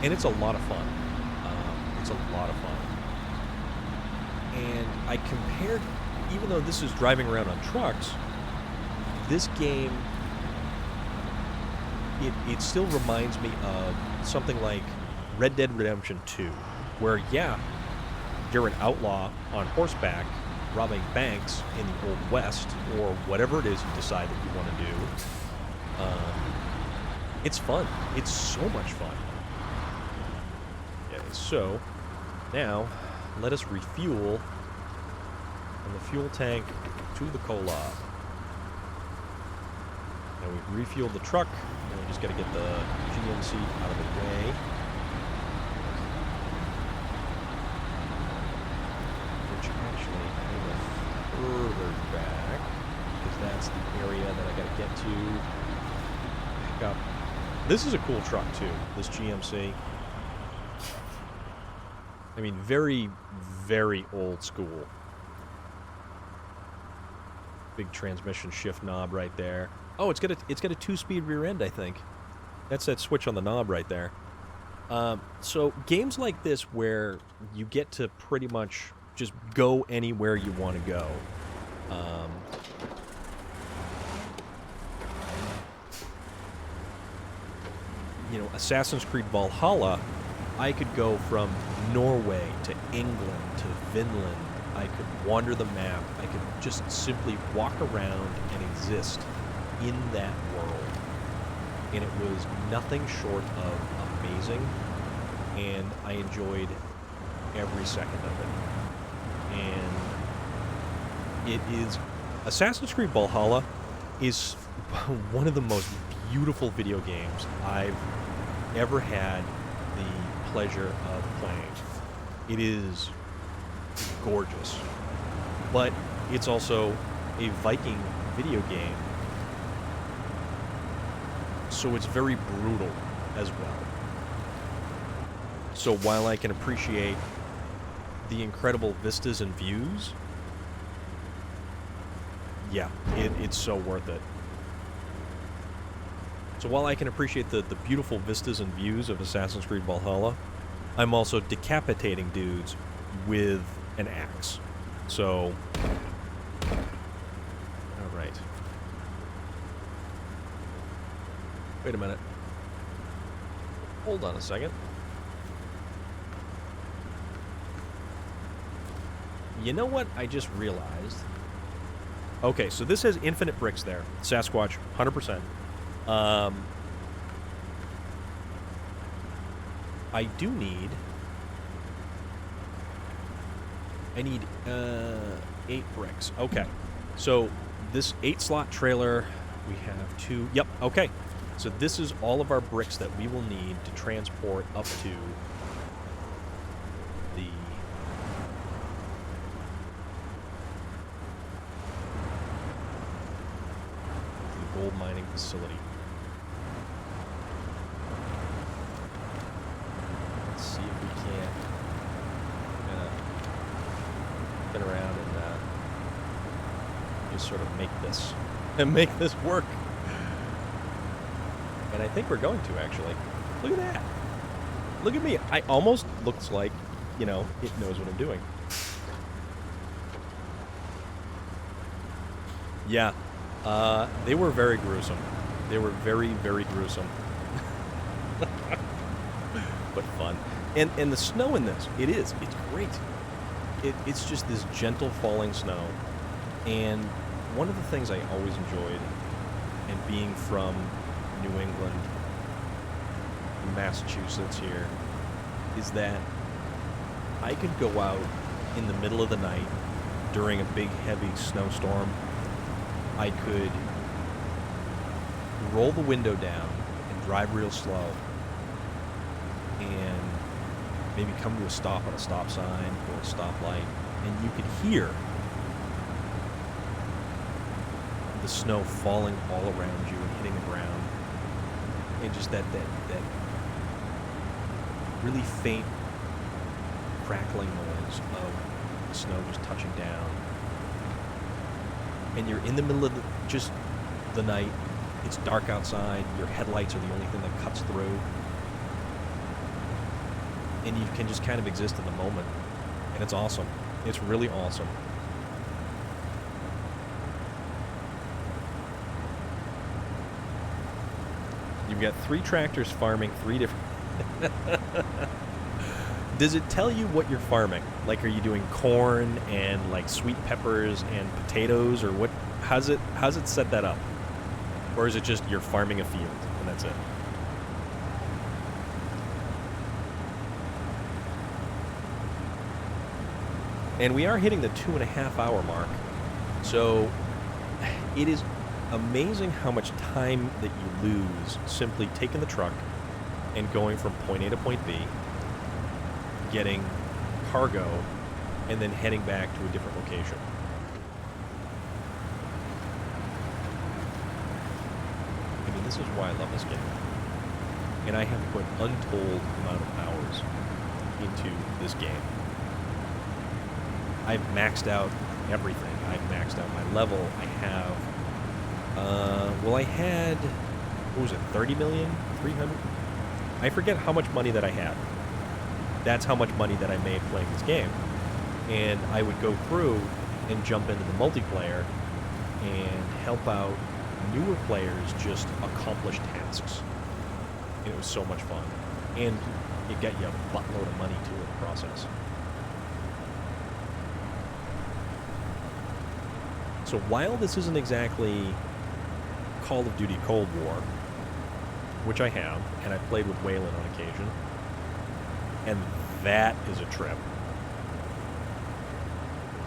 And it's a lot of fun. It's a lot of fun. And I compared, even though this is driving around on trucks, this game, it still reminds me of something like Red Dead Redemption 2, where, yeah, you're an outlaw on horseback robbing banks in the Old West, or whatever it is you decide that you want to do. It's fun. It's so much fun. Okay, so now let us refuel from the fuel tank to the Collab. Now we've refueled the truck, and we just got to get the GMC out of the way. Which actually came further back, because that's the area that I got to get to pick up. This is a cool truck too, this GMC. I mean, very, very old school. Big transmission shift knob right there. Oh, it's got a 2-speed rear end, I think. That's that switch on the knob right there. So games like this where you get to pretty much just go anywhere you want to go. You know, Assassin's Creed Valhalla, I could go from Norway to England to Finland. I could wander the map. I could just simply walk around and exist in that world. And it was nothing short of amazing, and I enjoyed every second of it. And it is... Assassin's Creed Valhalla is one of the most beautiful video games I've ever had the pleasure of playing. It is gorgeous, but it's also a Viking video game, so it's very brutal as well. So while I can appreciate the incredible vistas and views, yeah, it's so worth it. So while I can appreciate the beautiful vistas and views of Assassin's Creed Valhalla, I'm also decapitating dudes with an axe. So, alright. Wait a minute. Hold on a second. You know what I just realized? Okay, so this has infinite bricks there. Sasquatch, 100%. I do need... I need 8 bricks. Okay. So this 8-slot trailer, we have 2... Yep, okay. So this is all of our bricks that we will need to transport up to the... gold mining facility. Let's see if we can't spin around and just sort of make this work. And I think we're going to, actually. Look at that. Look at me. I almost looks like, you know, it knows what I'm doing. Yeah. They were very gruesome. They were very, very gruesome. But fun. And the snow in this, it's great. It's just this gentle falling snow. And one of the things I always enjoyed, and being from New England, Massachusetts here, is that I could go out in the middle of the night during a big, heavy snowstorm. I could roll the window down and drive real slow and maybe come to a stop at a stop sign or a stoplight, and you could hear the snow falling all around you and hitting the ground, and just that really faint crackling noise of the snow just touching down. And you're in the middle of the night. It's dark outside. Your headlights are the only thing that cuts through. And you can just kind of exist in the moment. And it's awesome. It's really awesome. You've got 3 tractors farming 3 different... Does it tell you what you're farming? Like, are you doing corn and like sweet peppers and potatoes, or what? How's it set that up? Or is it just you're farming a field and that's it? And we are hitting the 2.5-hour mark, so it is amazing how much time that you lose simply taking the truck and going from point A to point B, getting cargo, and then heading back to a different location. I mean, this is why I love this game. And I have put untold amount of hours into this game. I've maxed out everything. I've maxed out my level. I have, I had, what was it, 30 million? 300? I forget how much money that I had. That's how much money that I made playing this game. And I would go through and jump into the multiplayer and help out newer players just accomplish tasks. And it was so much fun. And it got you a buttload of money too in the process. So while this isn't exactly Call of Duty Cold War, which I have, and I've played with Waylon on occasion, and that is a trip.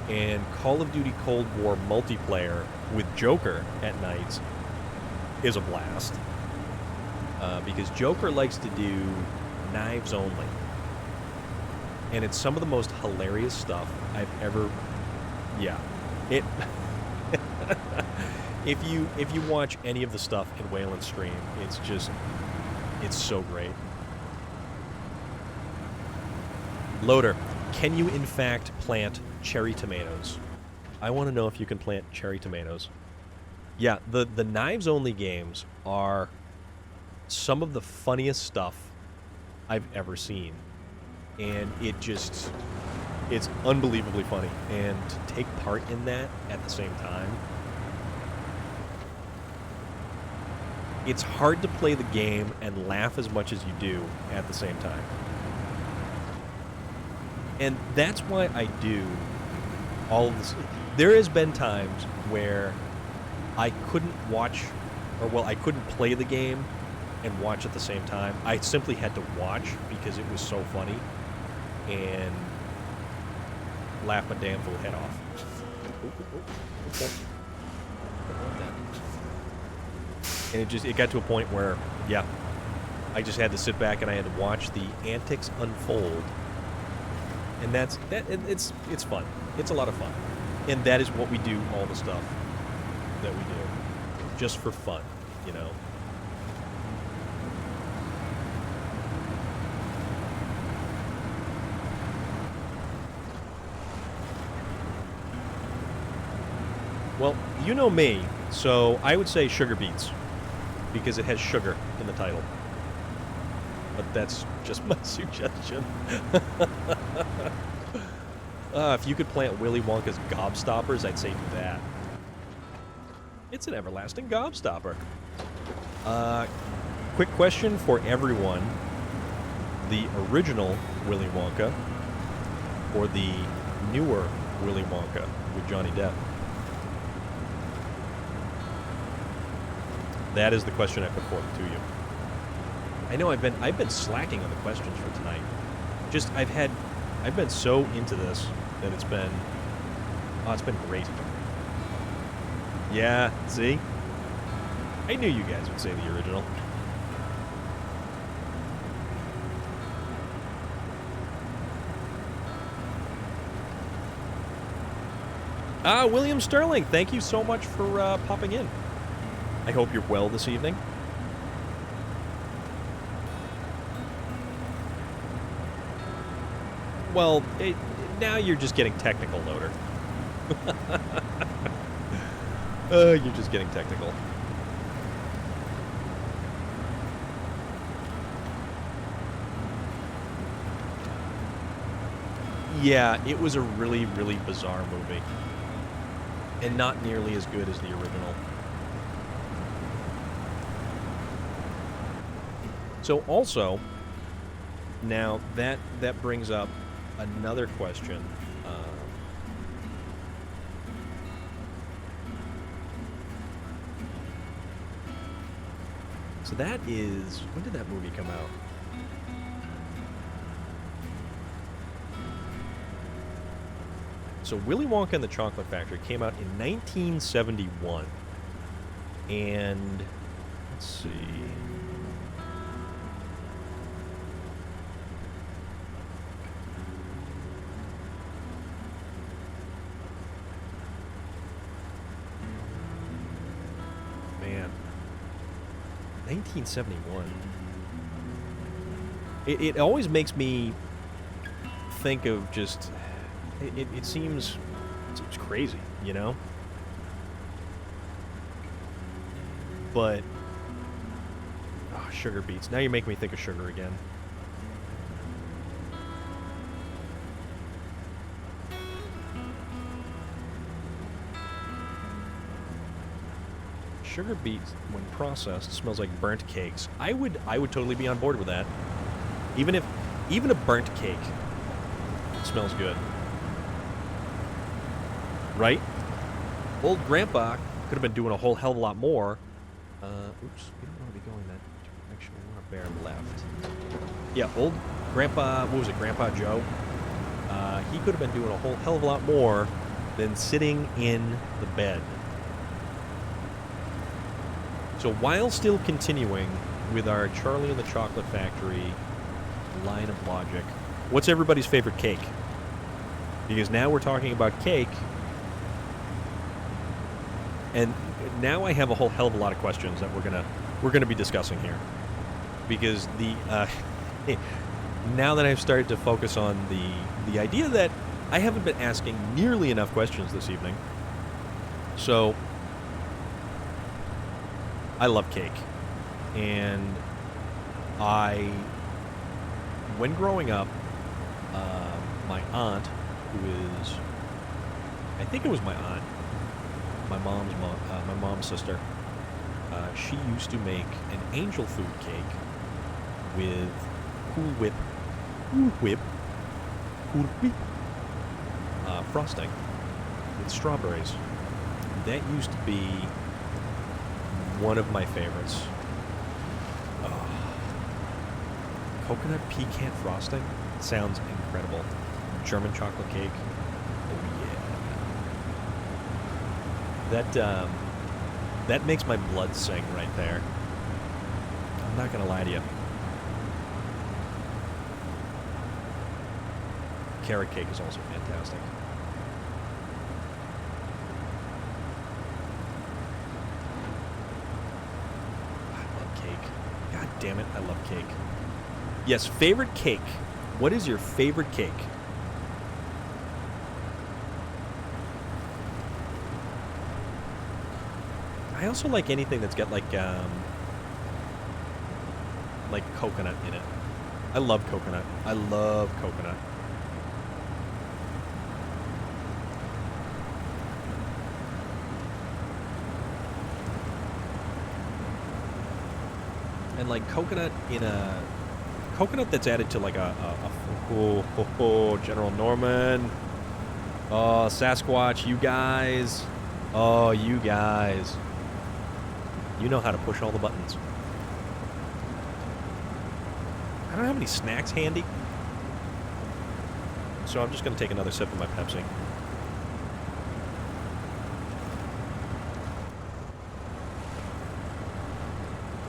And Call of Duty Cold War multiplayer with Joker at nights is a blast. Because Joker likes to do knives only. And it's some of the most hilarious stuff I've ever... Yeah. If you watch any of the stuff in Waylon's stream, it's so great. Loader, can you in fact plant cherry tomatoes? I want to know if you can plant cherry tomatoes. Yeah, the knives only games are some of the funniest stuff I've ever seen. And it's unbelievably funny. And to take part in that at the same time, it's hard to play the game and laugh as much as you do at the same time. And that's why I do all of this. There has been times where I couldn't watch, or well, I couldn't play the game and watch at the same time. I simply had to watch because it was so funny and laugh my damn fool head off. And it got to a point where, yeah, I just had to sit back and I had to watch the antics unfold. And it's fun. It's a lot of fun. And that is what we do, all the stuff that we do. Just for fun, you know? Well, you know me, so I would say sugar beets, because it has sugar in the title. But that's just my suggestion. If you could plant Willy Wonka's gobstoppers, I'd say do that. It's an everlasting gobstopper. Quick question for everyone. The original Willy Wonka or the newer Willy Wonka with Johnny Depp? That is the question I put forth to you. I know I've been slacking on the questions for tonight. Just I've been so into this that it's been great. Yeah, see? I knew you guys would say the original. William Sterling, thank you so much for popping in. I hope you're well this evening. Well, now you're just getting technical, Loader. You're just getting technical. Yeah, it was a really, really bizarre movie. And not nearly as good as the original. So also, now that brings up another question. So that is, when did that movie come out? So Willy Wonka and the Chocolate Factory came out in 1971. And, let's see. Man. 1971. It always makes me think of just... It seems crazy, you know? But... Oh, sugar beets. Now you're making me think of sugar again. Sugar beets, when processed, smells like burnt cakes. I would totally be on board with that. Even a burnt cake smells good. Right? Old Grandpa could have been doing a whole hell of a lot more. Oops, we don't want to be going that direction. We want to bear left. Yeah, old Grandpa, what was it, Grandpa Joe? He could have been doing a whole hell of a lot more than sitting in the bed. So while still continuing with our Charlie and the Chocolate Factory line of logic, what's everybody's favorite cake? Because now we're talking about cake, and now I have a whole hell of a lot of questions that we're gonna be discussing here. Because now that I've started to focus on the idea that I haven't been asking nearly enough questions this evening. So I love cake. And when growing up, my aunt, who is, I think it was my aunt, my mom's sister, she used to make an angel food cake with Cool Whip frosting. with strawberries. That used to be one of my favorites. Oh. Coconut pecan frosting sounds incredible. German chocolate cake. Oh yeah. That makes my blood sing right there. I'm not gonna lie to you. Carrot cake is also fantastic. I love cake. God damn it, I love cake. Yes, favorite cake. What is your favorite cake? I also like anything that's got like coconut in it. I love coconut. I love coconut. And like coconut in a coconut that's added to like General Norman. Oh, Sasquatch, you guys. Oh, you guys. You know how to push all the buttons. I don't have any snacks handy, so I'm just going to take another sip of my Pepsi.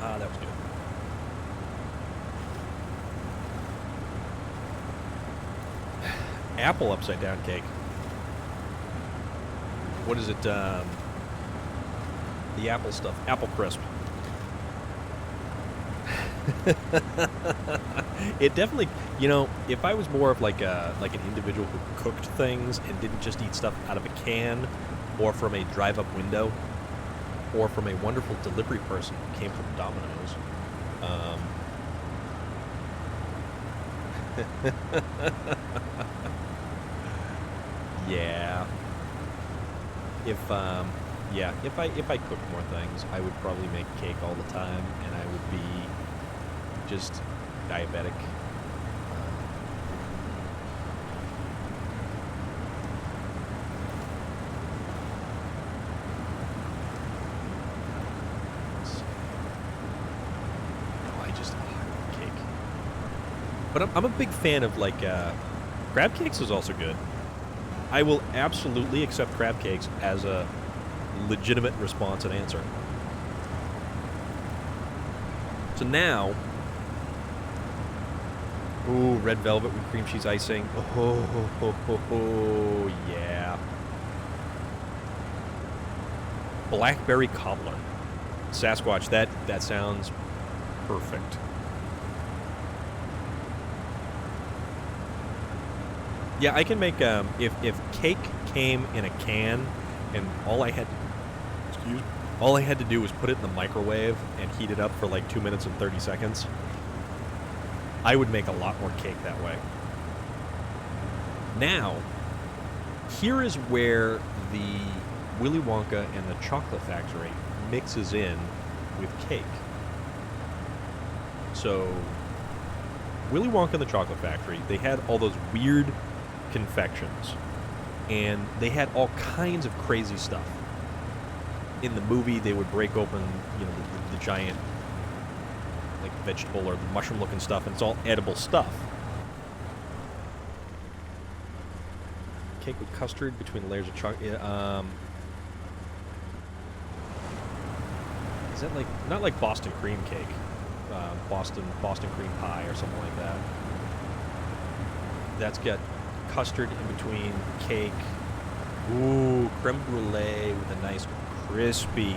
Ah, that was good. Apple upside down cake. What is it? The apple stuff. Apple crisp. It definitely, you know, if I was more of like an individual who cooked things and didn't just eat stuff out of a can or from a drive-up window or from a wonderful delivery person who came from Domino's, yeah. If I cooked more things, I would probably make cake all the time, and I would be just diabetic. I love cake. But I'm a big fan of like crab cakes is also good. I will absolutely accept crab cakes as a legitimate response and answer. So now, ooh, red velvet with cream cheese icing. Oh, yeah. Blackberry cobbler. Sasquatch, that sounds perfect. Yeah, I can make if cake came in a can and all I had to do was put it in the microwave and heat it up for like 2 minutes and 30 seconds. I would make a lot more cake that way. Now, here is where the Willy Wonka and the Chocolate Factory mixes in with cake. So, Willy Wonka and the Chocolate Factory, they had all those weird confections, and they had all kinds of crazy stuff. In the movie, they would break open, you know, the giant, like, vegetable or the mushroom-looking stuff, and it's all edible stuff. Cake with custard between layers of chocolate. Is that like not like Boston cream cake, Boston cream pie or something like that? That's got custard in between cake. Ooh, creme brulee with a nice crispy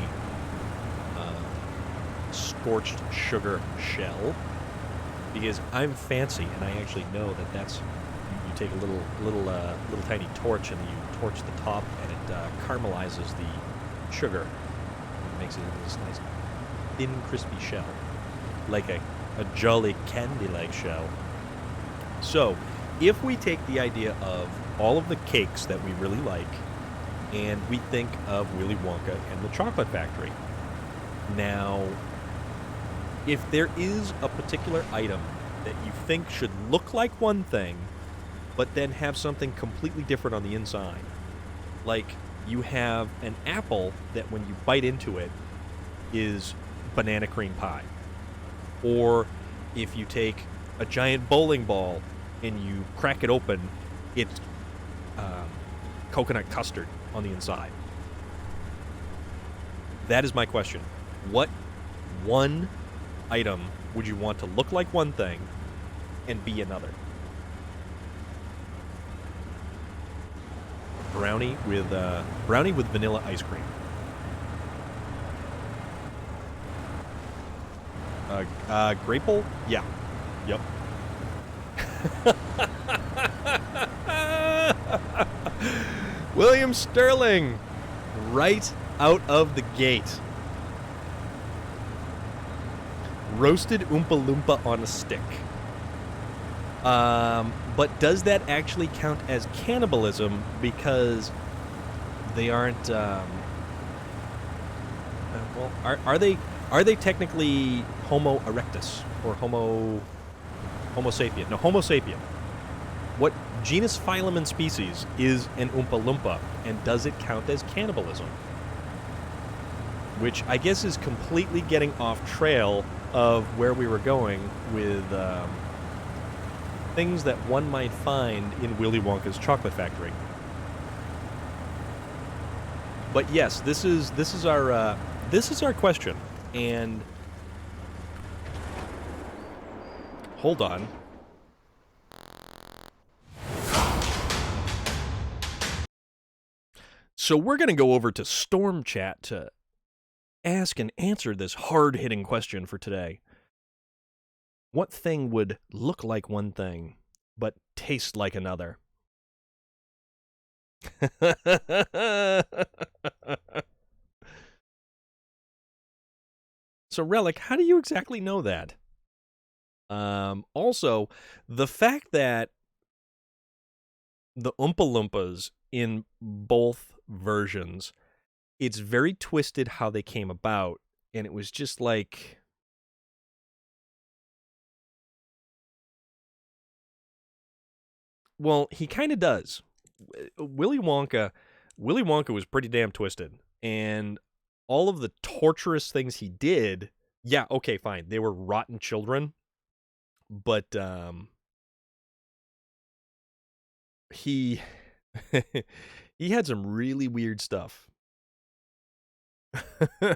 scorched sugar shell. Because I'm fancy and I actually know that that's you take a little tiny torch and you torch the top and it caramelizes the sugar and makes it into this nice thin crispy shell, like a jolly candy-like shell. So, if we take the idea of all of the cakes that we really like, and we think of Willy Wonka and the Chocolate Factory. Now, if there is a particular item that you think should look like one thing, but then have something completely different on the inside, Like, you have an apple that when you bite into it is banana cream pie. Or if you take a giant bowling ball and you crack it open, it's coconut custard on the inside. That is my question. What one item would you want to look like one thing and be another? Brownie with vanilla ice cream. Grapeful? Yeah. Yep. William Sterling, right out of the gate. Roasted Oompa Loompa on a stick. But does that actually count as cannibalism because they aren't? Well, are they technically Homo erectus or Homo sapien? No, Homo sapien. What genus, phylum, and species is an Oompa Loompa, and does it count as cannibalism? Which I guess is completely getting off trail of where we were going with things that one might find in Willy Wonka's chocolate factory. But yes, this is our question, and hold on. So we're going to go over to Storm Chat to ask and answer this hard-hitting question for today. What thing would look like one thing, but taste like another? So, Relic, how do you exactly know that? Also, the fact that the Oompa Loompas in both versions, it's very twisted how they came about, and it was just like... Well, he kind of does. Willy Wonka was pretty damn twisted, and all of the torturous things he did, yeah, okay, fine. They were rotten children, but he he had some really weird stuff. Are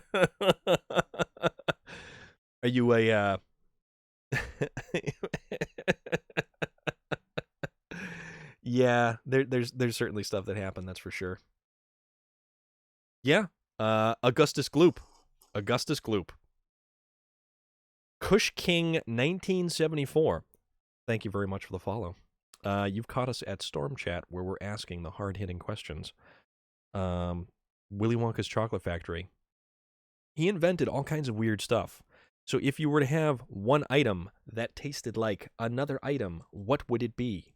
you a Yeah, there's certainly stuff that happened, that's for sure. Yeah. Augustus Gloop. Kush King 1974. Thank you very much for the follow. You've caught us at Storm Chat, where we're asking the hard-hitting questions. Willy Wonka's Chocolate Factory. He invented all kinds of weird stuff. So if you were to have one item that tasted like another item, what would it be?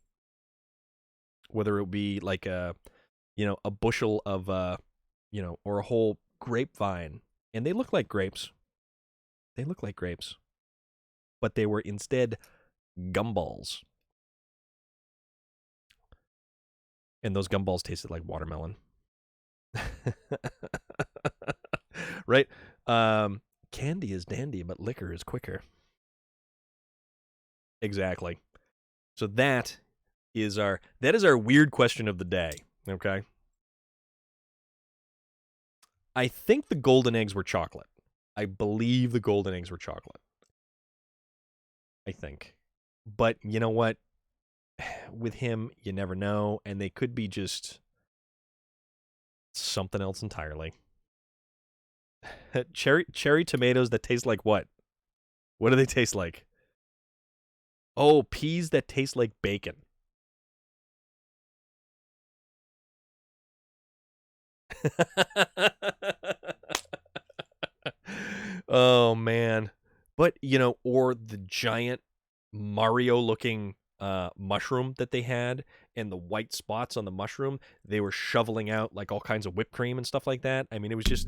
Whether it would be like a bushel of, or a whole grapevine. And they look like grapes. But they were instead gumballs. And those gumballs tasted like watermelon. Right? Candy is dandy, but liquor is quicker. Exactly. So that is our weird question of the day, okay? I think the golden eggs were chocolate. I believe the golden eggs were chocolate. I think. But you know what? With him, you never know, and they could be just something else entirely. Cherry tomatoes that taste like what? What do they taste like? Oh, peas that taste like bacon. Oh, man. But, or the giant Mario-looking mushroom that they had, and the white spots on the mushroom, they were shoveling out like all kinds of whipped cream and stuff like that. I mean, it was just...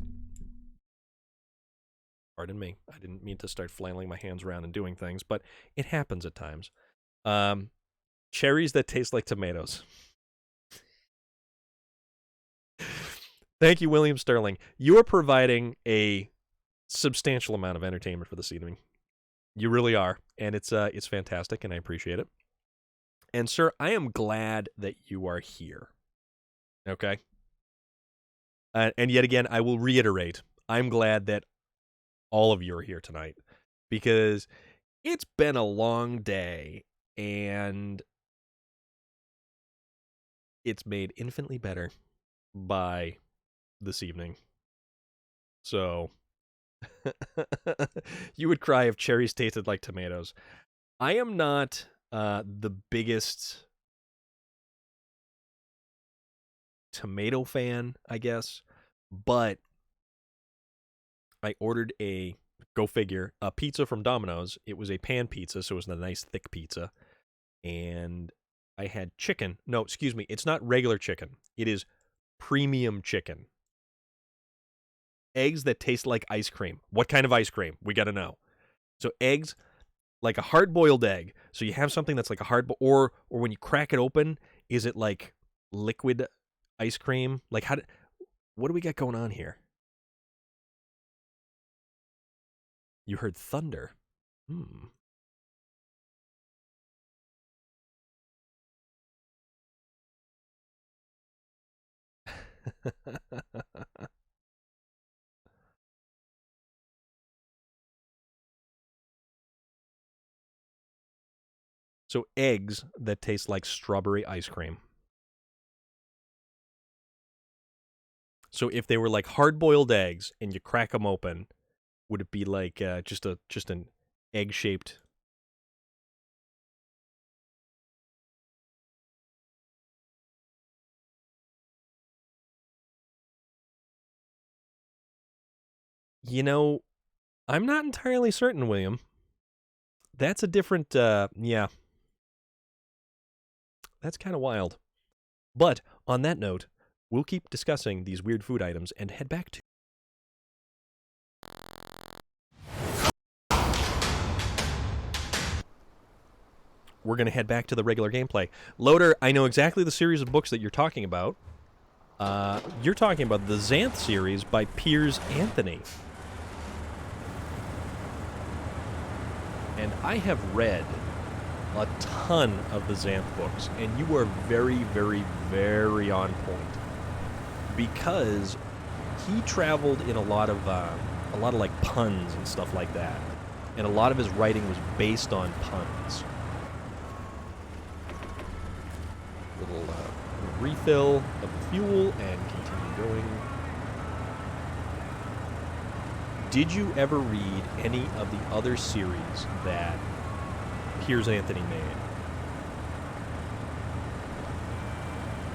Pardon me. I didn't mean to start flailing my hands around and doing things, but it happens at times. Cherries that taste like tomatoes. Thank you, William Sterling. You are providing a substantial amount of entertainment for this evening. You really are, and it's fantastic, and I appreciate it. And sir, I am glad that you are here. Okay? And yet again, I will reiterate, I'm glad that all of you are here tonight because it's been a long day and it's made infinitely better by this evening. So, you would cry if cherries tasted like tomatoes. I am not the biggest tomato fan, I guess, but I ordered go figure, a pizza from Domino's. It was a pan pizza, so it was a nice thick pizza. And I had chicken. No, excuse me. It's not regular chicken. It is premium chicken. Eggs that taste like ice cream. What kind of ice cream? We got to know. So eggs, like a hard-boiled egg. So you have something that's like a or when you crack it open, is it like liquid ice cream? Like what do we got going on here? You heard thunder. So eggs that taste like strawberry ice cream. So if they were like hard-boiled eggs and you crack them open, would it be like just an egg-shaped? You know, I'm not entirely certain, William. That's a different, yeah. That's kind of wild. But on that note, we'll keep discussing these weird food items and head back to... We're going to head back to the regular gameplay. Loader, I know exactly the series of books that you're talking about. You're talking about the Xanth series by Piers Anthony. And I have read a ton of the Xanth books, and you are very, very, very on point. Because he traveled in a lot of like puns and stuff like that. And a lot of his writing was based on puns. Little refill of fuel and continue going. Did you ever read any of the other series that Piers Anthony made?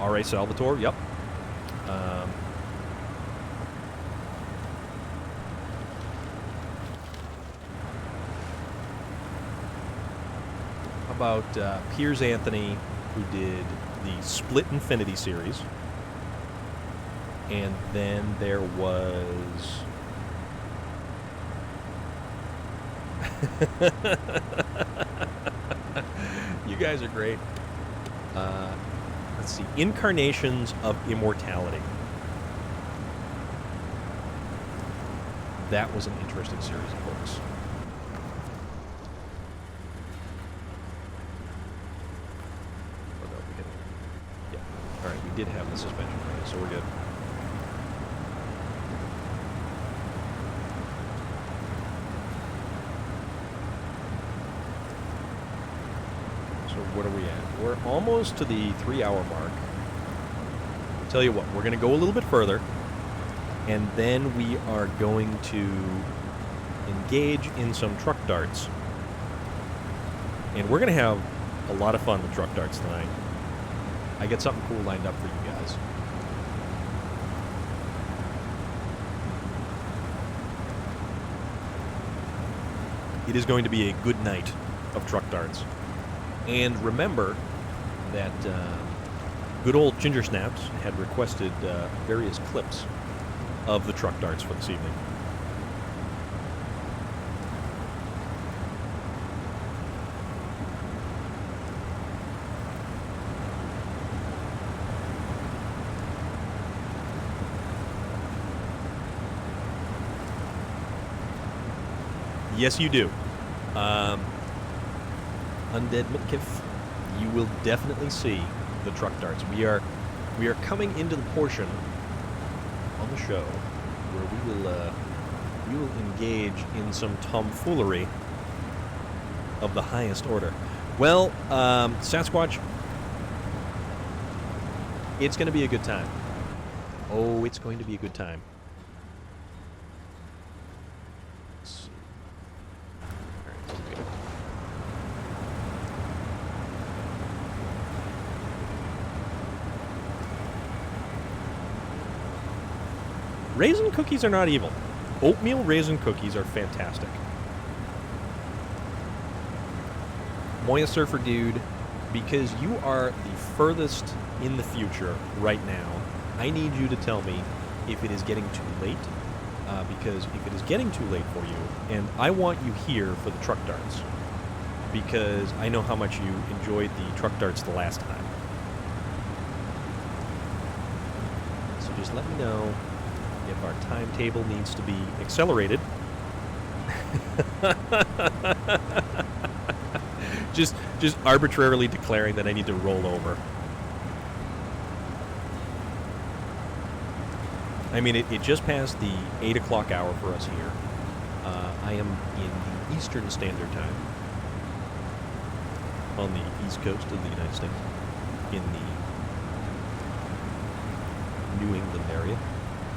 R.A. Salvatore, yep. How about Piers Anthony, who did the Split Infinity series, and then there was... You guys are great. Let's see. Incarnations of Immortality. That was an interesting series of books. Oh, no, we didn't. Yeah. All right, we did have the suspension rating, so we're good. What are we at? We're almost to the 3-hour mark. I'll tell you what, we're going to go a little bit further, and then we are going to engage in some truck darts. And we're going to have a lot of fun with truck darts tonight. I got something cool lined up for you guys. It is going to be a good night of truck darts. And remember that good old Ginger Snaps had requested various clips of the truck darts for this evening. Yes, you do. Undead Mitkiff, you will definitely see the truck darts. We are coming into the portion on the show where we will engage in some tomfoolery of the highest order. Well, Sasquatch, it's going to be a good time. Oh, it's going to be a good time. Let's see. All right, let's go. Raisin cookies are not evil. Oatmeal raisin cookies are fantastic. Moya Surfer Dude, because you are the furthest in the future right now, I need you to tell me if it is getting too late, because if it is getting too late for you, and I want you here for the truck darts, because I know how much you enjoyed the truck darts the last time. So just let me know if our timetable needs to be accelerated. just arbitrarily declaring that I need to roll over. I mean, it just passed the 8 o'clock hour for us here. I am in the Eastern Standard Time on the East Coast of the United States, in the New England area,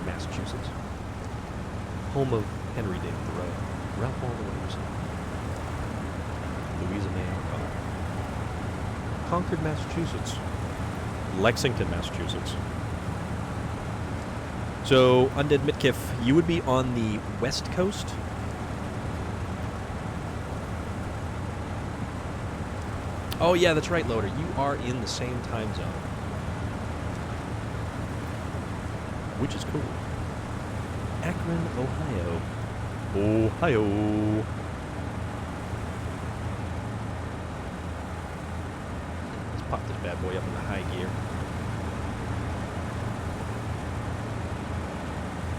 Massachusetts, home of Henry David Thoreau, Ralph Waldo Emerson, Louisa May Alcott, Concord, Massachusetts, Lexington, Massachusetts. So, Undead Mitkiff, you would be on the West Coast? Oh yeah, that's right, Loader. You are in the same time zone. Which is cool. Akron, Ohio. Ohio. Let's pop this bad boy up into high gear.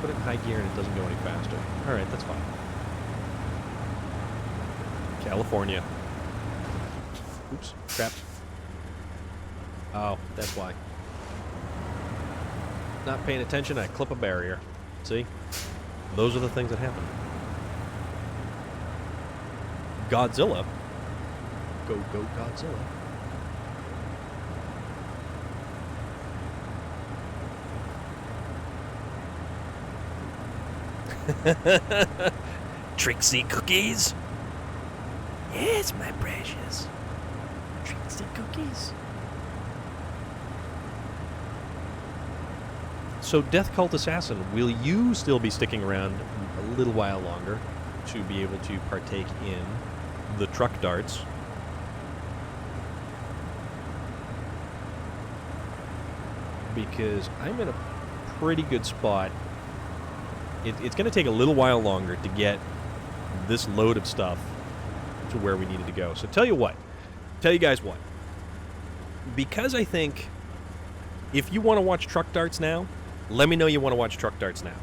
Put it in high gear and it doesn't go any faster. Alright, that's fine. California. Oops, crap. Oh, that's why. Not paying attention, I clip a barrier. See? Those are the things that happen. Godzilla. Go, go, Godzilla. Trixie cookies? Yes, my precious. Trixie cookies. So, Death Cult Assassin, will you still be sticking around a little while longer to be able to partake in the truck darts? Because I'm in a pretty good spot. It's going to take a little while longer to get this load of stuff to where we needed to go. So tell you guys what. Because I think if you want to watch truck darts now, let me know you want to watch truck darts now.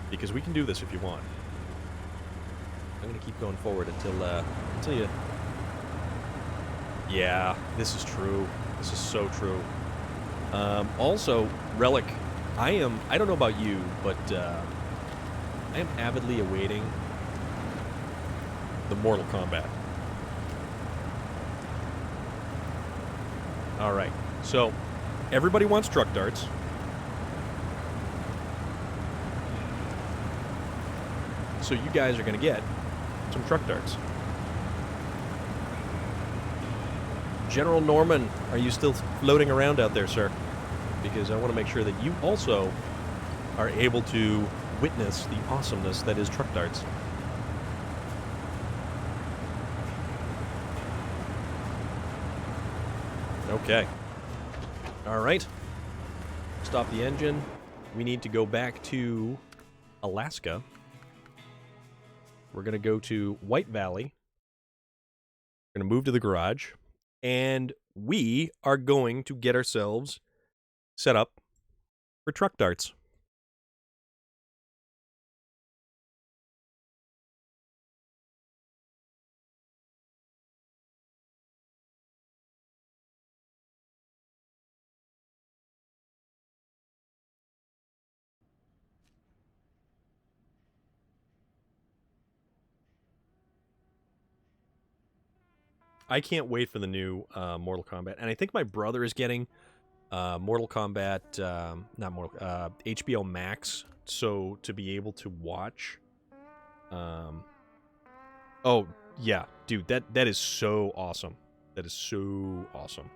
Because we can do this if you want. I'm going to keep going forward until you... Yeah, this is true. This is so true. Also, Relic, I don't know about you, but I am avidly awaiting the Mortal Kombat. Alright, so everybody wants truck darts. So you guys are going to get some truck darts. General Norman, are you still floating around out there, sir? Because I want to make sure that you also are able to witness the awesomeness that is truck darts. Okay. All right. Stop the engine. We need to go back to Alaska. We're going to go to White Valley. We're going to move to the garage. And we are going to get ourselves set up for truck darts. I can't wait for the new Mortal Kombat. And I think my brother is getting Mortal Kombat, not Mortal, HBO Max, so to be able to watch. Oh, yeah, dude, that is so awesome. That is so awesome.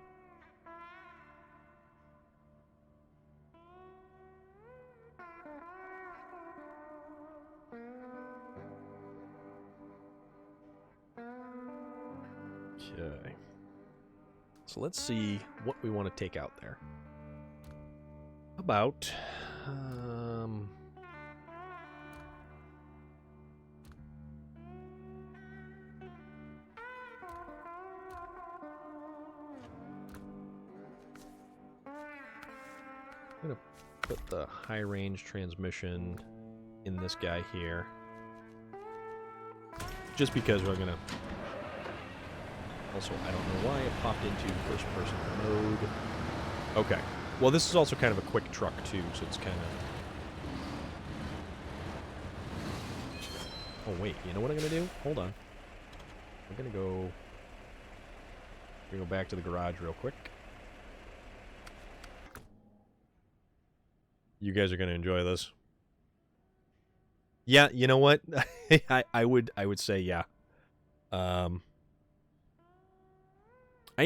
Okay. So let's see what we want to take out there. About, I'm going to put the high-range transmission in this guy here. Just because we're going to... Also, I don't know why it popped into first-person mode. Okay. Well, this is also kind of a quick truck, too, so it's kind of... Oh, wait. You know what I'm going to do? Hold on. I'm going to go back to the garage real quick. You guys are going to enjoy this. Yeah, you know what? I would say yeah. I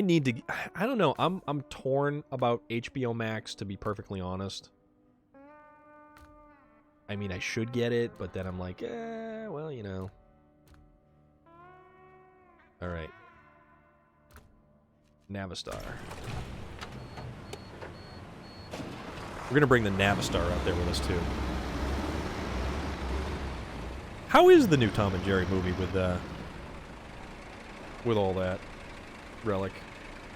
need to... I don't know. I'm torn about HBO Max, to be perfectly honest. I mean, I should get it, but then I'm like, well, you know. All right. Navistar. We're going to bring the Navistar out there with us, too. How is the new Tom and Jerry movie with all that? Relic,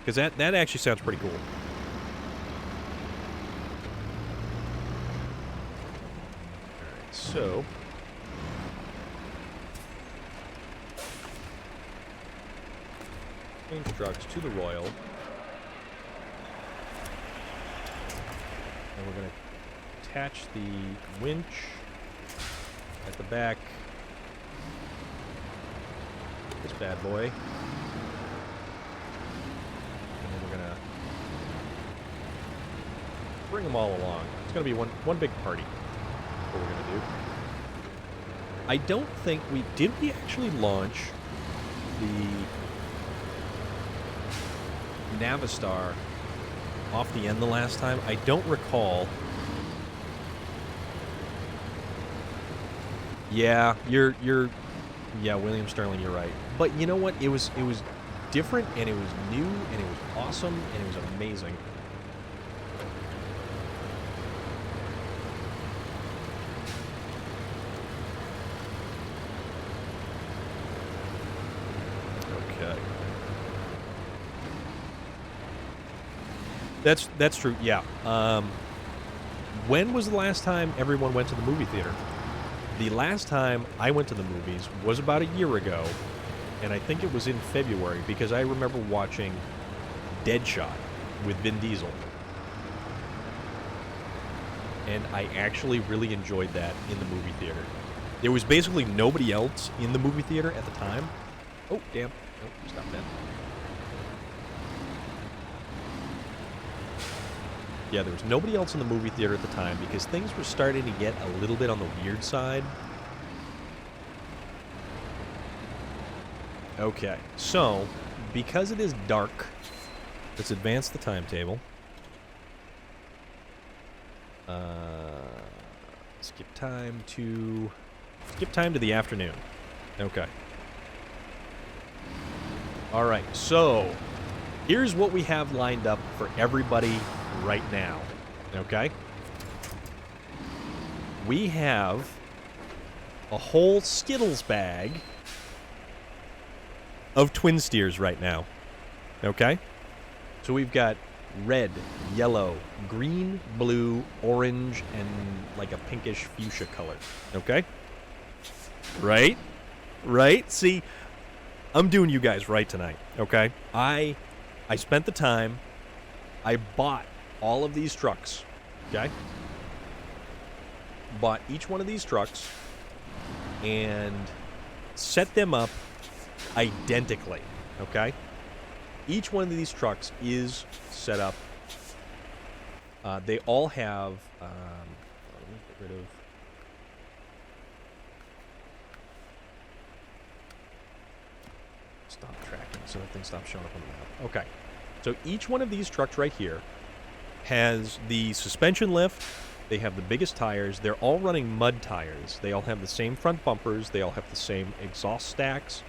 because that actually sounds pretty cool. Alright, so change trucks to the Royal, and we're going to attach the winch at the back. This bad boy. Bring them all along. It's going to be one big party. That's what we're going to do. I don't think we... Did we actually launch the Navistar off the end the last time? I don't recall. Yeah, you're... Yeah, William Sterling, you're right. But you know what? It was different, and it was new, and it was awesome, and it was amazing. That's true, yeah. When was the last time everyone went to the movie theater? The last time I went to the movies was about a year ago, and I think it was in February, because I remember watching Deadshot with Vin Diesel. And I actually really enjoyed that in the movie theater. There was basically nobody else in the movie theater at the time. Oh, damn. Oh, stop that. Yeah, there was nobody else in the movie theater at the time because things were starting to get a little bit on the weird side. Okay, so because it is dark, let's advance the timetable. Skip time to the afternoon. Okay. All right, so here's what we have lined up for everybody right now, okay? We have a whole Skittles bag of Twin Steers right now, okay? So we've got red, yellow, green, blue, orange, and like a pinkish fuchsia color, okay? Right? Right? See, I'm doing you guys right tonight, okay? I spent the time, I bought all of these trucks, okay? Bought each one of these trucks and set them up identically, okay? each one of these trucks is set up. They all have. Let me get rid of. Stop tracking so that thing stops showing up on the map. Okay. So each one of these trucks right here has the suspension lift. They have the biggest tires. They're all running mud tires. They all have the same front bumpers. They all have the same exhaust stacks.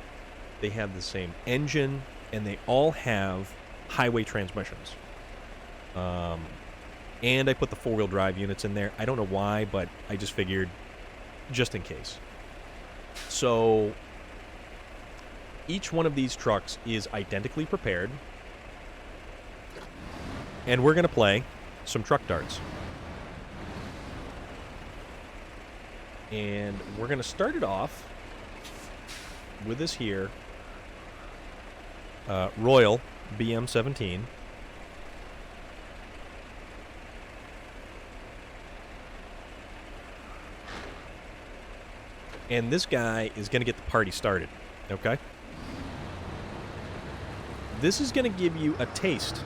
They have the same engine. And they all have highway transmissions. And I put the four-wheel drive units in there. I don't know why, but I just figured just in case. So each one of these trucks is identically prepared. And we're going to play some truck darts. And we're going to start it off with this here Royal BM17. And this guy is going to get the party started, okay? This is going to give you a taste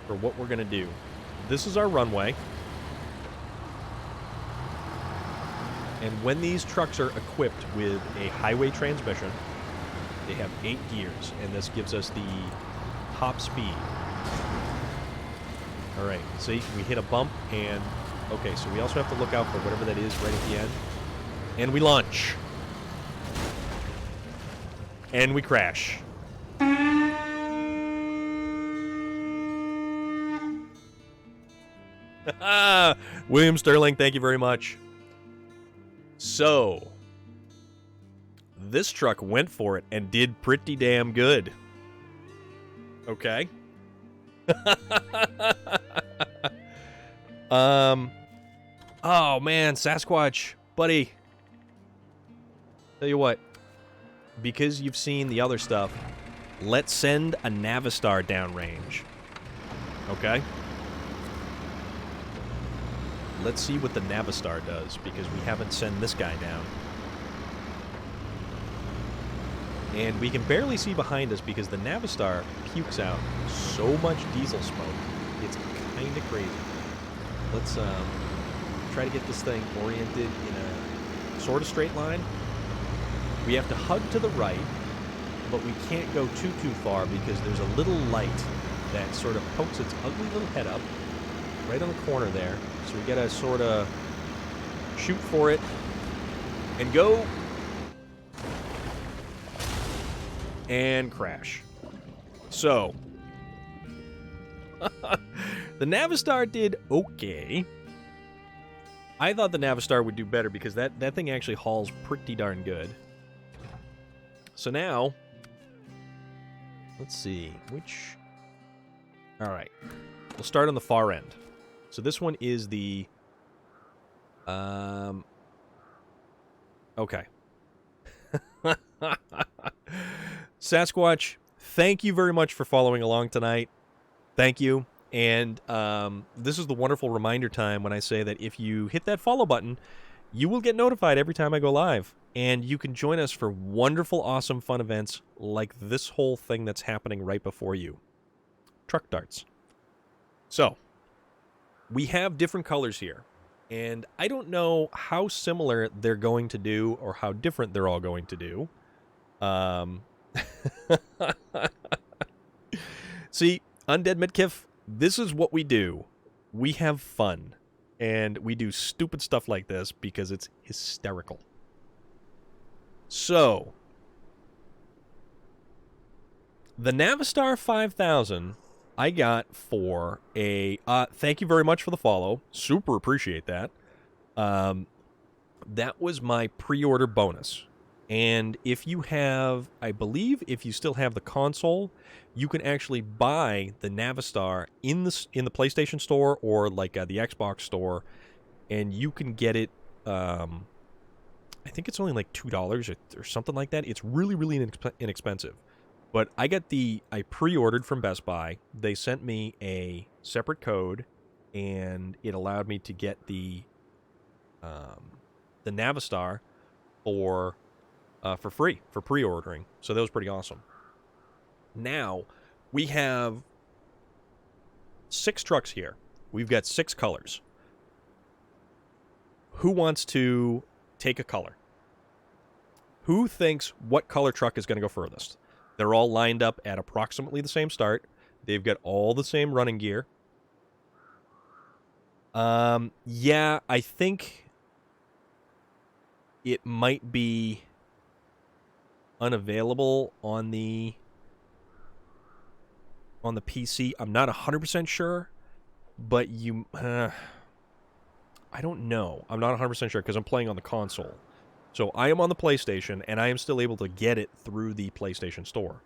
for what we're going to do. This is our runway. And when these trucks are equipped with a highway transmission, they have 8 gears, and this gives us the top speed. All right, see, we hit a bump, and okay, so we also have to look out for whatever that is right at the end. And we launch. And we crash. William Sterling, thank you very much. So, this truck went for it and did pretty damn good. Okay. Oh, man, Sasquatch, buddy. Tell you what, because you've seen the other stuff, let's send a Navistar downrange. Okay? Let's see what the Navistar does, because we haven't sent this guy down. And we can barely see behind us because the Navistar pukes out so much diesel smoke. It's kind of crazy. Let's try to get this thing oriented in a sort of straight line. We have to hug to the right, but we can't go too far because there's a little light that sort of pokes its ugly little head up right on the corner there. So we gotta sort of shoot for it and go and crash. So the Navistar did okay. I thought the Navistar would do better because that thing actually hauls pretty darn good. So now, let's see, which... Alright, we'll start on the far end. So this one is the... Okay. Sasquatch, thank you very much for following along tonight. Thank you. And this is the wonderful reminder time when I say that if you hit that follow button, you will get notified every time I go live. And you can join us for wonderful, awesome, fun events like this whole thing that's happening right before you. Truck darts. So, we have different colors here. And I don't know how similar they're going to do or how different they're all going to do. See, Undead Midkiff, this is what we do. We have fun. And we do stupid stuff like this because it's hysterical. So, the Navistar 5000 I got for a... thank you very much for the follow. Super appreciate that. That was my pre-order bonus. And if you have... I believe if you still have the console, you can actually buy the Navistar in the PlayStation Store or like the Xbox Store, and you can get it... I think it's only like $2 or something like that. It's really, really inexpensive. But I pre-ordered from Best Buy. They sent me a separate code, and it allowed me to get the Navistar for for free for pre-ordering. So that was pretty awesome. Now, we have 6 trucks here. We've got 6 colors. Who wants to take a color? Who thinks what color truck is going to go furthest? They're all lined up at approximately the same start. They've got all the same running gear. Yeah, I think it might be unavailable on the PC. I'm not 100% sure, but I don't know. I'm not 100% sure because I'm playing on the console. So I am on the PlayStation, and I am still able to get it through the PlayStation Store.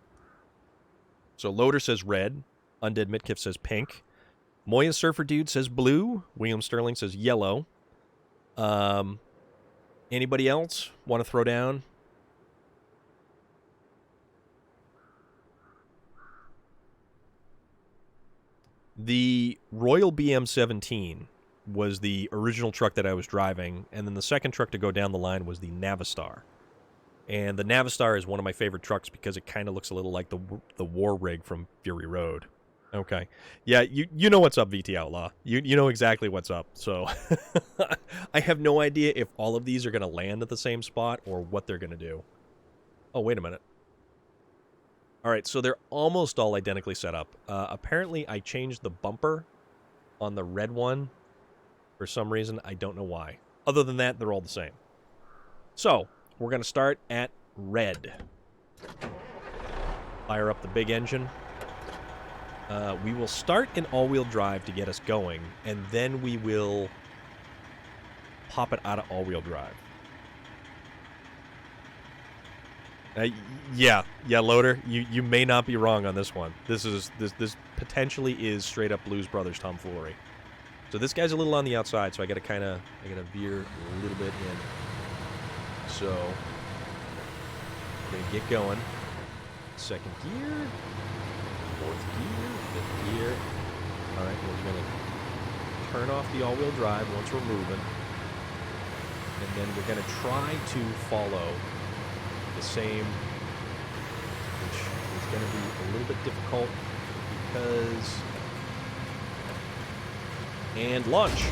So Loader says red. Undead Mitkiff says pink. Moya Surfer Dude says blue. William Sterling says yellow. Anybody else want to throw down? The Royal BM-17 was the original truck that I was driving, and then the second truck to go down the line was the Navistar. And the Navistar is one of my favorite trucks because it kind of looks a little like the war rig from Fury Road. Okay. Yeah, you know what's up, VT Outlaw. You know exactly what's up. So I have no idea if all of these are going to land at the same spot or what they're going to do. Oh, wait a minute. All right, so they're almost all identically set up. Apparently, I changed the bumper on the red one for some reason. I don't know why. Other than that, they're all the same. So we're going to start at red. Fire up the big engine. We will start in all-wheel drive to get us going, and then we will pop it out of all-wheel drive. Yeah, Loader, you may not be wrong on this one. This potentially is straight up Blues Brothers tomfoolery. So this guy's a little on the outside, so I gotta veer a little bit in. So gonna get going. Second gear, fourth gear, fifth gear. All right, we're gonna turn off the all-wheel drive once we're moving, and then we're gonna try to follow the same, which is going to be a little bit difficult because... And launch!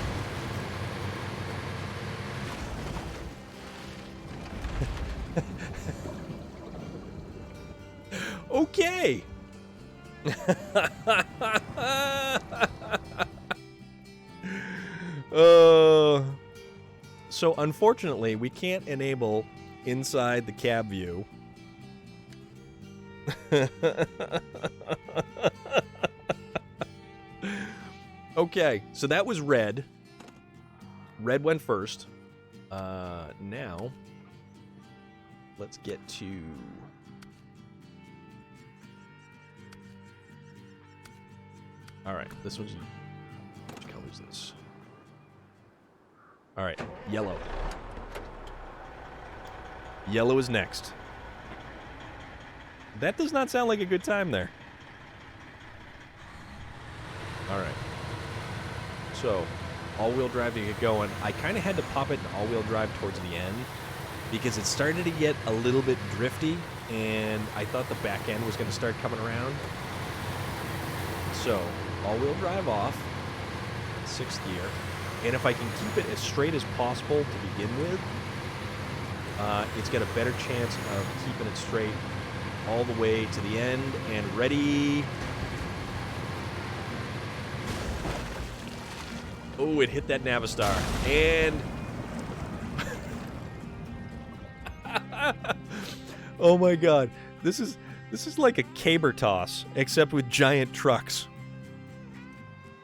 Okay! So unfortunately, we can't enable inside the cab view. Okay, so that was red. Red went first. Now, let's get to... Alright, this one's... Which color is this? Alright, yellow. Yellow is next. That does not sound like a good time there. Alright. So, all-wheel drive to get going. I kind of had to pop it in all-wheel drive towards the end because it started to get a little bit drifty, and I thought the back end was going to start coming around. So, all-wheel drive off, 6th gear, and if I can keep it as straight as possible to begin with, it's got a better chance of keeping it straight all the way to the end. And ready. Oh, it hit that Navistar. And... oh my god. This is like a caber toss, except with giant trucks.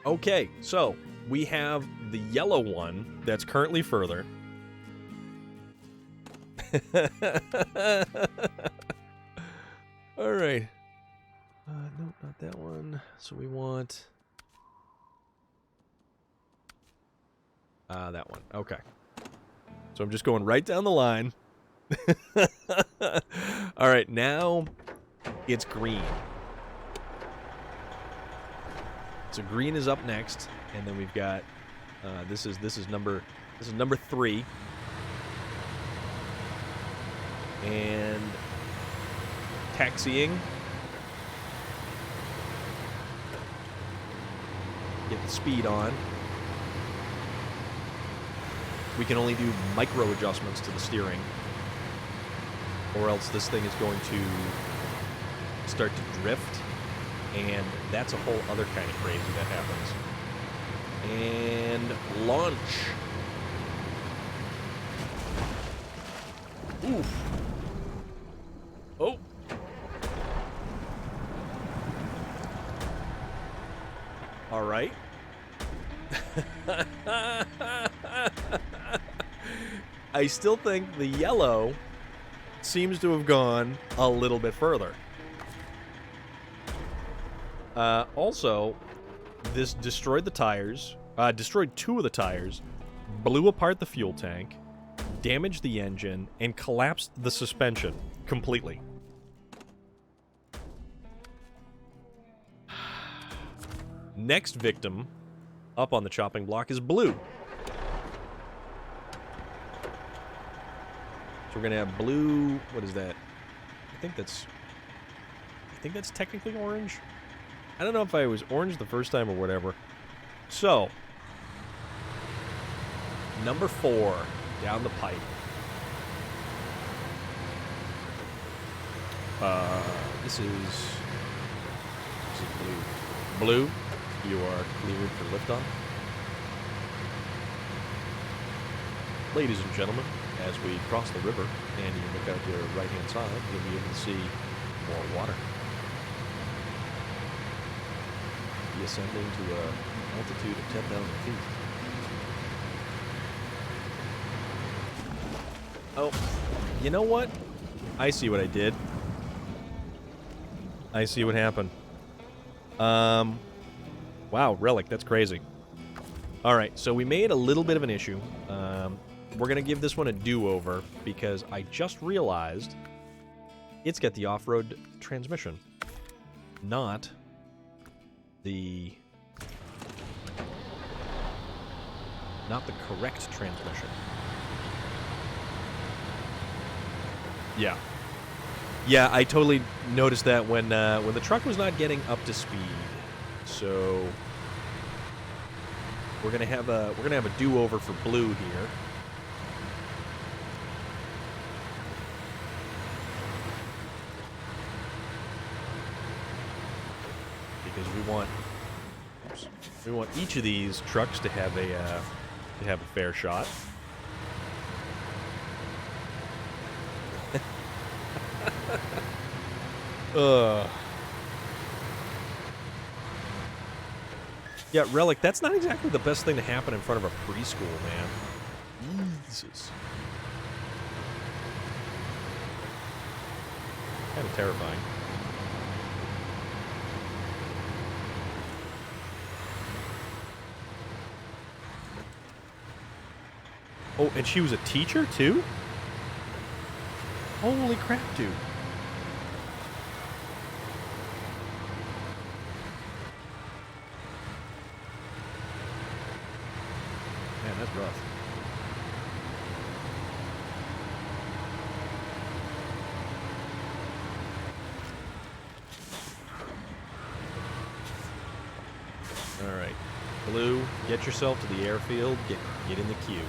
Okay, so we have the yellow one that's currently further. All right. Nope, not that one. So we want that one. Okay. So I'm just going right down the line. All right, now it's green. So green is up next, and then we've got this is number 3. And taxiing. Get the speed on. We can only do micro adjustments to the steering, or else this thing is going to start to drift, and that's a whole other kind of crazy that happens. And launch. Oof. Oh. All right. I still think the yellow seems to have gone a little bit further. Also, this destroyed the tires, destroyed 2 of the tires, blew apart the fuel tank, damaged the engine, and collapsed the suspension completely. Next victim up on the chopping block is blue. So we're gonna have blue. What is that? I think that's technically orange. I don't know if I was orange the first time or whatever. So, number 4 down the pipe. This is blue. Blue, you are cleared for liftoff. Ladies and gentlemen, as we cross the river and you look out your right-hand side, you'll be able to see more water. Be ascending to an altitude of 10,000 feet. Oh, you know what? I see what I did. I see what happened. Wow, Relic, that's crazy. Alright, so we made a little bit of an issue. We're going to give this one a do-over because I just realized it's got the off-road transmission, not the correct transmission. Yeah. Yeah, I totally noticed that when the truck was not getting up to speed. So we're gonna have a do-over for blue here. Because we want each of these trucks to have a fair shot. Yeah, Relic, that's not exactly the best thing to happen in front of a preschool, man. Jesus. Kind of terrifying. Oh, and she was a teacher, too? Holy crap, dude. Man, that's rough. Alright. Blue, get yourself to the airfield. Get in the queue.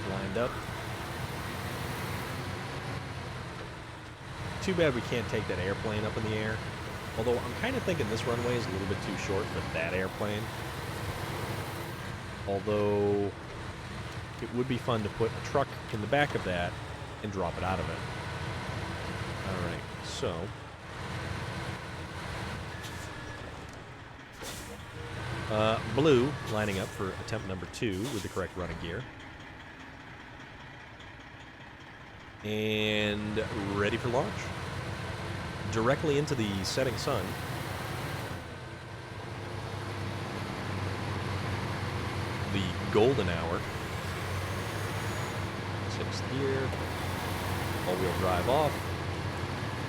Lined up. Too bad we can't take that airplane up in the air. Although I'm kind of thinking this runway is a little bit too short for that airplane. Although it would be fun to put a truck in the back of that and drop it out of it. Alright, so blue lining up for attempt number 2 with the correct running gear. And ready for launch. Directly into the setting sun. The golden hour. 6th gear. All-wheel drive off.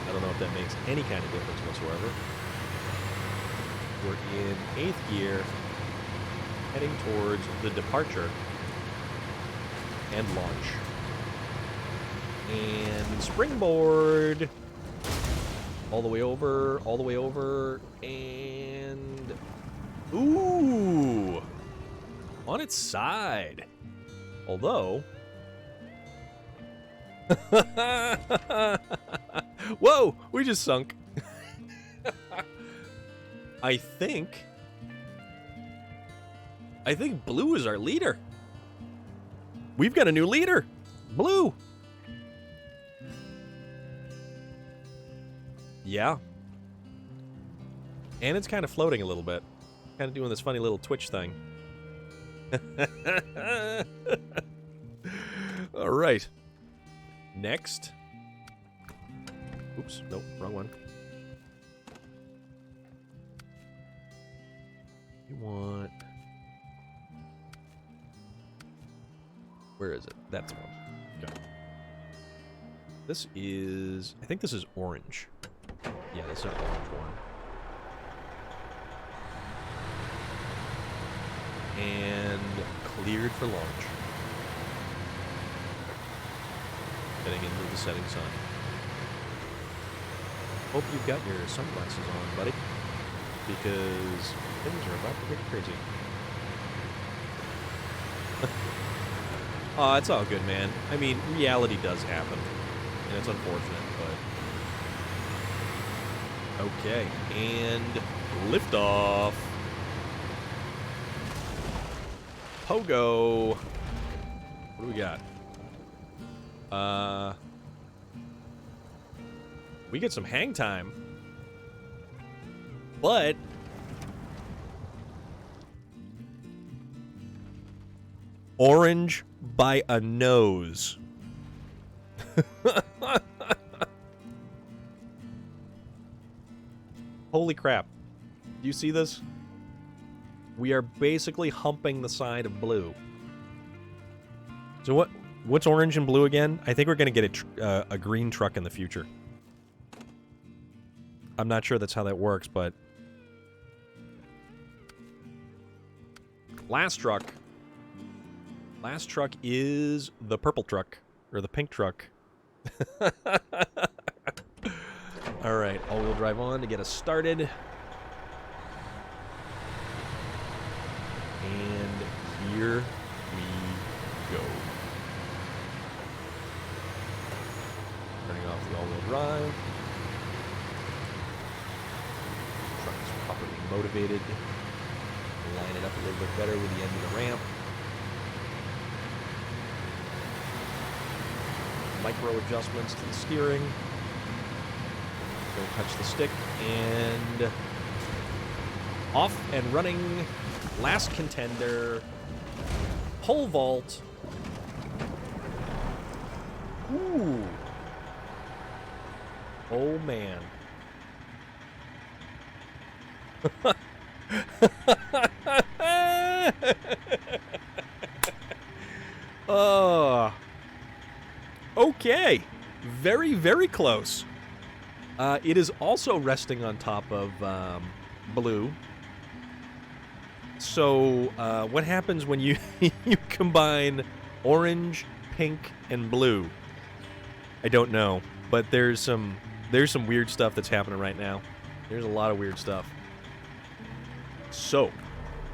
I don't know if that makes any kind of difference whatsoever. We're in 8th gear. heading towards the departure and launch. And springboard. All the way over, and... Ooh! On its side. Although... Whoa! We just sunk. I think Blue is our leader. We've got a new leader. Blue. Yeah. And it's kind of floating a little bit. Kind of doing this funny little twitch thing. All right. Next. Oops, nope, wrong one. You want... Where is it? That's the one. Okay. This is... I think this is orange. Yeah, that's an orange one. And cleared for launch. Heading into the setting sun. Hope you've got your sunglasses on, buddy. Because things are about to get crazy. Aw, it's all good, man. I mean, reality does happen. And it's unfortunate, but... Okay, and liftoff. Pogo. What do we got? We get some hang time. But... Orange by a nose. Holy crap. Do you see this? We are basically humping the side of Blue. So what's orange and blue again? I think we're going to get a green truck in the future. I'm not sure that's how that works, but... Last truck is the purple truck. Or the pink truck. Alright, all-wheel drive on to get us started. And here we go. Turning off the all-wheel drive. Truck is properly motivated. Line it up a little bit better with the end of the ramp. Micro adjustments to the steering. Don't touch the stick. And off and running. Last contender. Pole vault. Ooh. Oh, man. Okay. Very, very close. It is also resting on top of Blue. So, what happens when you you combine orange, pink, and blue? I don't know, but there's some weird stuff that's happening right now. There's a lot of weird stuff. So,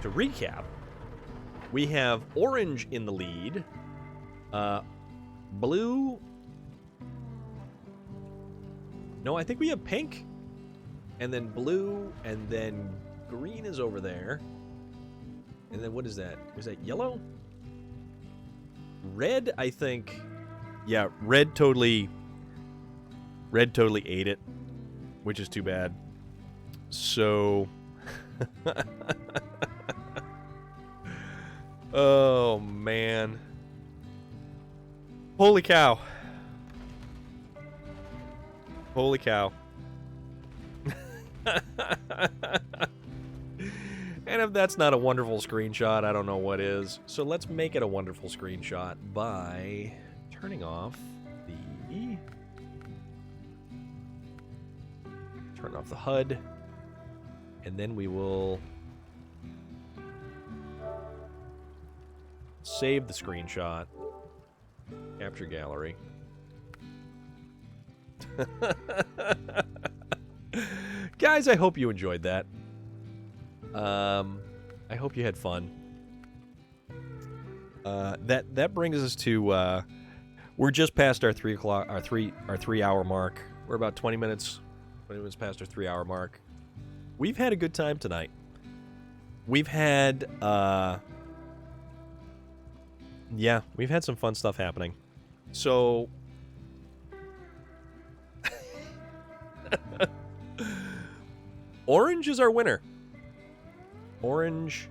to recap, we have orange in the lead, blue. No, I think we have pink, and then blue, and then green is over there. And then what is that? Was that yellow? Red, I think. Yeah, red totally ate it, which is too bad. So, oh man. Holy cow. Holy cow. And if that's not a wonderful screenshot, I don't know what is. So let's make it a wonderful screenshot by turning off the... Turn off the HUD. And then we will save the screenshot, capture gallery. Guys, I hope you enjoyed that. I hope you had fun. That brings us to we're just past our 3 o'clock, our 3 hour mark. We're about 20 minutes past our 3 hour mark. We've had a good time tonight. We've had yeah, we've had some fun stuff happening. So orange is our winner. Orange,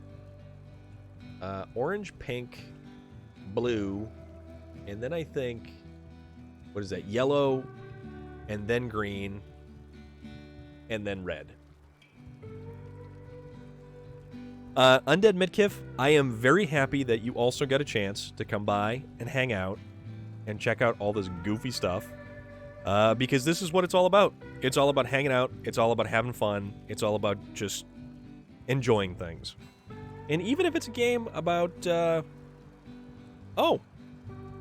pink, blue, and then I think, what is that? Yellow, and then green, and then red. Undead Midkiff, I am very happy that you also got a chance to come by and hang out and check out all this goofy stuff. Because this is what it's all about. It's all about hanging out. It's all about having fun. It's all about just enjoying things. And even if it's a game about, who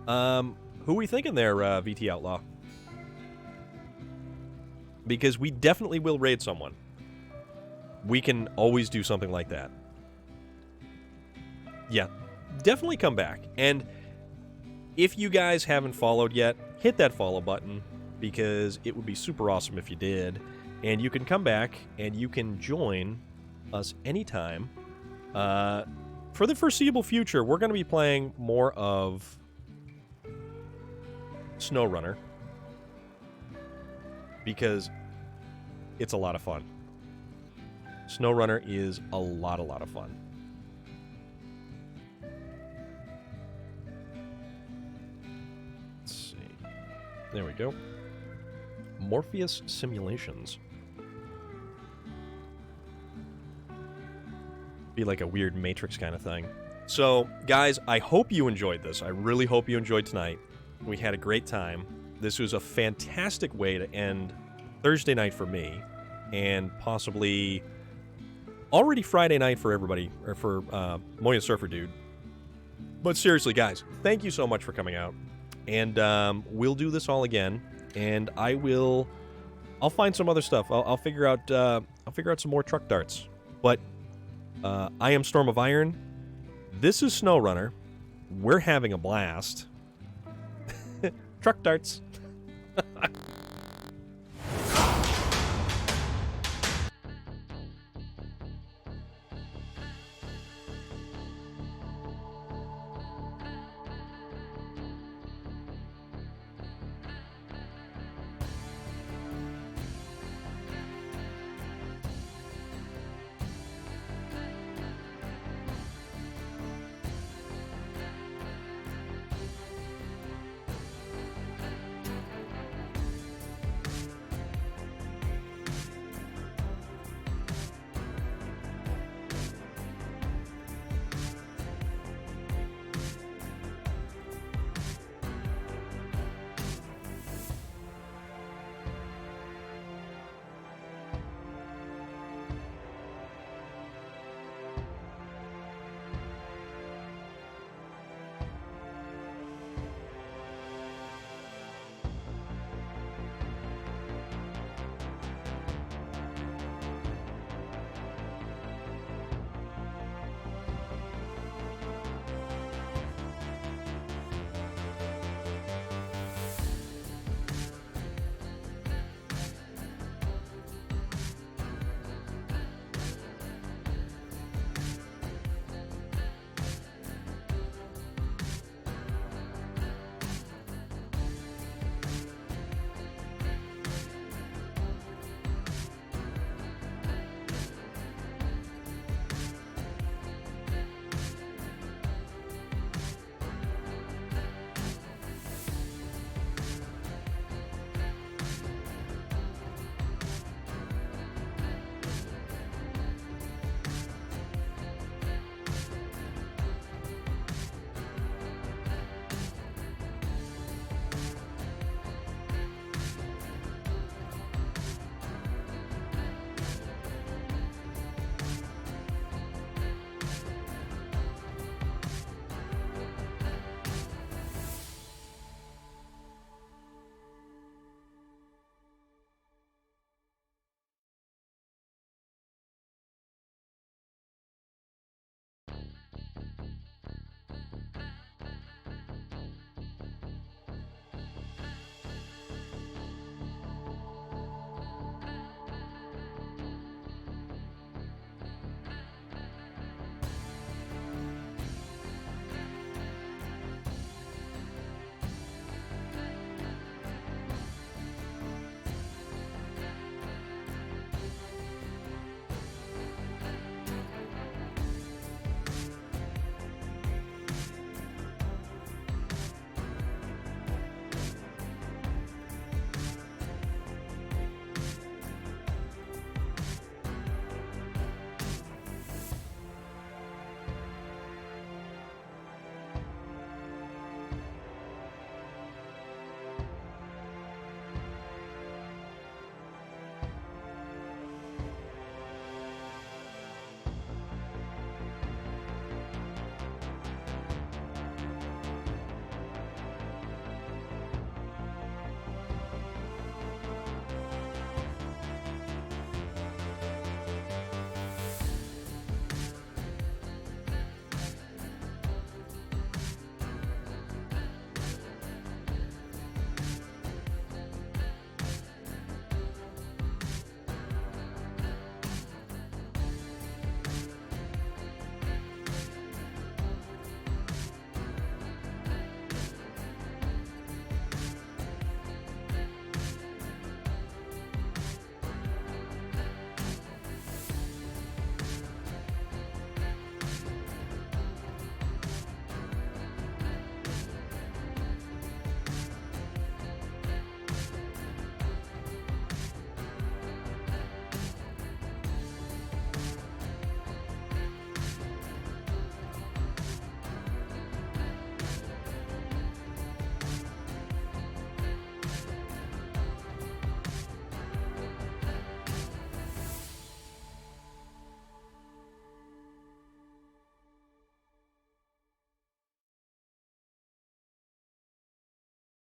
are we thinking there, VT Outlaw? Because we definitely will raid someone. We can always do something like that. Yeah, definitely come back. And if you guys haven't followed yet, hit that follow button, because it would be super awesome if you did. And you can come back and you can join us anytime. For the foreseeable future, we're going to be playing more of SnowRunner, because it's a lot of fun. SnowRunner is a lot of fun. Let's see. There we go. Morpheus Simulations. Be like a weird Matrix kind of thing. So, guys, I hope you enjoyed this. I really hope you enjoyed tonight. We had a great time. This was a fantastic way to end Thursday night for me, and possibly already Friday night for everybody, or for Moya Surfer Dude. But seriously, guys, thank you so much for coming out. And we'll do this all again. And I'll find some other stuff. I'll figure out some more truck darts. But I am Storm of Iron. This is SnowRunner. We're having a blast. Truck darts.